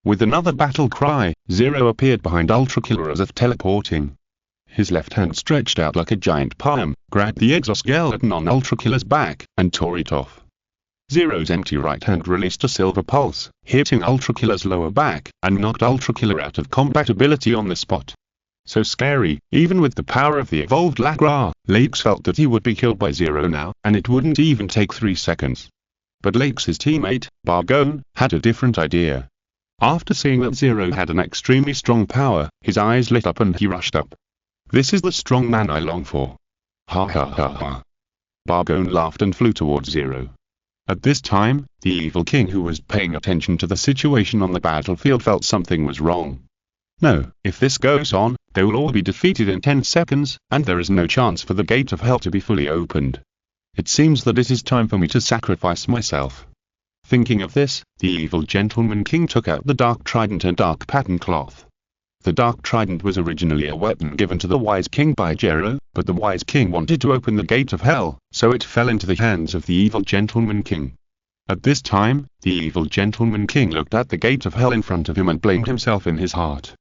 With another battle cry, Zero appeared behind Ultra Killer as if teleporting. His left hand stretched out like a giant palm, grabbed the exoskeleton on Ultra Killer's back, and tore it off. Zero's empty right hand released a silver pulse, hitting Ultra Killer's lower back, and knocked Ultra Killer out of combat ability on the spot. So scary, even with the power of the evolved Lagra, Lakes felt that he would be killed by Zero now, and it wouldn't even take 3 seconds. But Lakes' teammate, Bargone, had a different idea. After seeing that Zero had an extremely strong power, his eyes lit up and he rushed up. "This is the strong man I long for." Ha ha ha ha. Bargone laughed and flew towards Zero. At this time, the evil king who was paying attention to the situation on the battlefield felt something was wrong. No, if this goes on, they will all be defeated in 10 seconds, and there is no chance for the gate of hell to be fully opened. It seems that it is time for me to sacrifice myself. Thinking of this, the evil gentleman king took out the dark trident and dark pattern cloth. The dark trident was originally a weapon given to the wise king by Jello, but the wise king wanted to open the gate of hell, so it fell into the hands of the evil gentleman king. At this time, the evil gentleman king looked at the gate of hell in front of him and blamed himself in his heart.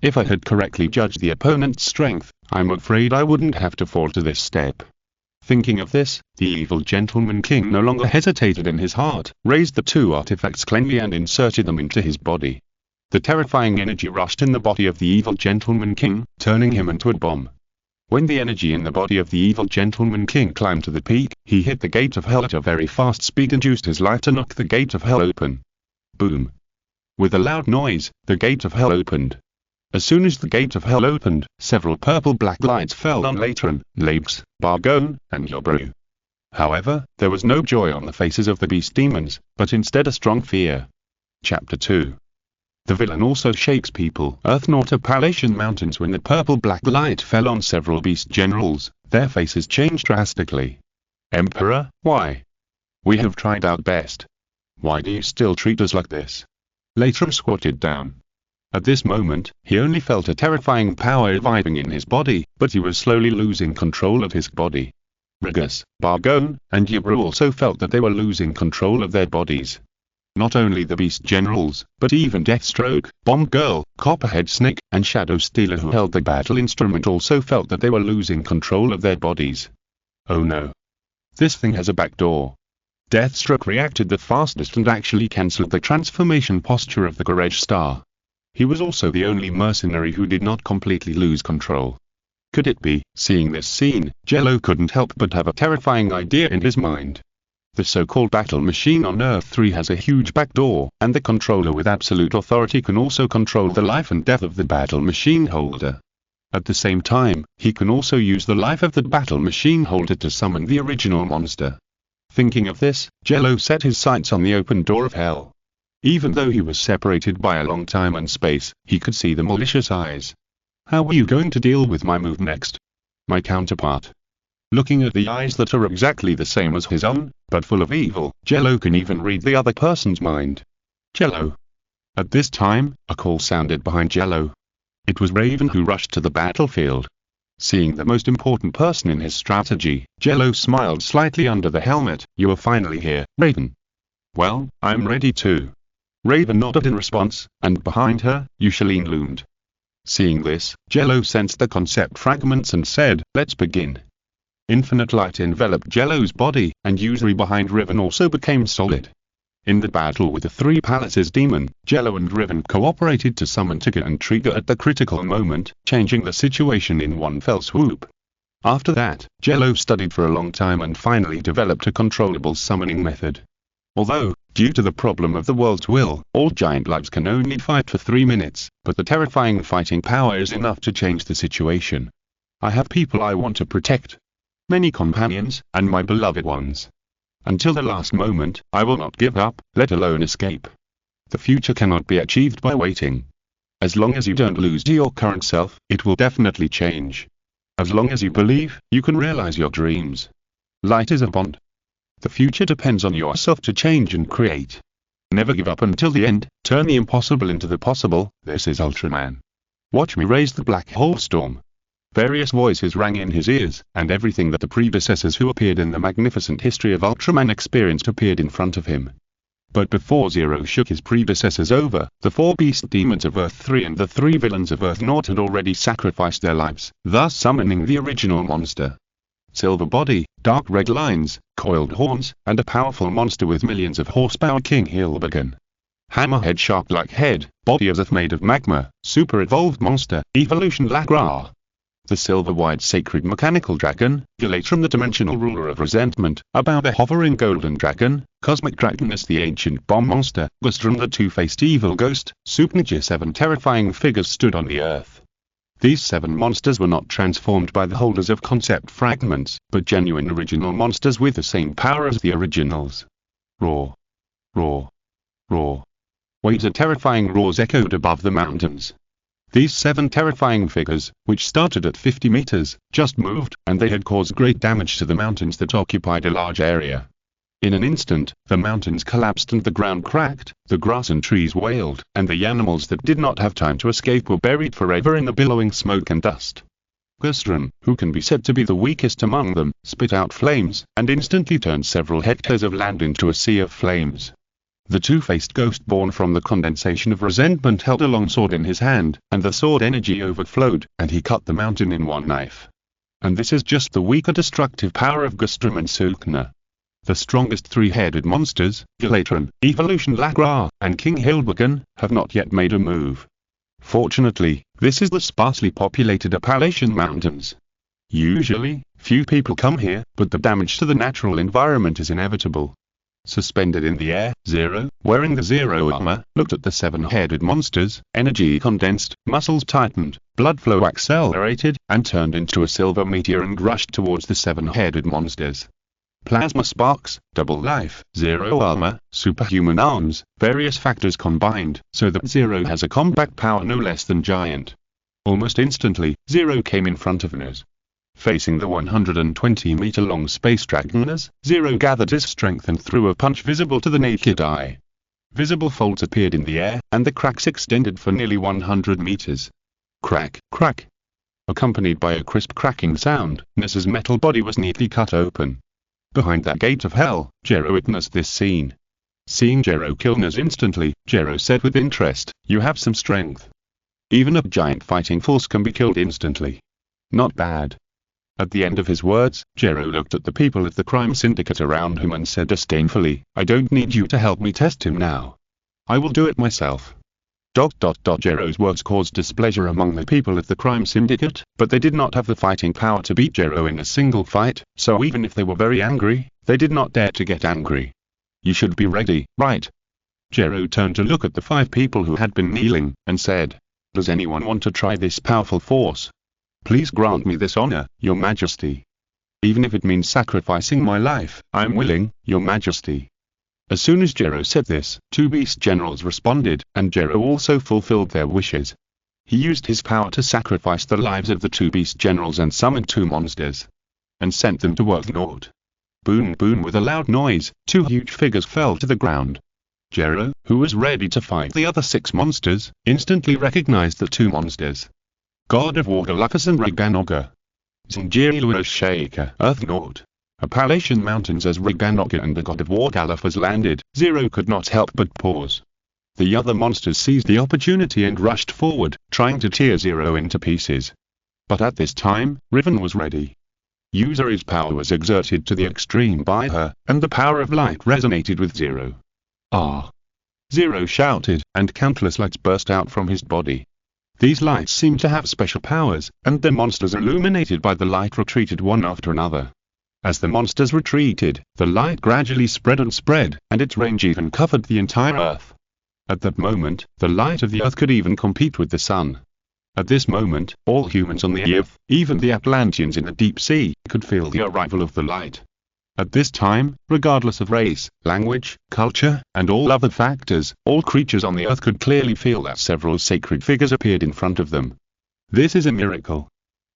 If I had correctly judged the opponent's strength, I'm afraid I wouldn't have to fall to this step. Thinking of this, the evil gentleman king no longer hesitated in his heart, raised the two artifacts cleanly and inserted them into his body. The terrifying energy rushed in the body of the evil gentleman king, turning him into a bomb. When the energy in the body of the evil gentleman king climbed to the peak, he hit the gate of hell at a very fast speed and used his life to knock the gate of hell open. Boom! With a loud noise, the gate of hell opened. As soon as the gate of hell opened, several purple-black lights fell on Ultraman, Labes, Bargone, and Yobru. However, there was no joy on the faces of the beast demons, but instead a strong fear. Chapter 2. The villain also shakes people. Earth north of Palatian Mountains. When the purple-black light fell on several beast generals, their faces changed drastically. Emperor, why? We have tried our best. Why do you still treat us like this? Latram squatted down. At this moment, he only felt a terrifying power reviving in his body, but he was slowly losing control of his body. Rigus, Bargone, and Yibru also felt that they were losing control of their bodies. Not only the beast generals, but even Deathstroke, Bomb Girl, Copperhead Snake, and Shadow Stealer who held the battle instrument also felt that they were losing control of their bodies. Oh no. This thing has a back door. Deathstroke reacted the fastest and actually cancelled the transformation posture of the Garage Star. He was also the only mercenary who did not completely lose control. Could it be? Seeing this scene, Jello couldn't help but have a terrifying idea in his mind. The so-called battle machine on Earth 3 has a huge backdoor, and the controller with absolute authority can also control the life and death of the battle machine holder. At the same time, he can also use the life of the battle machine holder to summon the original monster. Thinking of this, Jello set his sights on the open door of hell. Even though he was separated by a long time and space, he could see the malicious eyes. How are you going to deal with my move next? My counterpart. Looking at the eyes that are exactly the same as his own, but full of evil, Jello can even read the other person's mind. Jello. At this time, a call sounded behind Jello. It was Raven who rushed to the battlefield. Seeing the most important person in his strategy, Jello smiled slightly under the helmet. You are finally here, Raven. Well, I'm ready too. Raven nodded in response, and behind her, Yushalene loomed. Seeing this, Jello sensed the concept fragments and said, let's begin. Infinite light enveloped Jello's body, and Yusri behind Riven also became solid. In the battle with the three palaces demon, Jello and Riven cooperated to summon Tigger and Trigger at the critical moment, changing the situation in one fell swoop. After that, Jello studied for a long time and finally developed a controllable summoning method. Although, due to the problem of the world's will, all giant lives can only fight for 3 minutes, but the terrifying fighting power is enough to change the situation. I have people I want to protect. Many companions, and my beloved ones. Until the last moment, I will not give up, let alone escape. The future cannot be achieved by waiting. As long as you don't lose to your current self, it will definitely change. As long as you believe, you can realize your dreams. Light is a bond. The future depends on yourself to change and create. Never give up until the end, turn the impossible into the possible. This is Ultraman. Watch me raise the black hole storm. Various voices rang in his ears, and everything that the predecessors who appeared in the magnificent history of Ultraman experienced appeared in front of him. But before Zero shook his predecessors over, the 4 beast demons of Earth 3 and the 3 villains of Earth Naught had already sacrificed their lives, thus summoning the original monster. Silver body, dark red lines, coiled horns, and a powerful monster with millions of horsepower, King Hilbegan. Hammerhead shark-like head, body as if made of magma, super evolved monster, evolution Lagra. The silver-white sacred mechanical dragon, Ulatram the dimensional ruler of resentment, about the hovering golden dragon, cosmic dragoness the ancient bomb monster, Gustrum the two-faced evil ghost, Supnagia 7 terrifying figures stood on the earth. These 7 monsters were not transformed by the holders of concept fragments, but genuine original monsters with the same power as the originals. Roar. Roar. Roar. Waves of terrifying roars echoed above the mountains. These 7 terrifying figures, which started at 50 meters, just moved, and they had caused great damage to the mountains that occupied a large area. In an instant, the mountains collapsed and the ground cracked, the grass and trees wailed, and the animals that did not have time to escape were buried forever in the billowing smoke and dust. Ultraman, who can be said to be the weakest among them, spit out flames, and instantly turned several hectares of land into a sea of flames. The two-faced ghost born from the condensation of resentment held a long sword in his hand, and the sword energy overflowed, and he cut the mountain in one knife. And this is just the weaker destructive power of Ultraman Sulkna. The strongest three-headed monsters, Gelatron, Evolution Lagra, and King Hildebrand, have not yet made a move. Fortunately, this is the sparsely populated Appalachian Mountains. Usually, few people come here, but the damage to the natural environment is inevitable. Suspended in the air, Zero, wearing the Zero armor, looked at the 7-headed monsters, energy condensed, muscles tightened, blood flow accelerated, and turned into a silver meteor and rushed towards the 7-headed monsters. Plasma sparks, double life, Zero armor, superhuman arms, various factors combined, so that Zero has a combat power no less than giant. Almost instantly, Zero came in front of Ners. Facing the 120-meter-long space dragoners, Zero gathered his strength and threw a punch visible to the naked eye. Visible folds appeared in the air, and the cracks extended for nearly 100 meters. Crack, crack. Accompanied by a crisp cracking sound, Ners's metal body was neatly cut open. Behind that gate of hell, Jello witnessed this scene. Seeing Jello kill Ners instantly, Jello said with interest, "You have some strength. Even a giant fighting force can be killed instantly. Not bad." At the end of his words, Jello looked at the people at the crime syndicate around him and said disdainfully, "I don't need you to help me test him now. I will do it myself." Jello's words caused displeasure among the people at the crime syndicate, but they did not have the fighting power to beat Jello in a single fight, so even if they were very angry, they did not dare to get angry. "You should be ready, right?" Jello turned to look at the 5 people who had been kneeling, and said, "Does anyone want to try this powerful force? Please grant me this honor, Your Majesty. Even if it means sacrificing my life, I am willing, Your Majesty." As soon as Jello said this, 2 beast generals responded, and Jello also fulfilled their wishes. He used his power to sacrifice the lives of the 2 beast generals and summoned 2 monsters. And sent them to Earth Nord. Boom boom, with a loud noise, 2 huge figures fell to the ground. Jello, who was ready to fight the other 6 monsters, instantly recognized the 2 monsters. God of War Galactus and Reganoga. Zingiri Shaker, Earth Nord. Appalachian Mountains. As Reganoga and the God of War Galactus landed, Zero could not help but pause. The other monsters seized the opportunity and rushed forward, trying to tear Zero into pieces. But at this time, Riven was ready. His power was exerted to the extreme by her, and the power of light resonated with Zero. "Ah!" Zero shouted, and countless lights burst out from his body. These lights seemed to have special powers, and the monsters illuminated by the light retreated one after another. As the monsters retreated, the light gradually spread, and its range even covered the entire Earth. At that moment, the light of the Earth could even compete with the sun. At this moment, all humans on the Earth, even the Atlanteans in the deep sea, could feel the arrival of the light. At this time, regardless of race, language, culture, and all other factors, all creatures on the Earth could clearly feel that several sacred figures appeared in front of them. This is a miracle.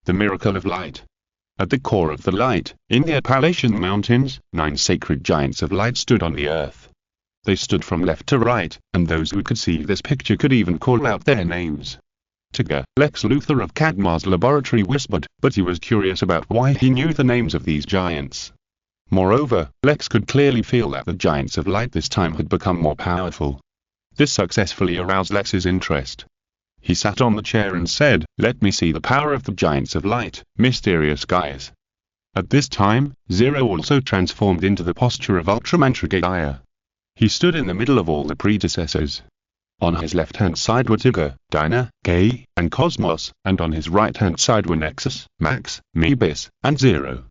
The miracle of light. At the core of the light, in the Appalachian Mountains, 9 sacred giants of light stood on the Earth. They stood from left to right, and those who could see this picture could even call out their names. Tiger, Lex Luthor of Cadmar's laboratory whispered, but he was curious about why he knew the names of these giants. Moreover, Lex could clearly feel that the giants of light this time had become more powerful. This successfully aroused Lex's interest. He sat on the chair and said, "Let me see the power of the giants of light, mysterious guys." At this time, Zero also transformed into the posture of Ultraman Trigaya. He stood in the middle of all the predecessors. On his left-hand side were Tigger, Dinah, Gay, and Cosmos, and on his right-hand side were Nexus, Max, Meebis, and Zero.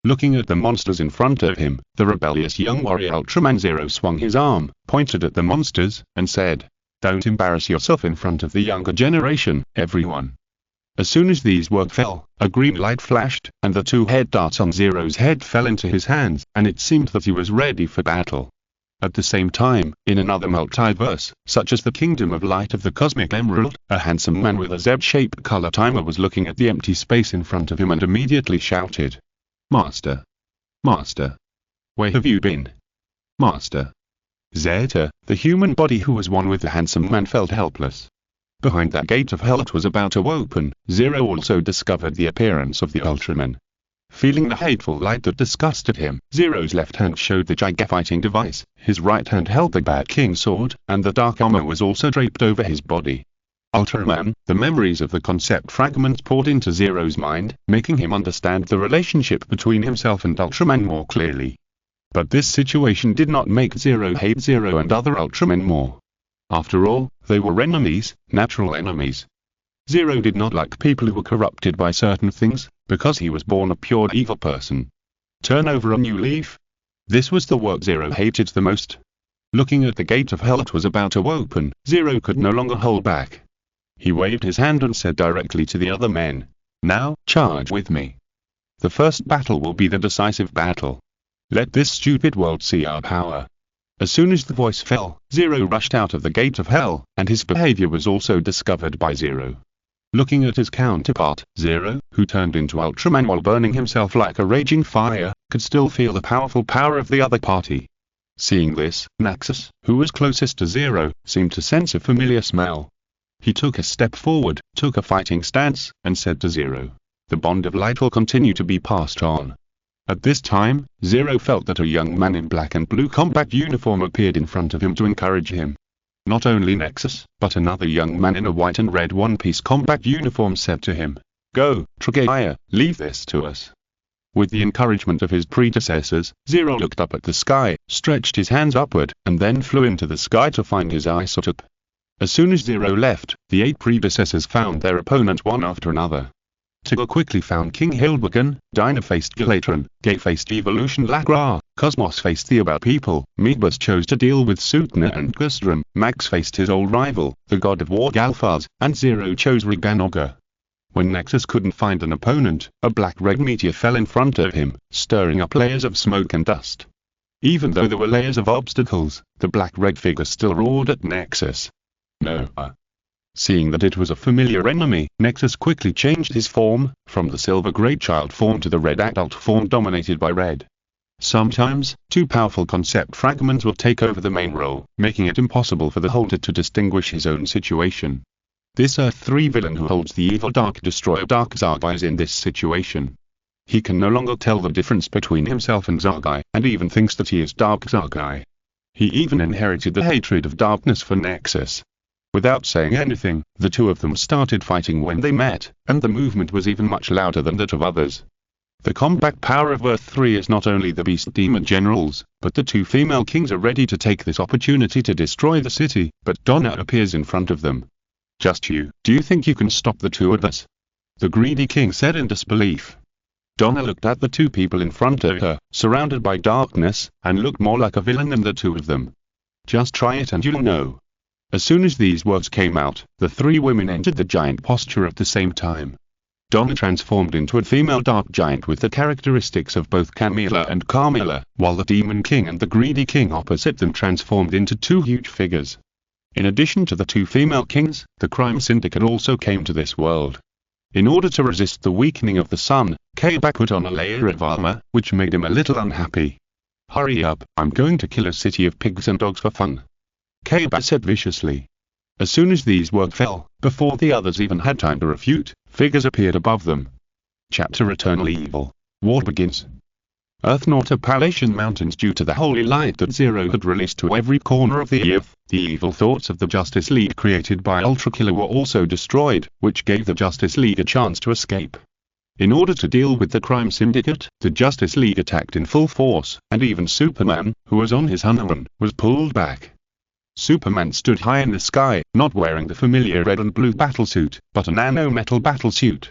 Looking at the monsters in front of him, the rebellious young warrior Ultraman Zero swung his arm, pointed at the monsters, and said, "Don't embarrass yourself in front of the younger generation, everyone." As soon as these words fell, a green light flashed, and the 2 head darts on Zero's head fell into his hands, and it seemed that he was ready for battle. At the same time, in another multiverse, such as the Kingdom of Light of the Cosmic Emerald, a handsome man with a Z-shaped color timer was looking at the empty space in front of him and immediately shouted, "Master! Master! Where have you been? Master!" Zeta, the human body who was one with the handsome man, felt helpless. Behind that gate of hell it was about to open, Zero also discovered the appearance of the Ultraman. Feeling the hateful light that disgusted him, Zero's left hand showed the giga-fighting device, his right hand held the Bad King sword, and the dark armor was also draped over his body. Ultraman, the memories of the concept fragments poured into Zero's mind, making him understand the relationship between himself and Ultraman more clearly. But this situation did not make Zero hate Zero and other Ultramen more. After all, they were enemies, natural enemies. Zero did not like people who were corrupted by certain things, because he was born a pure evil person. Turn over a new leaf? This was the work Zero hated the most. Looking at the gate of hell it was about to open, Zero could no longer hold back. He waved his hand and said directly to the other men, "Now, charge with me. The first battle will be the decisive battle. Let this stupid world see our power." As soon as the voice fell, Zero rushed out of the gate of hell, and his behavior was also discovered by Zero. Looking at his counterpart, Zero, who turned into Ultraman while burning himself like a raging fire, could still feel the powerful power of the other party. Seeing this, Naxus, who was closest to Zero, seemed to sense a familiar smell. He took a step forward, took a fighting stance, and said to Zero, "The bond of light will continue to be passed on." At this time, Zero felt that a young man in black and blue combat uniform appeared in front of him to encourage him. Not only Nexus, but another young man in a white and red one-piece combat uniform said to him, "Go, Trigaya, leave this to us." With the encouragement of his predecessors, Zero looked up at the sky, stretched his hands upward, and then flew into the sky to find his isotope. As soon as Zero left, the 8 predecessors found their opponent one after another. Tigger quickly found King Hildwagon, Dino-faced Galatron, Gay-faced Evolution Lagra, Cosmos faced the About People, Meebus chose to deal with Sutna and Gustrum, Max faced his old rival, the God of War Galfaz, and Zero chose Riganoga. When Nexus couldn't find an opponent, a black-red meteor fell in front of him, stirring up layers of smoke and dust. Even though there were layers of obstacles, the black-red figure still roared at Nexus. "No!" Seeing that it was a familiar enemy, Nexus quickly changed his form, from the silver great child form to the red adult form dominated by red. Sometimes, 2 powerful concept fragments will take over the main role, making it impossible for the holder to distinguish his own situation. This Earth 3 villain who holds the evil Dark Destroyer Dark Zargai is in this situation. He can no longer tell the difference between himself and Zargai, and even thinks that he is Dark Zargai. He even inherited the hatred of darkness for Nexus. Without saying anything, the two of them started fighting when they met, and the movement was even much louder than that of others. The combat power of Earth 3 is not only the Beast Demon Generals, but the 2 female kings are ready to take this opportunity to destroy the city, but Donna appears in front of them. "Just you, do you think you can stop the 2 of us?" the greedy king said in disbelief. Donna looked at the 2 people in front of her, surrounded by darkness, and looked more like a villain than the 2 of them. "Just try it and you'll know." As soon as these words came out, the 3 women entered the giant posture at the same time. Donna transformed into a female dark giant with the characteristics of both Camila and Carmilla, while the Demon King and the Greedy King opposite them transformed into 2 huge figures. In addition to the 2 female kings, the crime syndicate also came to this world. In order to resist the weakening of the sun, Kayba put on a layer of armor, which made him a little unhappy. "Hurry up, I'm going to kill a city of pigs and dogs for fun," Kayba said viciously. As soon as these words fell, before the others even had time to refute, figures appeared above them. Chapter Eternal Evil. War begins. Earth North Appalachian Mountains. Due to the holy light that Zero had released to every corner of the earth, the evil thoughts of the Justice League created by Ultra Killer were also destroyed, which gave the Justice League a chance to escape. In order to deal with the crime syndicate, the Justice League attacked in full force, and even Superman, who was on his honeymoon, was pulled back. Superman stood high in the sky, not wearing the familiar red and blue battlesuit, but a nano-metal battlesuit.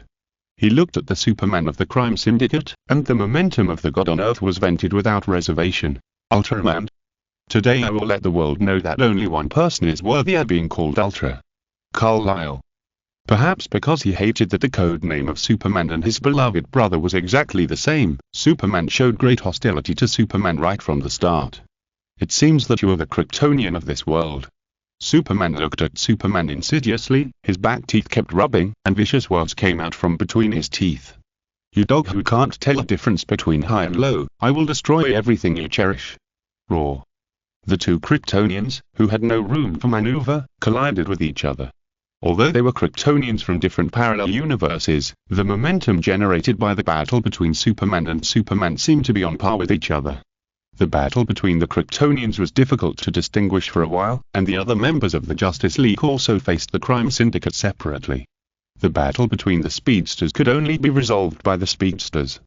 He looked at the Superman of the crime syndicate, and the momentum of the god on Earth was vented without reservation. "Ultraman. Today I will let the world know that only one person is worthy of being called Ultra. Carlisle." Perhaps because he hated that the code name of Superman and his beloved brother was exactly the same, Superman showed great hostility to Superman right from the start. It seems that you are the Kryptonian of this world. Superman looked at Superman insidiously, his back teeth kept rubbing, and vicious words came out from between his teeth. You dog who can't tell the difference between high and low, I will destroy everything you cherish. Roar. The two Kryptonians, who had no room for maneuver, collided with each other. Although they were Kryptonians from different parallel universes, the momentum generated by the battle between Superman and Superman seemed to be on par with each other. The battle between the Kryptonians was difficult to distinguish for a while, and the other members of the Justice League also faced the crime syndicate separately. The battle between the speedsters could only be resolved by the speedsters.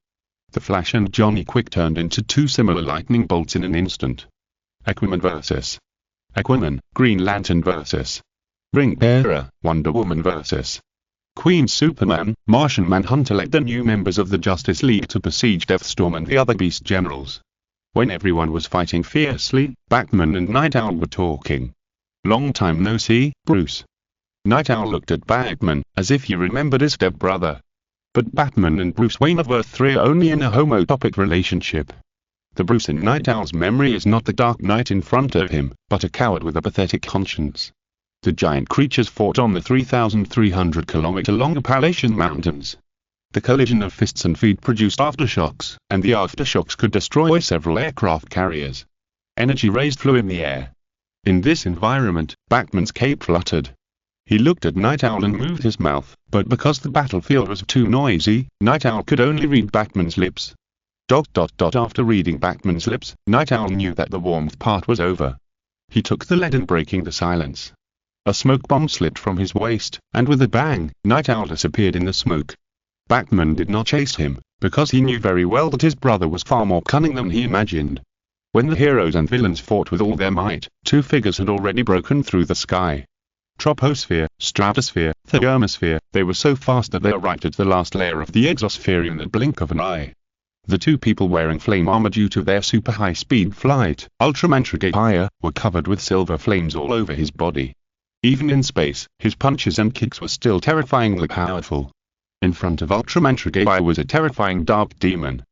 The Flash and Johnny Quick turned into two similar lightning bolts in an instant. Aquaman vs. Aquaman, Green Lantern vs. Ring Bearer, Wonder Woman vs. Queen Superman, Martian Manhunter led the new members of the Justice League to besiege Deathstorm and the other Beast Generals. When everyone was fighting fiercely, Batman and Night Owl were talking. Long time no see, Bruce. Night Owl looked at Batman, as if he remembered his stepbrother. But Batman and Bruce Wayne of Earth 3 are only in a homotopic relationship. The Bruce in Night Owl's memory is not the Dark Knight in front of him, but a coward with a pathetic conscience. The giant creatures fought on the 3,300-kilometer-long Appalachian Mountains. The collision of fists and feet produced aftershocks, and the aftershocks could destroy several aircraft carriers. Energy rays flew in the air. In this environment, Batman's cape fluttered. He looked at Night Owl and moved his mouth, but because the battlefield was too noisy, Night Owl could only read Batman's lips. After reading Batman's lips, Night Owl knew that the warmth part was over. He took the lead in breaking the silence. A smoke bomb slipped from his waist, and with a bang, Night Owl disappeared in the smoke. Batman did not chase him, because he knew very well that his brother was far more cunning than he imagined. When the heroes and villains fought with all their might, two figures had already broken through the sky. Troposphere, stratosphere, thermosphere, they were so fast that they arrived at the last layer of the exosphere in the blink of an eye. The two people wearing flame armor due to their super high-speed flight, Ultraman Trigger, were covered with silver flames all over his body. Even in space, his punches and kicks were still terrifyingly powerful. In front of Ultraman Trigger was a terrifying dark demon.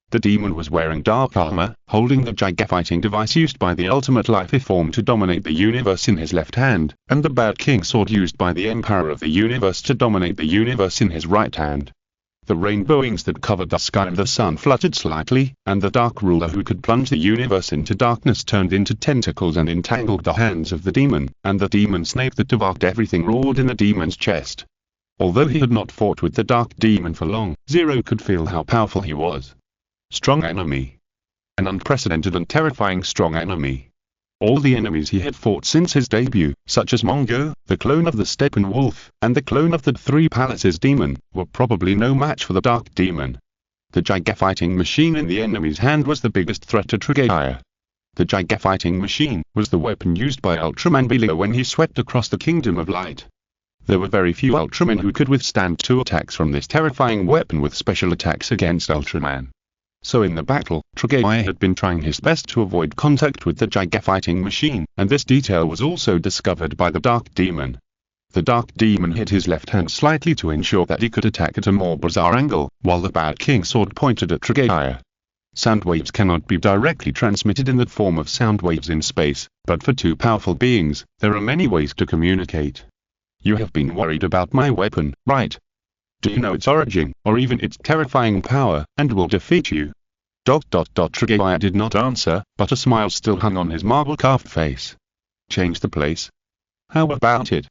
The demon was wearing dark armor, holding the gigafighting device used by the ultimate life form to dominate the universe in his left hand, and the Bat King sword used by the Emperor of the universe to dominate the universe in his right hand. The rainbow wings that covered the sky and the sun fluttered slightly, and the Dark Ruler who could plunge the universe into darkness turned into tentacles and entangled the hands of the demon, and the demon snake that devoured everything roared in the demon's chest. Although he had not fought with the Dark Demon for long, Zero could feel how powerful he was. Strong enemy. An unprecedented and terrifying strong enemy. All the enemies he had fought since his debut, such as Mongo, the clone of the Steppenwolf, and the clone of the Three Palaces Demon, were probably no match for the Dark Demon. The gigafighting machine in the enemy's hand was the biggest threat to Trigger. The gigafighting machine was the weapon used by Ultraman Belia when he swept across the Kingdom of Light. There were very few Ultramen who could withstand two attacks from this terrifying weapon with special attacks against Ultraman. So in the battle, Trigger had been trying his best to avoid contact with the gigafighting machine, and this detail was also discovered by the Dark Demon. The Dark Demon hit his left hand slightly to ensure that he could attack at a more bizarre angle, while the Bat King sword pointed at Trigger. Sound waves cannot be directly transmitted in the form of sound waves in space, but for two powerful beings, there are many ways to communicate. You have been worried about my weapon, right? Do you know its origin, or even its terrifying power, and will defeat you? Trigger did not answer, but a smile still hung on his marble-carved face. Change the place? How about it?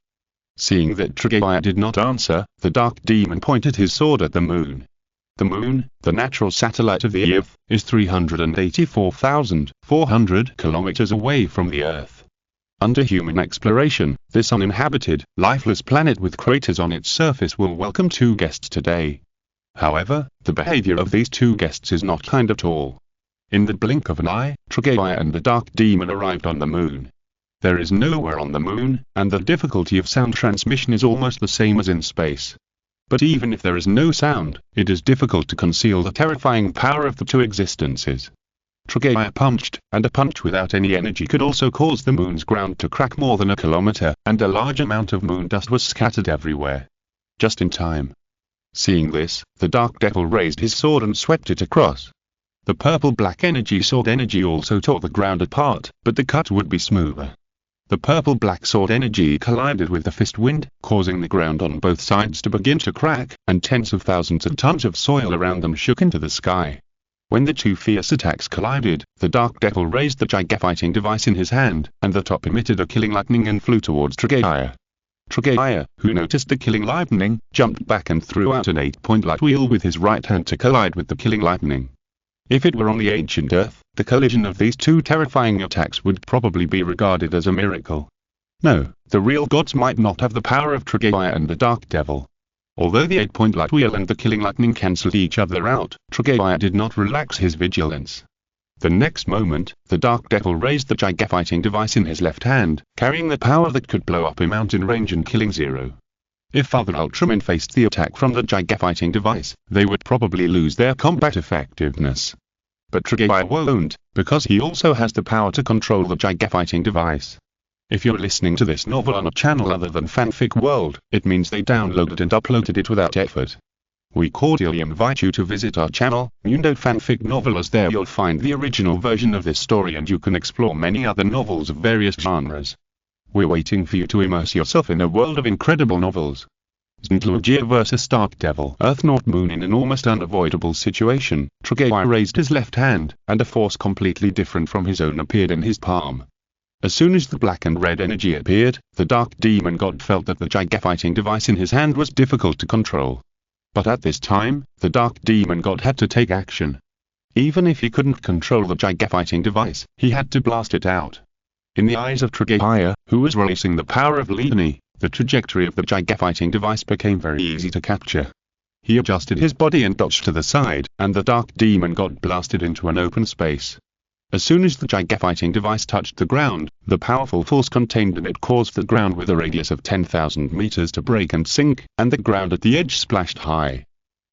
Seeing that Trigger did not answer, the Dark Demon pointed his sword at the moon. The moon, the natural satellite of the Earth, is 384,400 kilometers away from the Earth. Under human exploration, this uninhabited, lifeless planet with craters on its surface will welcome two guests today. However, the behavior of these two guests is not kind at all. In the blink of an eye, Trigger and the Dark Demon arrived on the moon. There is nowhere on the moon, and the difficulty of sound transmission is almost the same as in space. But even if there is no sound, it is difficult to conceal the terrifying power of the two existences. Trigger punched, and a punch without any energy could also cause the moon's ground to crack more than a kilometer, and a large amount of moon dust was scattered everywhere. Just in time. Seeing this, the Dark Devil raised his sword and swept it across. The purple-black energy sword energy also tore the ground apart, but the cut would be smoother. The purple-black sword energy collided with the fist wind, causing the ground on both sides to begin to crack, and tens of thousands of tons of soil around them shook into the sky. When the two fierce attacks collided, the Dark Devil raised the giga-fighting device in his hand, and the top emitted a killing lightning and flew towards Triggeia. Triggeia, who noticed the killing lightning, jumped back and threw out an 8-point light wheel with his right hand to collide with the killing lightning. If it were on the ancient Earth, the collision of these two terrifying attacks would probably be regarded as a miracle. No, the real gods might not have the power of Triggeia and the Dark Devil. Although the 8-point light wheel and the killing lightning cancelled each other out, Triggeia did not relax his vigilance. The next moment, the Dark Devil raised the giga-fighting device in his left hand, carrying the power that could blow up a mountain range and killing Zero. If other Ultramen faced the attack from the giga-fighting device, they would probably lose their combat effectiveness. But Triggeia won't, because he also has the power to control the giga-fighting device. If you're listening to this novel on a channel other than Fanfic World, it means they downloaded and uploaded it without effort. We cordially invite you to visit our channel, Mundo Fanfic Novel, as there you'll find the original version of this story and you can explore many other novels of various genres. We're waiting for you to immerse yourself in a world of incredible novels. Xantlogia vs Dark Devil. Earth North Moon. In an almost unavoidable situation, Triggeia raised his left hand, and a force completely different from his own appeared in his palm. As soon as the black and red energy appeared, the Dark Demon God felt that the giga-fighting device in his hand was difficult to control. But at this time, the Dark Demon God had to take action. Even if he couldn't control the giga-fighting device, he had to blast it out. In the eyes of Triggeia, who was releasing the power of Leonie, the trajectory of the giga-fighting device became very easy to capture. He adjusted his body and dodged to the side, and the Dark Demon God blasted into an open space. As soon as the giga-fighting device touched the ground, the powerful force contained in it caused the ground with a radius of 10,000 meters to break and sink, and the ground at the edge splashed high.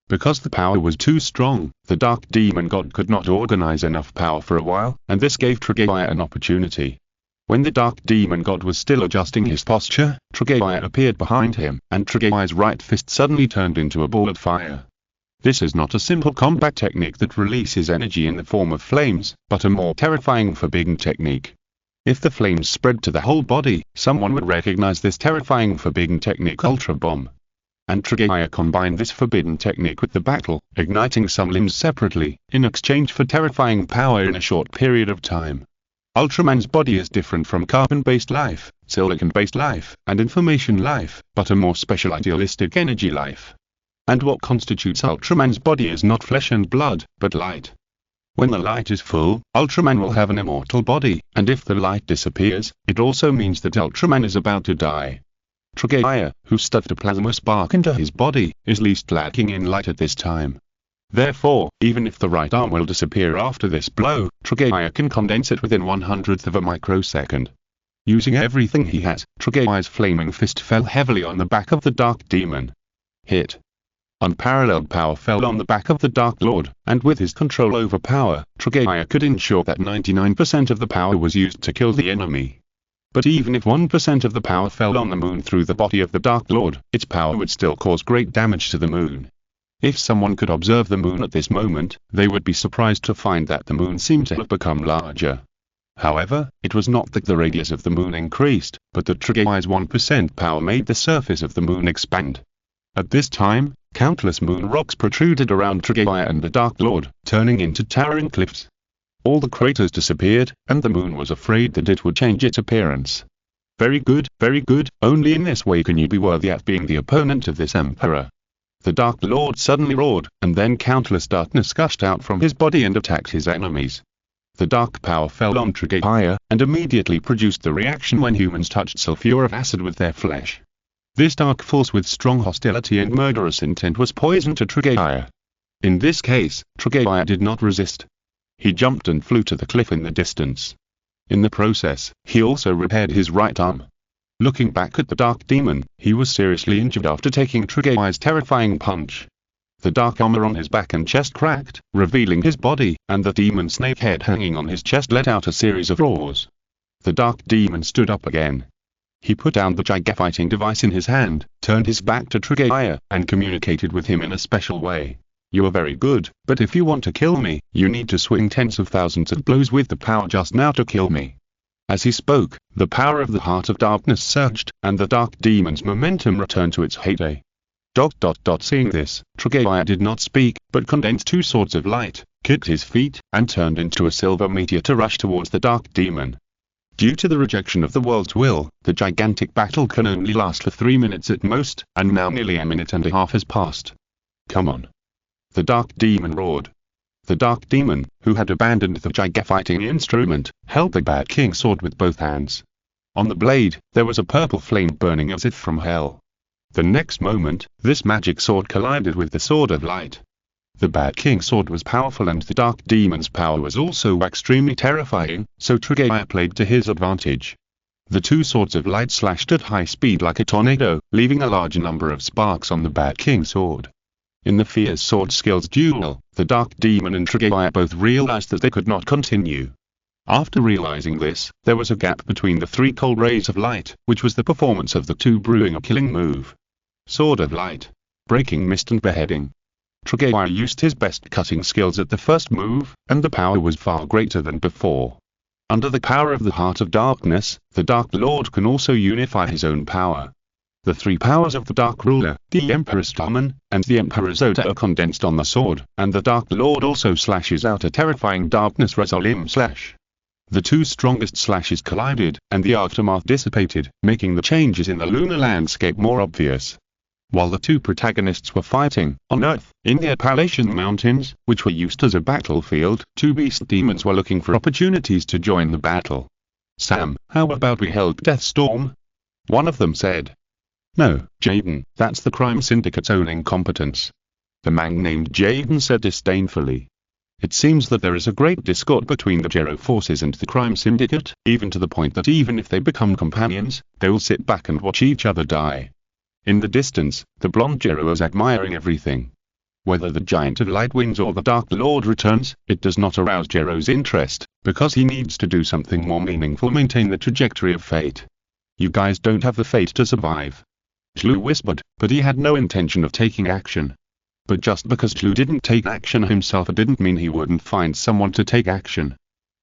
Because the power was too strong, the Dark Demon God could not organize enough power for a while, and this gave Triggeia an opportunity. When the Dark Demon God was still adjusting his posture, Triggeia appeared behind him, and Triggeia's right fist suddenly turned into a ball of fire. This is not a simple combat technique that releases energy in the form of flames, but a more terrifying forbidden technique. If the flames spread to the whole body, someone would recognize this terrifying forbidden technique Ultra Bomb. And Triggeia combined this forbidden technique with the battle, igniting some limbs separately, in exchange for terrifying power in a short period of time. Ultraman's body is different from carbon-based life, silicon-based life, and information life, but a more special idealistic energy life. And what constitutes Ultraman's body is not flesh and blood, but light. When the light is full, Ultraman will have an immortal body, and if the light disappears, it also means that Ultraman is about to die. Triggeia, who stuffed a plasma spark into his body, is least lacking in light at this time. Therefore, even if the right arm will disappear after this blow, Triggeia can condense it within 1/100th of a microsecond. Using everything he has, Triggeia's flaming fist fell heavily on the back of the Dark Demon. Hit. Unparalleled power fell on the back of the Dark Lord, and with his control over power, Triggeia could ensure that 99% of the power was used to kill the enemy. But even if 1% of the power fell on the moon through the body of the Dark Lord, its power would still cause great damage to the moon. If someone could observe the moon at this moment, they would be surprised to find that the moon seemed to have become larger. However, it was not that the radius of the moon increased, but that Triggeia's 1% power made the surface of the moon expand. At this time, countless moon rocks protruded around Triggeia and the Dark Lord, turning into towering cliffs. All the craters disappeared, and the moon was afraid that it would change its appearance. Very good, only in this way can you be worthy at being the opponent of this emperor. The Dark Lord suddenly roared, and then countless darkness gushed out from his body and attacked his enemies. The dark power fell on Triggeia, and immediately produced the reaction when humans touched sulfuric acid with their flesh. This dark force with strong hostility and murderous intent was poison to Triggeia. In this case, Triggeia did not resist. He jumped and flew to the cliff in the distance. In the process, he also repaired his right arm. Looking back at the Dark Demon, he was seriously injured after taking Triggeia's terrifying punch. The dark armor on his back and chest cracked, revealing his body, and the demon snake head hanging on his chest let out a series of roars. The Dark Demon stood up again. He put down the giga-fighting device in his hand, turned his back to Triggeia, and communicated with him in a special way. You are very good, but if you want to kill me, you need to swing tens of thousands of blows with the power just now to kill me." As he spoke, the power of the Heart of Darkness surged, and the Dark Demon's momentum returned to its heyday. Seeing this, Trigger did not speak, but condensed two swords of light, kicked his feet, and turned into a silver meteor to rush towards the Dark Demon. Due to the rejection of the world's will, the gigantic battle can only last for 3 minutes at most, and now nearly a minute and a half has passed. "Come on!" the Dark Demon roared. The Dark Demon, who had abandoned the giga-fighting instrument, held the Bad King's sword with both hands. On the blade, there was a purple flame burning as if from hell. The next moment, this magic sword collided with the Sword of Light. The Bad King's sword was powerful and the Dark Demon's power was also extremely terrifying, so Trigger played to his advantage. The two swords of light slashed at high speed like a tornado, leaving a large number of sparks on the Bad King's sword. In the fierce sword skills duel, the Dark Demon and Trigger both realized that they could not continue. After realizing this, there was a gap between the three cold rays of light, which was the performance of the two brewing a killing move. Sword of Light, Breaking Mist and Beheading. Trigger used his best cutting skills at the first move, and the power was far greater than before. Under the power of the Heart of Darkness, the Dark Lord can also unify his own power. The three powers of the Dark Ruler, the Emperor's Ultraman, and the Emperor's Ota are condensed on the sword, and the Dark Lord also slashes out a terrifying darkness Resolim slash. The two strongest slashes collided, and the aftermath dissipated, making the changes in the lunar landscape more obvious. While the two protagonists were fighting, on Earth, in the Appalachian Mountains, which were used as a battlefield, two beast demons were looking for opportunities to join the battle. "Sam, how about we help Deathstorm?" one of them said. "No, Jaden, that's the crime syndicate's own incompetence," the man named Jaden said disdainfully. "It seems that there is a great discord between the Jello forces and the crime syndicate, even to the point that even if they become companions, they will sit back and watch each other die." In the distance, the blonde Jello was admiring everything. Whether the Giant of Light wins or the Dark Lord returns, it does not arouse Jello's interest, because he needs to do something more meaningful: maintain the trajectory of fate. "You guys don't have the fate to survive," Jello whispered, but he had no intention of taking action. But just because Jello didn't take action himself, it didn't mean he wouldn't find someone to take action.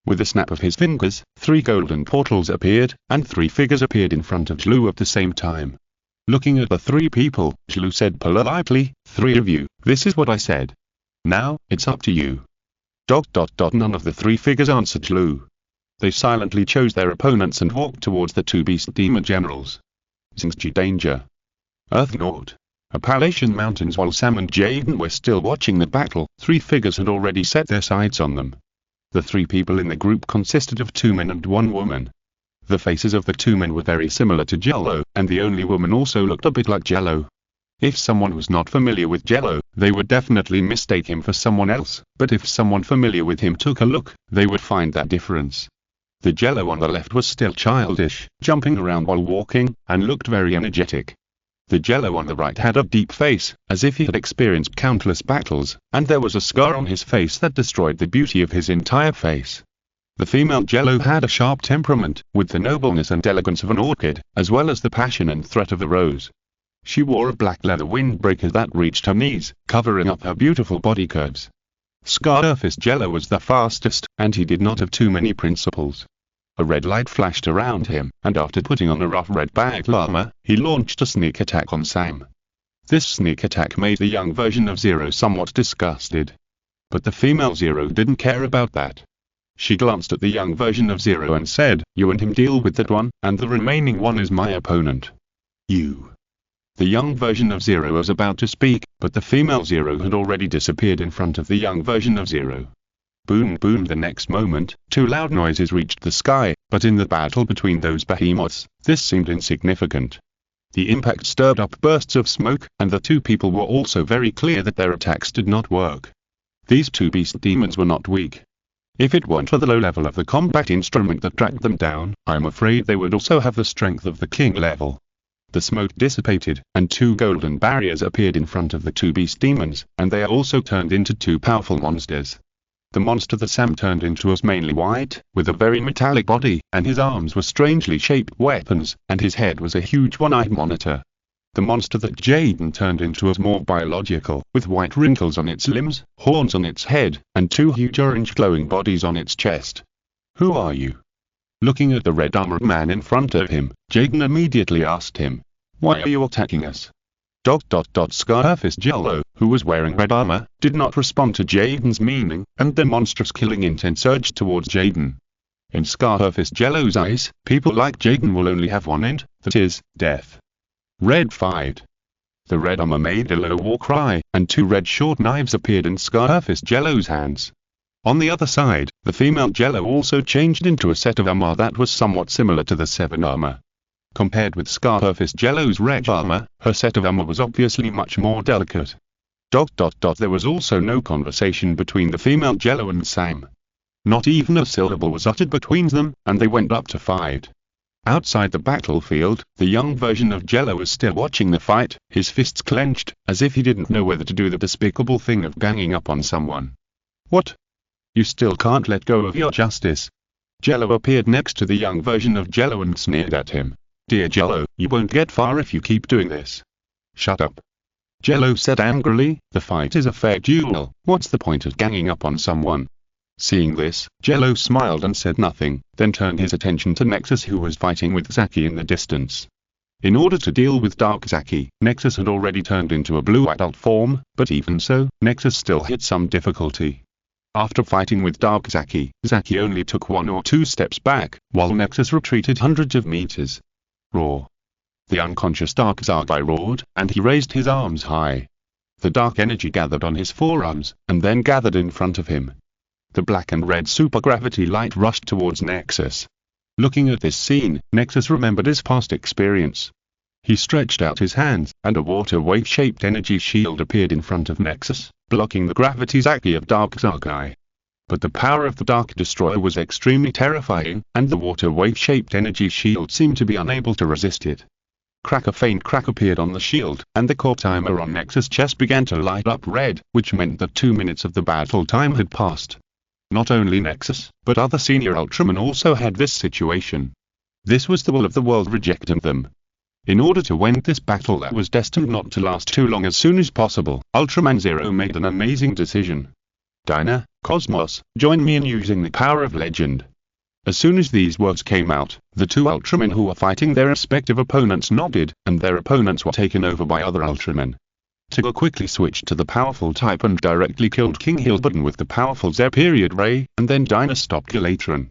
With a snap of his fingers, 3 golden portals appeared, and 3 figures appeared in front of Jello at the same time. Looking at the 3 people, Jello said politely, "3 of you, this is what I said. Now, it's up to you." None of the 3 figures answered Jello. They silently chose their opponents and walked towards the 2 beast demon generals. Zing's danger. Earth Nord. Appalachian Mountains. While Sam and Jaden were still watching the battle, 3 figures had already set their sights on them. The 3 people in the group consisted of 2 men and 1 woman. The faces of the 2 men were very similar to Jello, and the only woman also looked a bit like Jello. If someone was not familiar with Jello, they would definitely mistake him for someone else, but if someone familiar with him took a look, they would find that difference. The Jello on the left was still childish, jumping around while walking, and looked very energetic. The Jello on the right had a deep face, as if he had experienced countless battles, and there was a scar on his face that destroyed the beauty of his entire face. The female Jello had a sharp temperament, with the nobleness and elegance of an orchid, as well as the passion and threat of a rose. She wore a black leather windbreaker that reached her knees, covering up her beautiful body curves. Scarface Jello was the fastest, and he did not have too many principles. A red light flashed around him, and after putting on a rough red battle armor, he launched a sneak attack on Sam. This sneak attack made the young version of Zero somewhat disgusted. But the female Zero didn't care about that. She glanced at the young version of Zero and said, "You and him deal with that one, and the remaining one is my opponent. You." The young version of Zero was about to speak, but the female Zero had already disappeared in front of the young version of Zero. Boom boom. The next moment, 2 loud noises reached the sky, but in the battle between those behemoths, this seemed insignificant. The impact stirred up bursts of smoke, and the 2 people were also very clear that their attacks did not work. These 2 beast demons were not weak. If it weren't for the low level of the combat instrument that dragged them down, I'm afraid they would also have the strength of the king level. The smoke dissipated, and 2 golden barriers appeared in front of the 2 beast demons, and they also turned into 2 powerful monsters. The monster that Sam turned into was mainly white, with a very metallic body, and his arms were strangely shaped weapons, and his head was a huge one-eyed monitor. The monster that Jaden turned into was more biological, with white wrinkles on its limbs, horns on its head, and two huge orange glowing bodies on its chest. "Who are you?" Looking at the red armored man in front of him, Jaden immediately asked him, "Why are you attacking us?" Scarface Jello, who was wearing red armor, did not respond to Jaden's meaning, and the monstrous killing intent surged towards Jaden. In Scarface Jello's eyes, people like Jaden will only have one end, that is, death. Red fight. The red armor made a low war cry, and two red short knives appeared in Scarface Jello's hands. On the other side, the female Jello also changed into a set of armor that was somewhat similar to the 7 armor. Compared with Scarface Jello's red armor, her set of armor was obviously much more delicate. There was also no conversation between the female Jello and Sam. Not even a syllable was uttered between them, and they went up to fight. Outside the battlefield, the young version of Jello was still watching the fight, his fists clenched, as if he didn't know whether to do the despicable thing of ganging up on someone. "What? You still can't let go of your justice?" Jello appeared next to the young version of Jello and sneered at him. "Dear Jello, you won't get far if you keep doing this." "Shut up," Jello said angrily, "the fight is a fair duel, what's the point of ganging up on someone?" Seeing this, Jello smiled and said nothing, then turned his attention to Nexus, who was fighting with Zaki in the distance. In order to deal with Dark Zaki, Nexus had already turned into a blue adult form, but even so, Nexus still hit some difficulty. After fighting with Dark Zaki, Zaki only took 1 or 2 steps back, while Nexus retreated hundreds of meters. Roar. The unconscious Dark Zaki roared, and he raised his arms high. The dark energy gathered on his forearms, and then gathered in front of him. The black and red supergravity light rushed towards Nexus. Looking at this scene, Nexus remembered his past experience. He stretched out his hands, and a water wave-shaped energy shield appeared in front of Nexus, blocking the gravity Zaki of Dark Zaki. But the power of the Dark Destroyer was extremely terrifying, and the water wave-shaped energy shield seemed to be unable to resist it. A faint crack appeared on the shield, and the core timer on Nexus' chest began to light up red, which meant that 2 minutes of the battle time had passed. Not only Nexus, but other senior Ultramen also had this situation. This was the will of the world rejecting them. In order to end this battle that was destined not to last too long, as soon as possible, Ultraman Zero made an amazing decision. "Dinah, Cosmos, join me in using the power of legend." As soon as these words came out, the 2 Ultramen who were fighting their respective opponents nodded, and their opponents were taken over by other Ultramen. Tigger quickly switched to the powerful type and directly killed King Hilbudden with the powerful Z-period ray, and then Dinah stopped Galatron.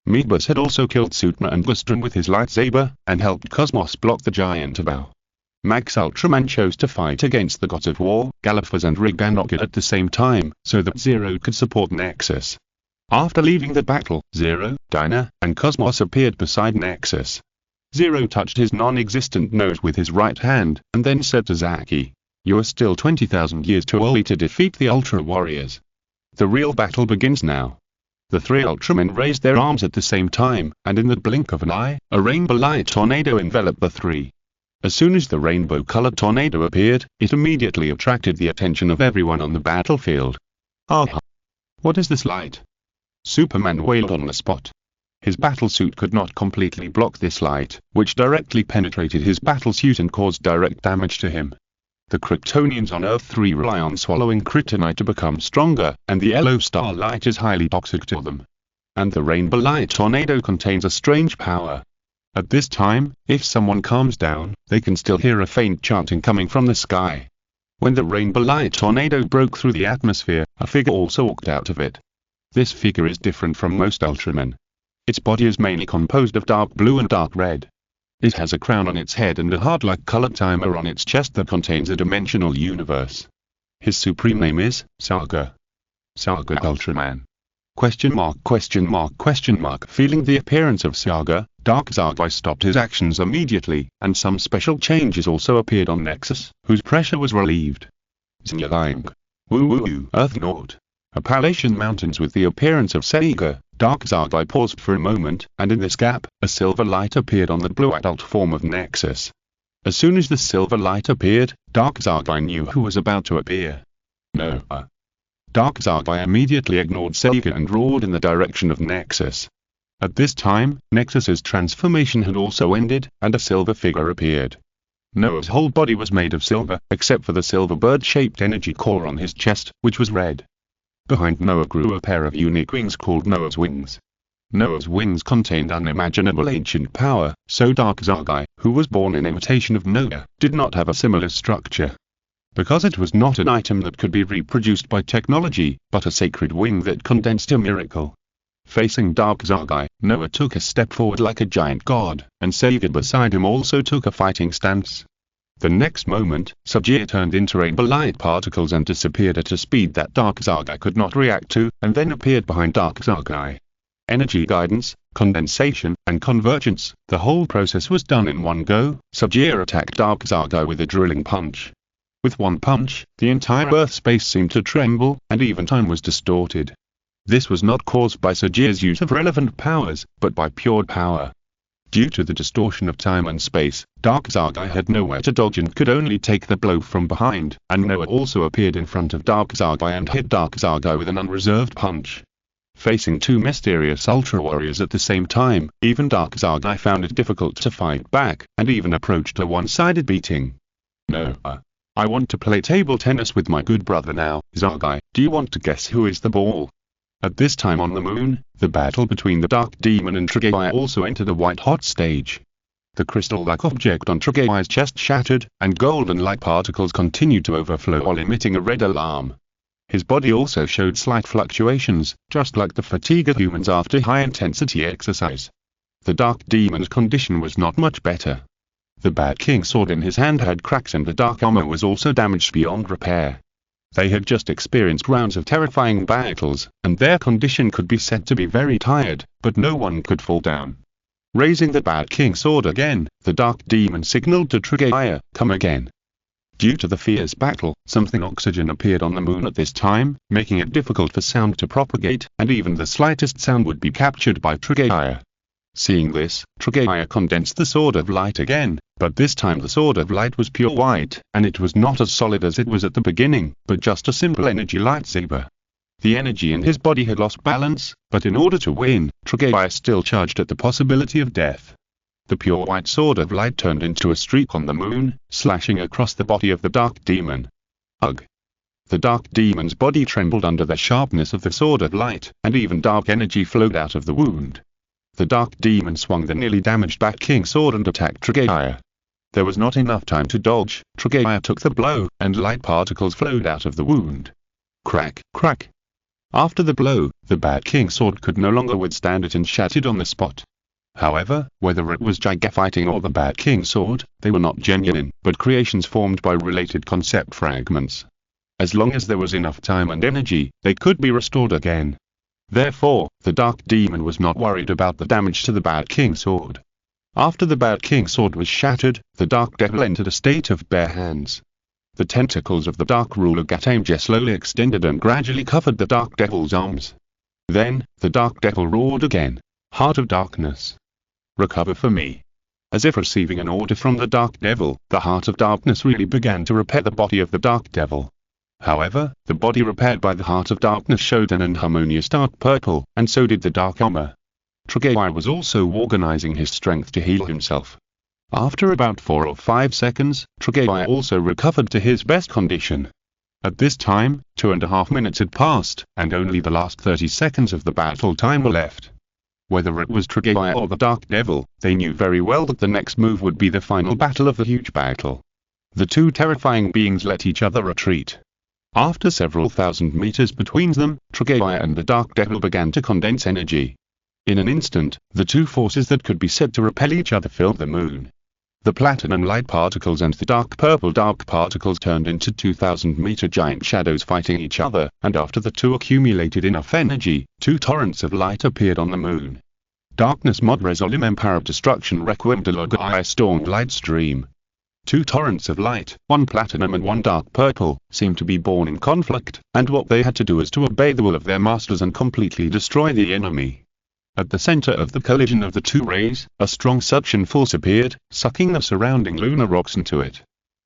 Meebus had also killed Sutma and Gustron with his lightsaber, and helped Cosmos block the giant bow. Max Ultraman chose to fight against the gods of war, Galifas and Riganoga at the same time, so that Zero could support Nexus. After leaving the battle, Zero, Dinah, and Cosmos appeared beside Nexus. Zero touched his non-existent nose with his right hand, and then said to Zaki, "You are still 20,000 years too early to defeat the Ultra Warriors. The real battle begins now." The 3 Ultramen raised their arms at the same time, and in the blink of an eye, a rainbow light tornado enveloped the 3. As soon as the rainbow-colored tornado appeared, it immediately attracted the attention of everyone on the battlefield. "Ah! What is this light?" Superman wailed on the spot. His battlesuit could not completely block this light, which directly penetrated his battlesuit and caused direct damage to him. The Kryptonians on Earth 3 rely on swallowing kryptonite to become stronger, and the yellow star light is highly toxic to them. And the rainbow light tornado contains a strange power. At this time, if someone calms down, they can still hear a faint chanting coming from the sky. When the rainbow light tornado broke through the atmosphere, a figure also walked out of it. This figure is different from most Ultramen. Its body is mainly composed of dark blue and dark red. It has a crown on its head and a heart-like colored timer on its chest that contains a dimensional universe. His supreme name is Saga. Saga Ultraman. ? Feeling the appearance of Saga, Dark Zaki stopped his actions immediately, and some special changes also appeared on Nexus, whose pressure was relieved. Zinyalang. Woo-woo, Earth Nord. Appalachian Mountains. With the appearance of Saga, Dark Zaki paused for a moment, and in this gap, a silver light appeared on the blue adult form of Nexus. As soon as the silver light appeared, Dark Zaki knew who was about to appear. No. Dark Zaki immediately ignored Saga and roared in the direction of Nexus. At this time, Nexus's transformation had also ended, and a silver figure appeared. Noah's whole body was made of silver, except for the silver bird-shaped energy core on his chest, which was red. Behind Noah grew a pair of unique wings called Noah's wings. Noah's wings contained unimaginable ancient power, so Dark Zargai, who was born in imitation of Noah, did not have a similar structure. Because it was not an item that could be reproduced by technology, but a sacred wing that condensed a miracle. Facing Dark Zargai, Noah took a step forward like a giant god, and Savior beside him also took a fighting stance. The next moment, Savior turned into rainbow light particles and disappeared at a speed that Dark Zargai could not react to, and then appeared behind Dark Zargai. Energy guidance, condensation, and convergence, the whole process was done in one go. Savior attacked Dark Zargai with a drilling punch. With one punch, the entire Earth space seemed to tremble, and even time was distorted. This was not caused by Savior's use of relevant powers, but by pure power. Due to the distortion of time and space, Dark Zargai had nowhere to dodge and could only take the blow from behind, and Noah also appeared in front of Dark Zargai and hit Dark Zargai with an unreserved punch. Facing two mysterious Ultra Warriors at the same time, even Dark Zargai found it difficult to fight back, and even approached a one-sided beating. Noah. I want to play table tennis with my good brother now. Zargai, do you want to guess who is the ball? At this time on the moon, the battle between the Dark Demon and Triggai also entered a white-hot stage. The crystal-like object on Triggai's chest shattered, and golden light particles continued to overflow while emitting a red alarm. His body also showed slight fluctuations, just like the fatigue of humans after high-intensity exercise. The Dark Demon's condition was not much better. The Bat King sword in his hand had cracks and the dark armor was also damaged beyond repair. They had just experienced rounds of terrifying battles, and their condition could be said to be very tired, but no one could fall down. Raising the Bat King's sword again, the Dark Demon signaled to Triggai, come again. Due to the fierce battle, something oxygen appeared on the moon at this time, making it difficult for sound to propagate, and even the slightest sound would be captured by Triggai. Seeing this, Triggai condensed the Sword of Light again, but this time the Sword of Light was pure white, and it was not as solid as it was at the beginning, but just a simple energy lightsaber. The energy in his body had lost balance, but in order to win, Triggai still charged at the possibility of death. The pure white Sword of Light turned into a streak on the moon, slashing across the body of the Dark Demon. Ugh! The Dark Demon's body trembled under the sharpness of the Sword of Light, and even dark energy flowed out of the wound. The Dark Demon swung the nearly damaged Bat King's sword and attacked Triggai. There was not enough time to dodge. Triggai took the blow, and light particles flowed out of the wound. Crack, crack. After the blow, the Bat King's sword could no longer withstand it and shattered on the spot. However, whether it was Giga fighting or the Bat King's sword, they were not genuine, but creations formed by related concept fragments. As long as there was enough time and energy, they could be restored again. Therefore, the Dark Demon was not worried about the damage to the Bat King's sword. After the Bat King's sword was shattered, the Dark Devil entered a state of bare hands. The tentacles of the Dark Ruler Gatamja slowly extended and gradually covered the Dark Devil's arms. Then, the Dark Devil roared again. Heart of Darkness. Recover for me. As if receiving an order from the Dark Devil, the Heart of Darkness really began to repair the body of the Dark Devil. However, the body repaired by the Heart of Darkness showed an inharmonious dark purple, and so did the dark armor. Triggai was also organizing his strength to heal himself. After about 4 or 5 seconds, Triggai also recovered to his best condition. At this time, 2.5 minutes had passed, and only the last 30 seconds of the battle time were left. Whether it was Triggai or the Dark Devil, they knew very well that the next move would be the final battle of the huge battle. The two terrifying beings let each other retreat. After several thousand meters between them, Triggai and the Dark Devil began to condense energy. In an instant, the two forces that could be said to repel each other filled the moon. The platinum light particles and the dark purple dark particles turned into 2,000-meter giant shadows fighting each other, and after the two accumulated enough energy, 2 torrents of light appeared on the moon. Darkness Mod Resolum Empire of Destruction Requiem de Logai Storm Light Stream. 2 torrents of light, 1 platinum and 1 dark purple, seemed to be born in conflict, and what they had to do was to obey the will of their masters and completely destroy the enemy. At the center of the collision of the 2 rays, a strong suction force appeared, sucking the surrounding lunar rocks into it.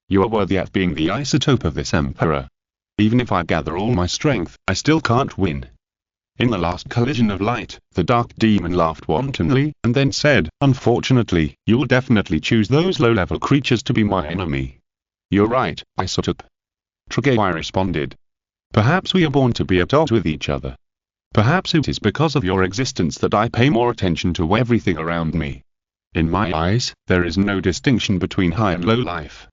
You are worthy at being the isotope of this emperor. Even if I gather all my strength, I still can't win. In the last collision of light, the dark demon laughed wantonly, and then said, "Unfortunately, you'll definitely choose those low-level creatures to be my enemy." "You're right, Isotope," Trigger responded. "Perhaps we are born to be at odds with each other. Perhaps it is because of your existence that I pay more attention to everything around me. In my eyes, there is no distinction between high and low life.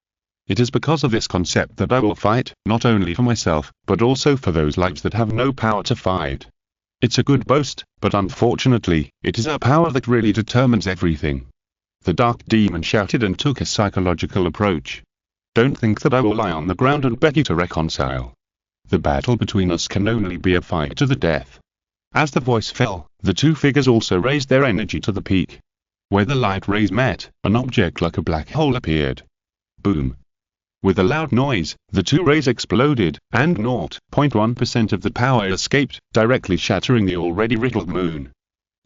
It is because of this concept that I will fight, not only for myself, but also for those lives that have no power to fight. It's a good boast, but unfortunately, it is our power that really determines everything." The dark demon shouted and took a psychological approach. "Don't think that I will lie on the ground and beg you to reconcile. The battle between us can only be a fight to the death." As the voice fell, the two figures also raised their energy to the peak. Where the light rays met, an object like a black hole appeared. Boom! With a loud noise, the two rays exploded, and 0.1% of the power escaped, directly shattering the already riddled moon.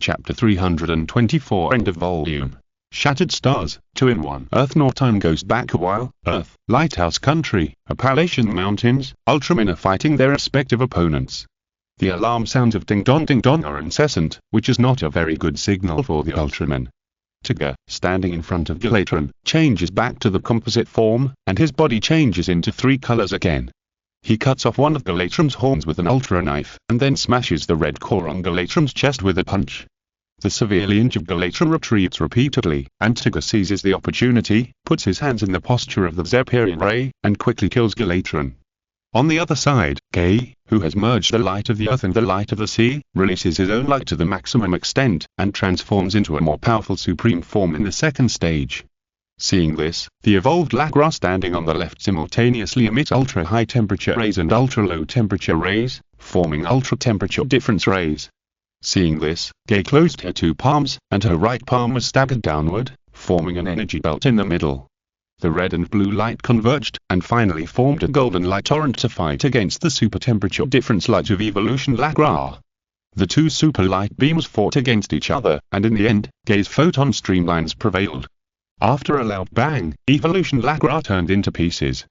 Chapter 324 End of volume. Shattered Stars, 2-in-1. Earth. Time goes back a while. Earth, Lighthouse Country, Appalachian Mountains. Ultramen are fighting their respective opponents. The alarm sounds of ding dong are incessant, which is not a very good signal for the Ultramen. Tiger, standing in front of Galatron, changes back to the composite form, and his body changes into 3 colors again. He cuts off one of Galatron's horns with an ultra knife, and then smashes the red core on Galatron's chest with a punch. The severely injured Galatron retreats repeatedly, and Tiger seizes the opportunity, puts his hands in the posture of the Zephyrian Ray, and quickly kills Galatron. On the other side, Gay, who has merged the light of the earth and the light of the sea, releases his own light to the maximum extent, and transforms into a more powerful supreme form in the second stage. Seeing this, the evolved Lagra standing on the left simultaneously emits ultra-high temperature rays and ultra-low temperature rays, forming ultra-temperature difference rays. Seeing this, Gay closed her 2 palms, and her right palm was staggered downward, forming an energy belt in the middle. The red and blue light converged, and finally formed a golden light torrent to fight against the super temperature difference light of evolution Lagra. The 2 super light beams fought against each other, and in the end, Gay's photon streamlines prevailed. After a loud bang, evolution Lagra turned into pieces.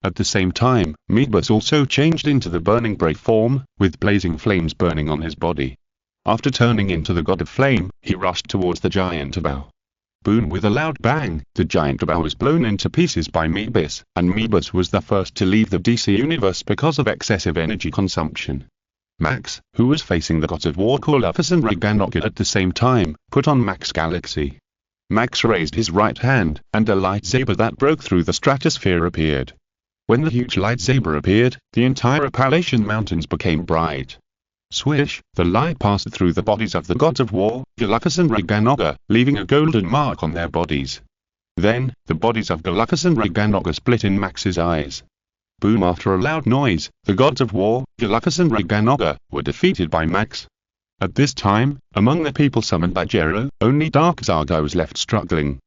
At the same time, Meebus also changed into the burning Bray form, with blazing flames burning on his body. After turning into the god of flame, he rushed towards the giant bow. Boom! With a loud bang, the giant bow was blown into pieces by Meebus, and Meebus was the first to leave the DC universe because of excessive energy consumption. Max, who was facing the gods of war Corlufus and Raganoga at the same time, put on Max Galaxy. Max raised his right hand, and a lightsaber that broke through the stratosphere appeared. When the huge lightsaber appeared, the entire Appalachian Mountains became bright. Swish, the light passed through the bodies of the gods of war, Galufus and Raganoga, leaving a golden mark on their bodies. Then, the bodies of Galufus and Raganoga split in Max's eyes. Boom! After a loud noise, the gods of war, Galufus and Raganoga, were defeated by Max. At this time, among the people summoned by Jello, only Dark Zargo was left struggling.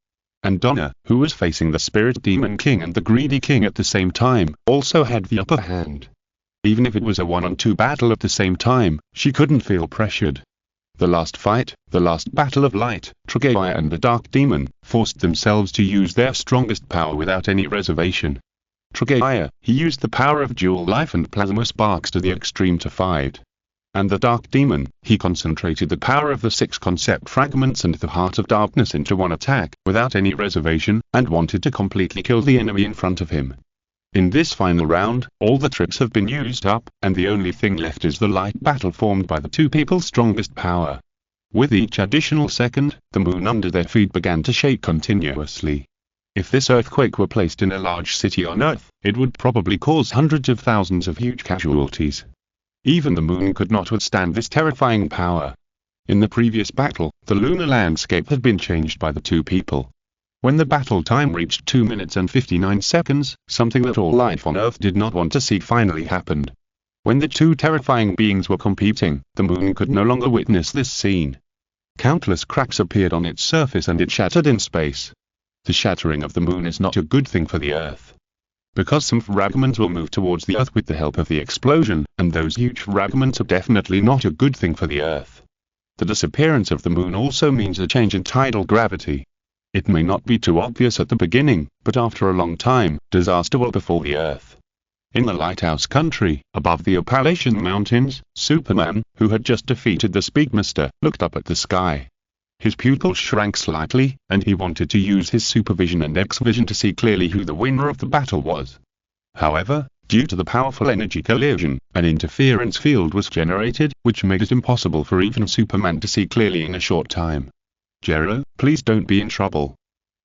And Donna, who was facing the Spirit Demon King and the Greedy King at the same time, also had the upper hand. Even if it was a 1-on-2 battle at the same time, she couldn't feel pressured. The last fight, the last battle of light, Trigger and the Dark Demon, forced themselves to use their strongest power without any reservation. Trigger, he used the power of dual life and plasma sparks to the extreme to fight. And the Dark Demon, he concentrated the power of the 6 concept fragments and the Heart of Darkness into one attack, without any reservation, and wanted to completely kill the enemy in front of him. In this final round, all the tricks have been used up, and the only thing left is the light battle formed by the 2 people's strongest power. With each additional second, the moon under their feet began to shake continuously. If this earthquake were placed in a large city on Earth, it would probably cause hundreds of thousands of huge casualties. Even the moon could not withstand this terrifying power. In the previous battle, the lunar landscape had been changed by the 2 people. When the battle time reached 2 minutes and 59 seconds, something that all life on Earth did not want to see finally happened. When the 2 terrifying beings were competing, the moon could no longer witness this scene. Countless cracks appeared on its surface and it shattered in space. The shattering of the moon is not a good thing for the Earth. Because some fragments will move towards the Earth with the help of the explosion, and those huge fragments are definitely not a good thing for the Earth. The disappearance of the moon also means a change in tidal gravity. It may not be too obvious at the beginning, but after a long time, disaster will befall the Earth. In the Lighthouse Country, above the Appalachian Mountains, Superman, who had just defeated the Speedmaster, looked up at the sky. His pupils shrank slightly, and he wanted to use his supervision and X-vision to see clearly who the winner of the battle was. However, due to the powerful energy collision, an interference field was generated, which made it impossible for even Superman to see clearly in a short time. "Jello, please don't be in trouble,"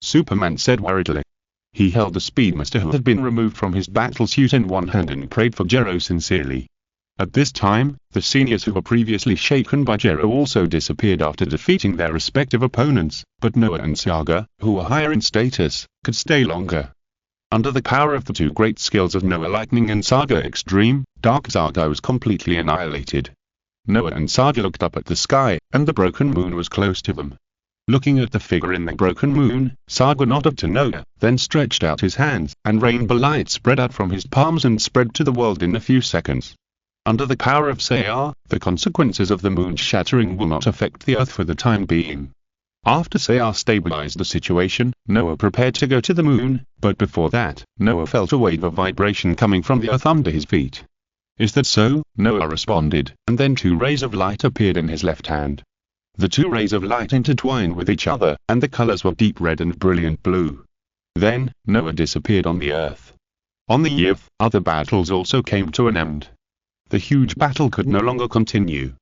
Superman said worriedly. He held the Speedmaster who had been removed from his battlesuit in one hand and prayed for Jello sincerely. At this time, the seniors who were previously shaken by Jello also disappeared after defeating their respective opponents, but Noah and Saga, who were higher in status, could stay longer. Under the power of the two great skills of Noah Lightning and Saga Extreme, Dark Saga was completely annihilated. Noah and Saga looked up at the sky, and the broken moon was close to them. Looking at the figure in the broken moon, Saga nodded to Noah, then stretched out his hands, and rainbow light spread out from his palms and spread to the world in a few seconds. Under the power of Sayar, the consequences of the moon shattering will not affect the Earth for the time being. After Sayar stabilized the situation, Noah prepared to go to the moon, but before that, Noah felt a wave of vibration coming from the Earth under his feet. "Is that so?" Noah responded, and then two rays of light appeared in his left hand. The two rays of light intertwined with each other, and the colors were deep red and brilliant blue. Then, Noah disappeared on the Earth. On the Earth, other battles also came to an end. The huge battle could no longer continue.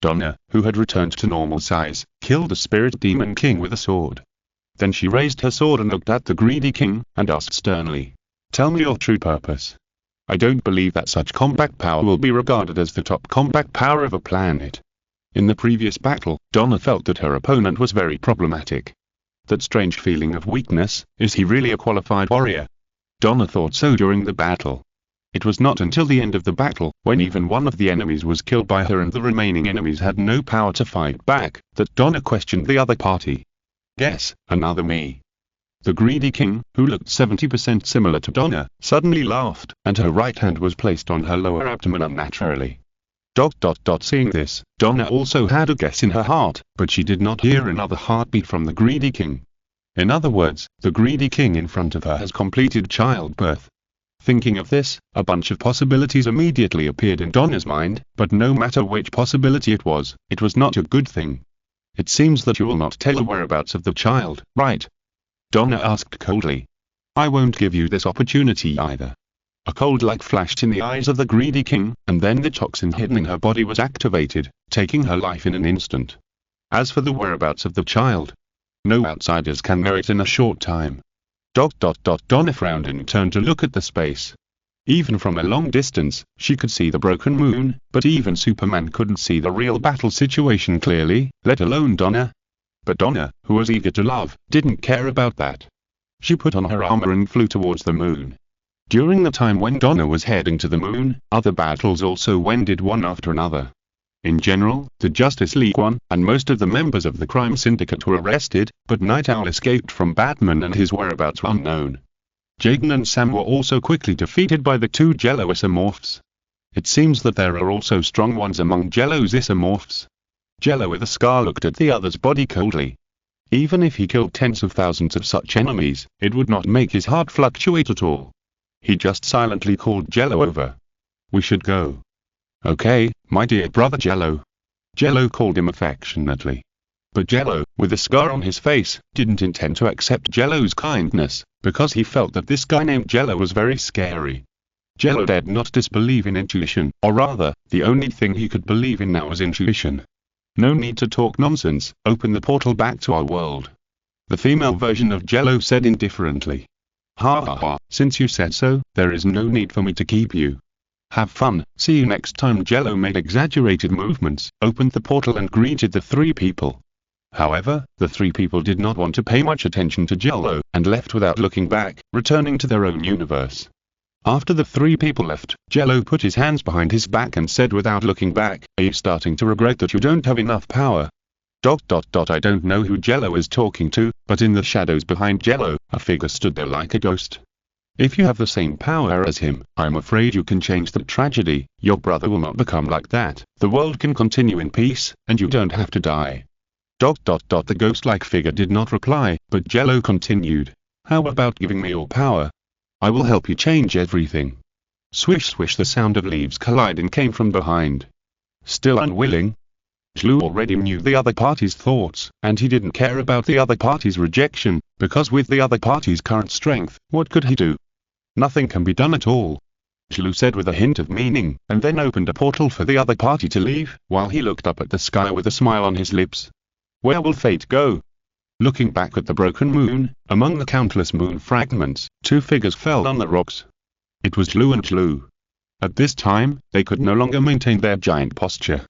Donna, who had returned to normal size, killed the Spirit Demon King with a sword. Then she raised her sword and looked at the greedy king, and asked sternly, "Tell me your true purpose. I don't believe that such combat power will be regarded as the top combat power of a planet." In the previous battle, Donna felt that her opponent was very problematic. That strange feeling of weakness, is he really a qualified warrior? Donna thought so during the battle. It was not until the end of the battle, when even one of the enemies was killed by her and the remaining enemies had no power to fight back, that Donna questioned the other party. "Guess, another me." The greedy king, who looked 70% similar to Donna, suddenly laughed, and her right hand was placed on her lower abdomen unnaturally. Seeing this, Donna also had a guess in her heart, but she did not hear another heartbeat from the greedy king. In other words, the greedy king in front of her has completed childbirth. Thinking of this, a bunch of possibilities immediately appeared in Donna's mind, but no matter which possibility it was not a good thing. "It seems that you will not tell the whereabouts of the child, right?" Donna asked coldly. "I won't give you this opportunity either." A cold light flashed in the eyes of the greedy king, and then the toxin hidden in her body was activated, taking her life in an instant. As for the whereabouts of the child, no outsiders can know it in a short time. Donna frowned and turned to look at the space. Even from a long distance, she could see the broken moon, but even Superman couldn't see the real battle situation clearly, let alone Donna. But Donna, who was eager to love, didn't care about that. She put on her armor and flew towards the moon. During the time when Donna was heading to the moon, other battles also ended one after another. In general, the Justice League won, and most of the members of the crime syndicate were arrested, but Night Owl escaped from Batman and his whereabouts were unknown. Jaden and Sam were also quickly defeated by the two Jello isomorphs. It seems that there are also strong ones among Jello's isomorphs. Jello with a scar looked at the other's body coldly. Even if he killed tens of thousands of such enemies, it would not make his heart fluctuate at all. He just silently called Jello over. "We should go." "Okay, my dear brother Jello." Jello called him affectionately. But Jello, with a scar on his face, didn't intend to accept Jello's kindness, because he felt that this guy named Jello was very scary. Jello dared not disbelieve in intuition, or rather, the only thing he could believe in now was intuition. "No need to talk nonsense, open the portal back to our world," the female version of Jello said indifferently. "Ha ha ha, since you said so, there is no need for me to keep you. Have fun, see you next time." Jello made exaggerated movements, opened the portal and greeted the three people. However, the three people did not want to pay much attention to Jello, and left without looking back, returning to their own universe. After the three people left, Jello put his hands behind his back and said without looking back, "Are you starting to regret that you don't have enough power?" I don't know who Jello is talking to, but in the shadows behind Jello, a figure stood there like a ghost. "If you have the same power as him, I'm afraid you can change the tragedy. Your brother will not become like that. The world can continue in peace, and you don't have to die." The ghost-like figure did not reply, but Jello continued. "How about giving me your power? I will help you change everything." Swish swish, the sound of leaves colliding came from behind. Still unwilling, Jello already knew the other party's thoughts, and he didn't care about the other party's rejection, because with the other party's current strength, what could he do? Nothing can be done at all, Jello said with a hint of meaning, and then opened a portal for the other party to leave, while he looked up at the sky with a smile on his lips. Where will fate go? Looking back at the broken moon, among the countless moon fragments, two figures fell on the rocks. It was Jello and Jello. At this time, they could no longer maintain their giant posture.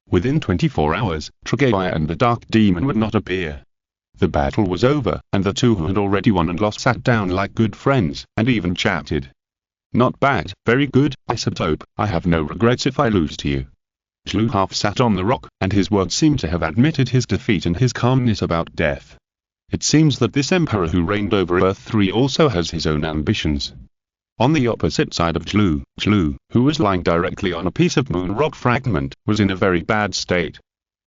Within 24 hours, Tragavia and the Dark Demon would not appear. The battle was over, and the two who had already won and lost sat down like good friends, and even chatted. Not bad, very good, Isotope, I have no regrets if I lose to you. Jello half sat on the rock, and his words seemed to have admitted his defeat and his calmness about death. It seems that this emperor who reigned over Earth 3 also has his own ambitions. On the opposite side of Jello, who was lying directly on a piece of moon rock fragment, was in a very bad state.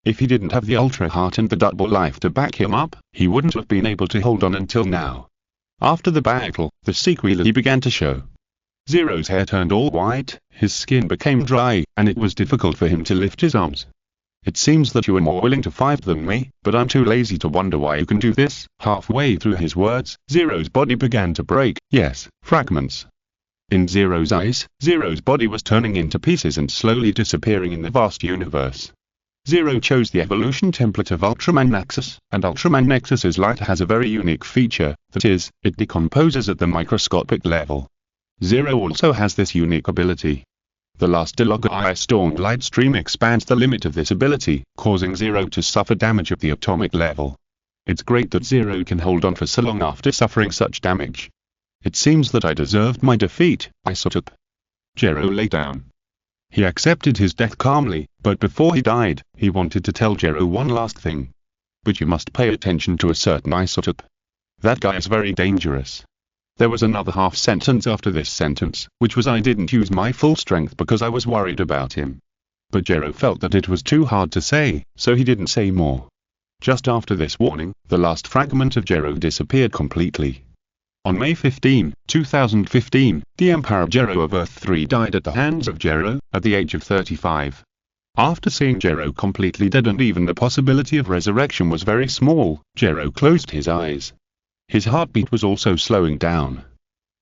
If he didn't have the Ultra Heart and the double life to back him up, he wouldn't have been able to hold on until now. After the battle, the sequelae began to show. Zero's hair turned all white, his skin became dry, and it was difficult for him to lift his arms. It seems that you are more willing to fight than me, but I'm too lazy to wonder why you can do this. Halfway through his words, Zero's body began to break, yes, fragments. In Zero's eyes, Zero's body was turning into pieces and slowly disappearing in the vast universe. Zero chose the evolution template of Ultraman Nexus, and Ultraman Nexus's light has a very unique feature, that is, it decomposes at the microscopic level. Zero also has this unique ability. The last Dialog Ice Storm light stream expands the limit of this ability, causing Zero to suffer damage at the atomic level. It's great that Zero can hold on for so long after suffering such damage. It seems that I deserved my defeat, Isotope. Jello lay down. He accepted his death calmly, but before he died, he wanted to tell Jello one last thing. But you must pay attention to a certain Isotope. That guy is very dangerous. There was another half sentence after this sentence, which was I didn't use my full strength because I was worried about him. But Jello felt that it was too hard to say, so he didn't say more. Just after this warning, the last fragment of Jello disappeared completely. On May 15, 2015, the Emperor Jello of Earth 3 died at the hands of Jello, at the age of 35. After seeing Jello completely dead and even the possibility of resurrection was very small, Jello closed his eyes. His heartbeat was also slowing down.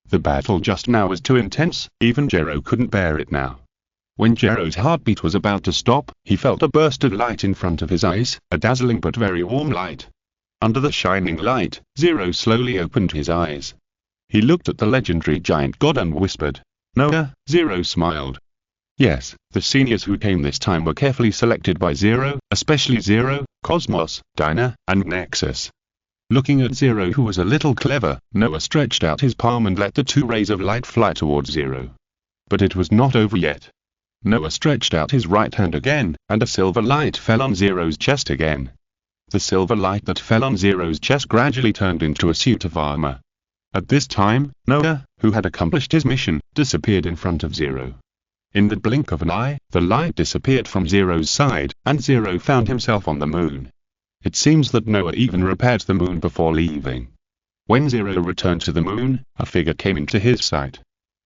The battle just now was too intense, even Jello couldn't bear it now. When Jello's heartbeat was about to stop, he felt a burst of light in front of his eyes, a dazzling but very warm light. Under the shining light, Zero slowly opened his eyes. He looked at the legendary giant god and whispered, "Noah." Zero smiled. Yes, the seniors who came this time were carefully selected by Zero, especially Zero, Cosmos, Dinah, and Nexus. Looking at Zero, who was a little clever, Noah stretched out his palm and let the two rays of light fly towards Zero. But it was not over yet. Noah stretched out his right hand again, and a silver light fell on Zero's chest again. The silver light that fell on Zero's chest gradually turned into a suit of armor. At this time, Noah, who had accomplished his mission, disappeared in front of Zero. In the blink of an eye, the light disappeared from Zero's side, and Zero found himself on the moon. It seems that Noah even repaired the moon before leaving. When Zero returned to the moon, a figure came into his sight.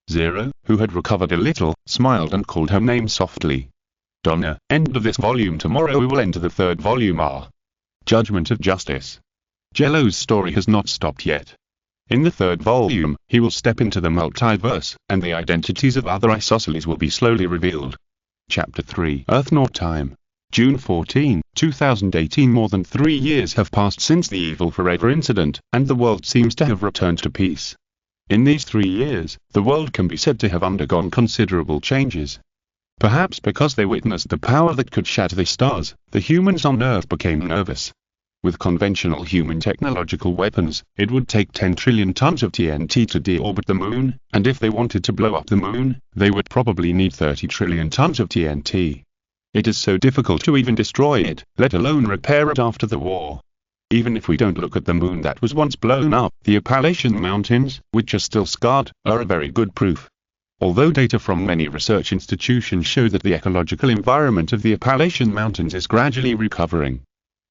Zero, who had recovered a little, smiled and called her name softly. Donna. End of this volume. Tomorrow we will enter the third volume. Judgment of Justice. Jello's story has not stopped yet. In the third volume, he will step into the multiverse, and the identities of other isosceles will be slowly revealed. Chapter 3. Earth Nor Time. June 14, 2018. More than 3 years have passed since the Evil Forever incident, and the world seems to have returned to peace. In these 3 years, the world can be said to have undergone considerable changes. Perhaps because they witnessed the power that could shatter the stars, the humans on Earth became nervous. With conventional human technological weapons, it would take 10 trillion tons of TNT to deorbit the moon, and if they wanted to blow up the moon, they would probably need 30 trillion tons of TNT. It is so difficult to even destroy it, let alone repair it after the war. Even if we don't look at the moon that was once blown up, the Appalachian Mountains, which are still scarred, are a very good proof. Although data from many research institutions show that the ecological environment of the Appalachian Mountains is gradually recovering.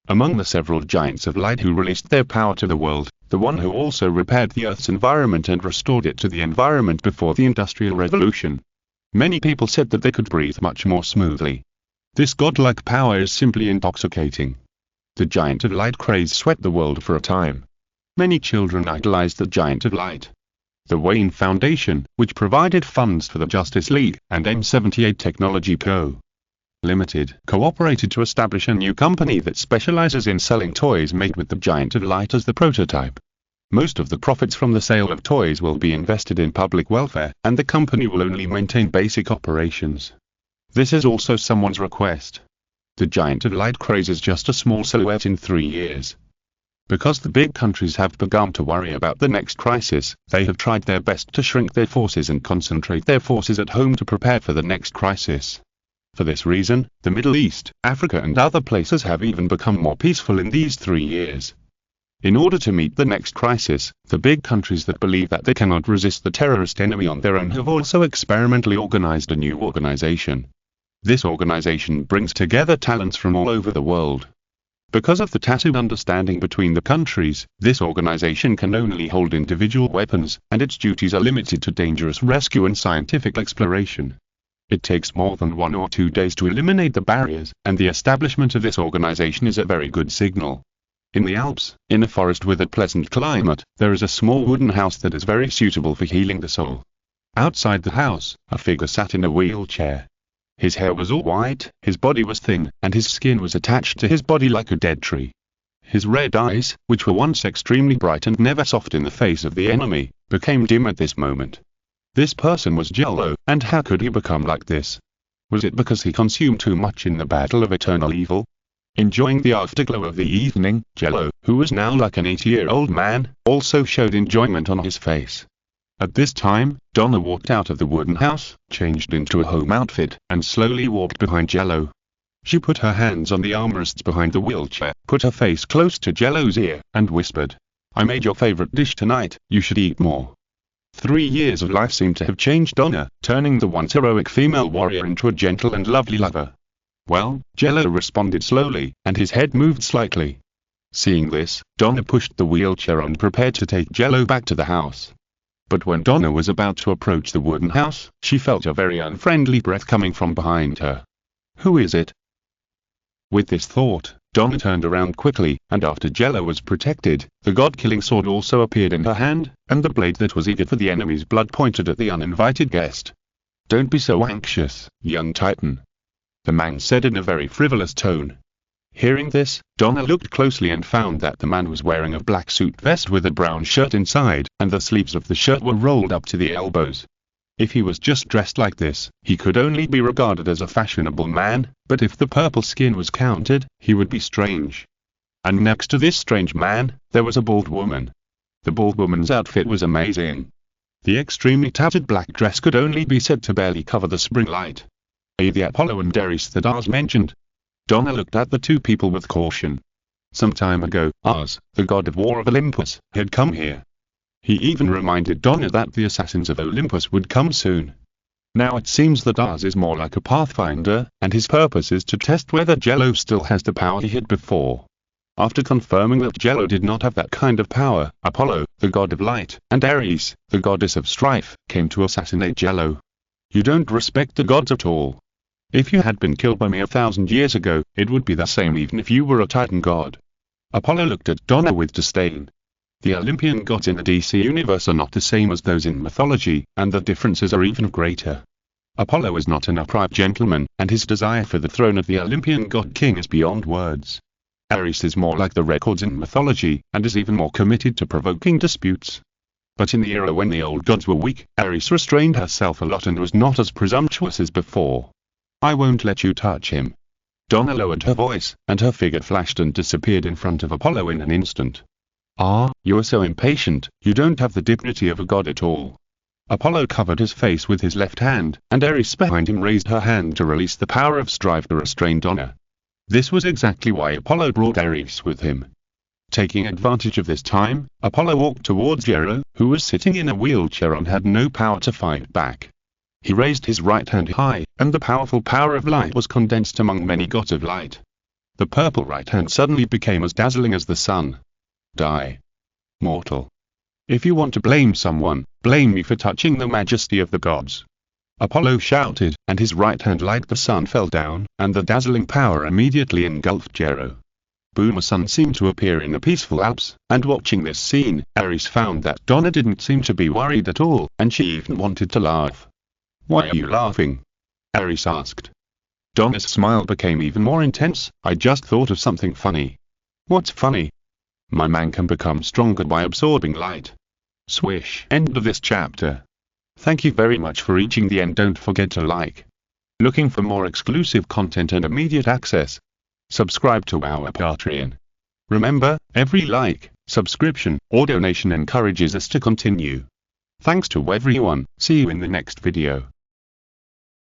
Among the several giants of light who released their power to the world, the one who also repaired the Earth's environment and restored it to the environment before the Industrial Revolution, Many people said that they could breathe much more smoothly. This godlike power is simply intoxicating. The Giant of Light craze swept the world for a time. Many children idolized the Giant of Light. The Wayne Foundation, which provided funds for the Justice League, and M78 Technology Co. Limited, cooperated to establish a new company that specializes in selling toys made with the Giant of Light as the prototype. Most of the profits from the sale of toys will be invested in public welfare, and the company will only maintain basic operations. This is also someone's request. The Giant of Light craze is just a small silhouette in 3 years. Because the big countries have begun to worry about the next crisis, they have tried their best to shrink their forces and concentrate their forces at home to prepare for the next crisis. For this reason, the Middle East, Africa and other places have even become more peaceful in these 3 years. In order to meet the next crisis, the big countries that believe that they cannot resist the terrorist enemy on their own have also experimentally organized a new organization. This organization brings together talents from all over the world. Because of the tacit understanding between the countries, this organization can only hold individual weapons, and its duties are limited to dangerous rescue and scientific exploration. It takes more than 1 or 2 days to eliminate the barriers, and the establishment of this organization is a very good signal. In the Alps, in a forest with a pleasant climate, there is a small wooden house that is very suitable for healing the soul. Outside the house, a figure sat in a wheelchair. His hair was all white, his body was thin, and his skin was attached to his body like a dead tree. His red eyes, which were once extremely bright and never soft in the face of the enemy, became dim at this moment. This person was Jello, and how could he become like this? Was it because he consumed too much in the battle of eternal evil? Enjoying the afterglow of the evening, Jello, who was now like an 80-year-old man, also showed enjoyment on his face. At this time, Donna walked out of the wooden house, changed into a home outfit, and slowly walked behind Jello. She put her hands on the armrests behind the wheelchair, put her face close to Jello's ear, and whispered, "I made your favorite dish tonight, you should eat more." 3 years of life seemed to have changed Donna, turning the once heroic female warrior into a gentle and lovely lover. "Well," Jello responded slowly, and his head moved slightly. Seeing this, Donna pushed the wheelchair and prepared to take Jello back to the house. But when Donna was about to approach the wooden house, she felt a very unfriendly breath coming from behind her. "Who is it?" With this thought, Donna turned around quickly, and after Jello was protected, the god-killing sword also appeared in her hand, and the blade that was eager for the enemy's blood pointed at the uninvited guest. "Don't be so anxious, young Titan," the man said in a very frivolous tone. Hearing this, Donna looked closely and found that the man was wearing a black suit vest with a brown shirt inside, and the sleeves of the shirt were rolled up to the elbows. If he was just dressed like this, he could only be regarded as a fashionable man, but if the purple skin was counted, he would be strange. And next to this strange man, there was a bald woman. The bald woman's outfit was amazing. The extremely tattered black dress could only be said to barely cover the spring light. The Apollo and Ares that Ars mentioned. Donna looked at the two people with caution. Some time ago, Ars, the god of war of Olympus, had come here. He even reminded Donna that the assassins of Olympus would come soon. Now it seems that Ars is more like a pathfinder, and his purpose is to test whether Jello still has the power he had before. After confirming that Jello did not have that kind of power, Apollo, the god of light, and Ares, the goddess of strife, came to assassinate Jello. "You don't respect the gods at all. If you had been killed by me 1,000 years ago, it would be the same even if you were a Titan god." Apollo looked at Donna with disdain. The Olympian gods in the DC universe are not the same as those in mythology, and the differences are even greater. Apollo is not an upright gentleman, and his desire for the throne of the Olympian god king is beyond words. Ares is more like the records in mythology, and is even more committed to provoking disputes. But in the era when the old gods were weak, Ares restrained herself a lot and was not as presumptuous as before. "I won't let you touch him." Donna lowered her voice, and her figure flashed and disappeared in front of Apollo in an instant. "Ah, you are so impatient, you don't have the dignity of a god at all." Apollo covered his face with his left hand, and Ares behind him raised her hand to release the power of strife to restrain Donna. This was exactly why Apollo brought Ares with him. Taking advantage of this time, Apollo walked towards Jello, who was sitting in a wheelchair and had no power to fight back. He raised his right hand high, and the powerful power of light was condensed among many gods of light. The purple right hand suddenly became as dazzling as the sun. "Die, mortal. If you want to blame someone, blame me for touching the majesty of the gods." Apollo shouted, and his right hand like the sun fell down, and the dazzling power immediately engulfed Jello. Boomer's sun seemed to appear in the peaceful Alps, and watching this scene, Ares found that Donna didn't seem to be worried at all, and she even wanted to laugh. "Why are you laughing?" Ares asked. Donna's smile became even more intense. "I just thought of something funny." "What's funny?" "My man can become stronger by absorbing light." Swish. End of this chapter. Thank you very much for reaching the end. Don't forget to like. Looking for more exclusive content and immediate access? Subscribe to our Patreon. Remember, every like, subscription, or donation encourages us to continue. Thanks to everyone. See you in the next video.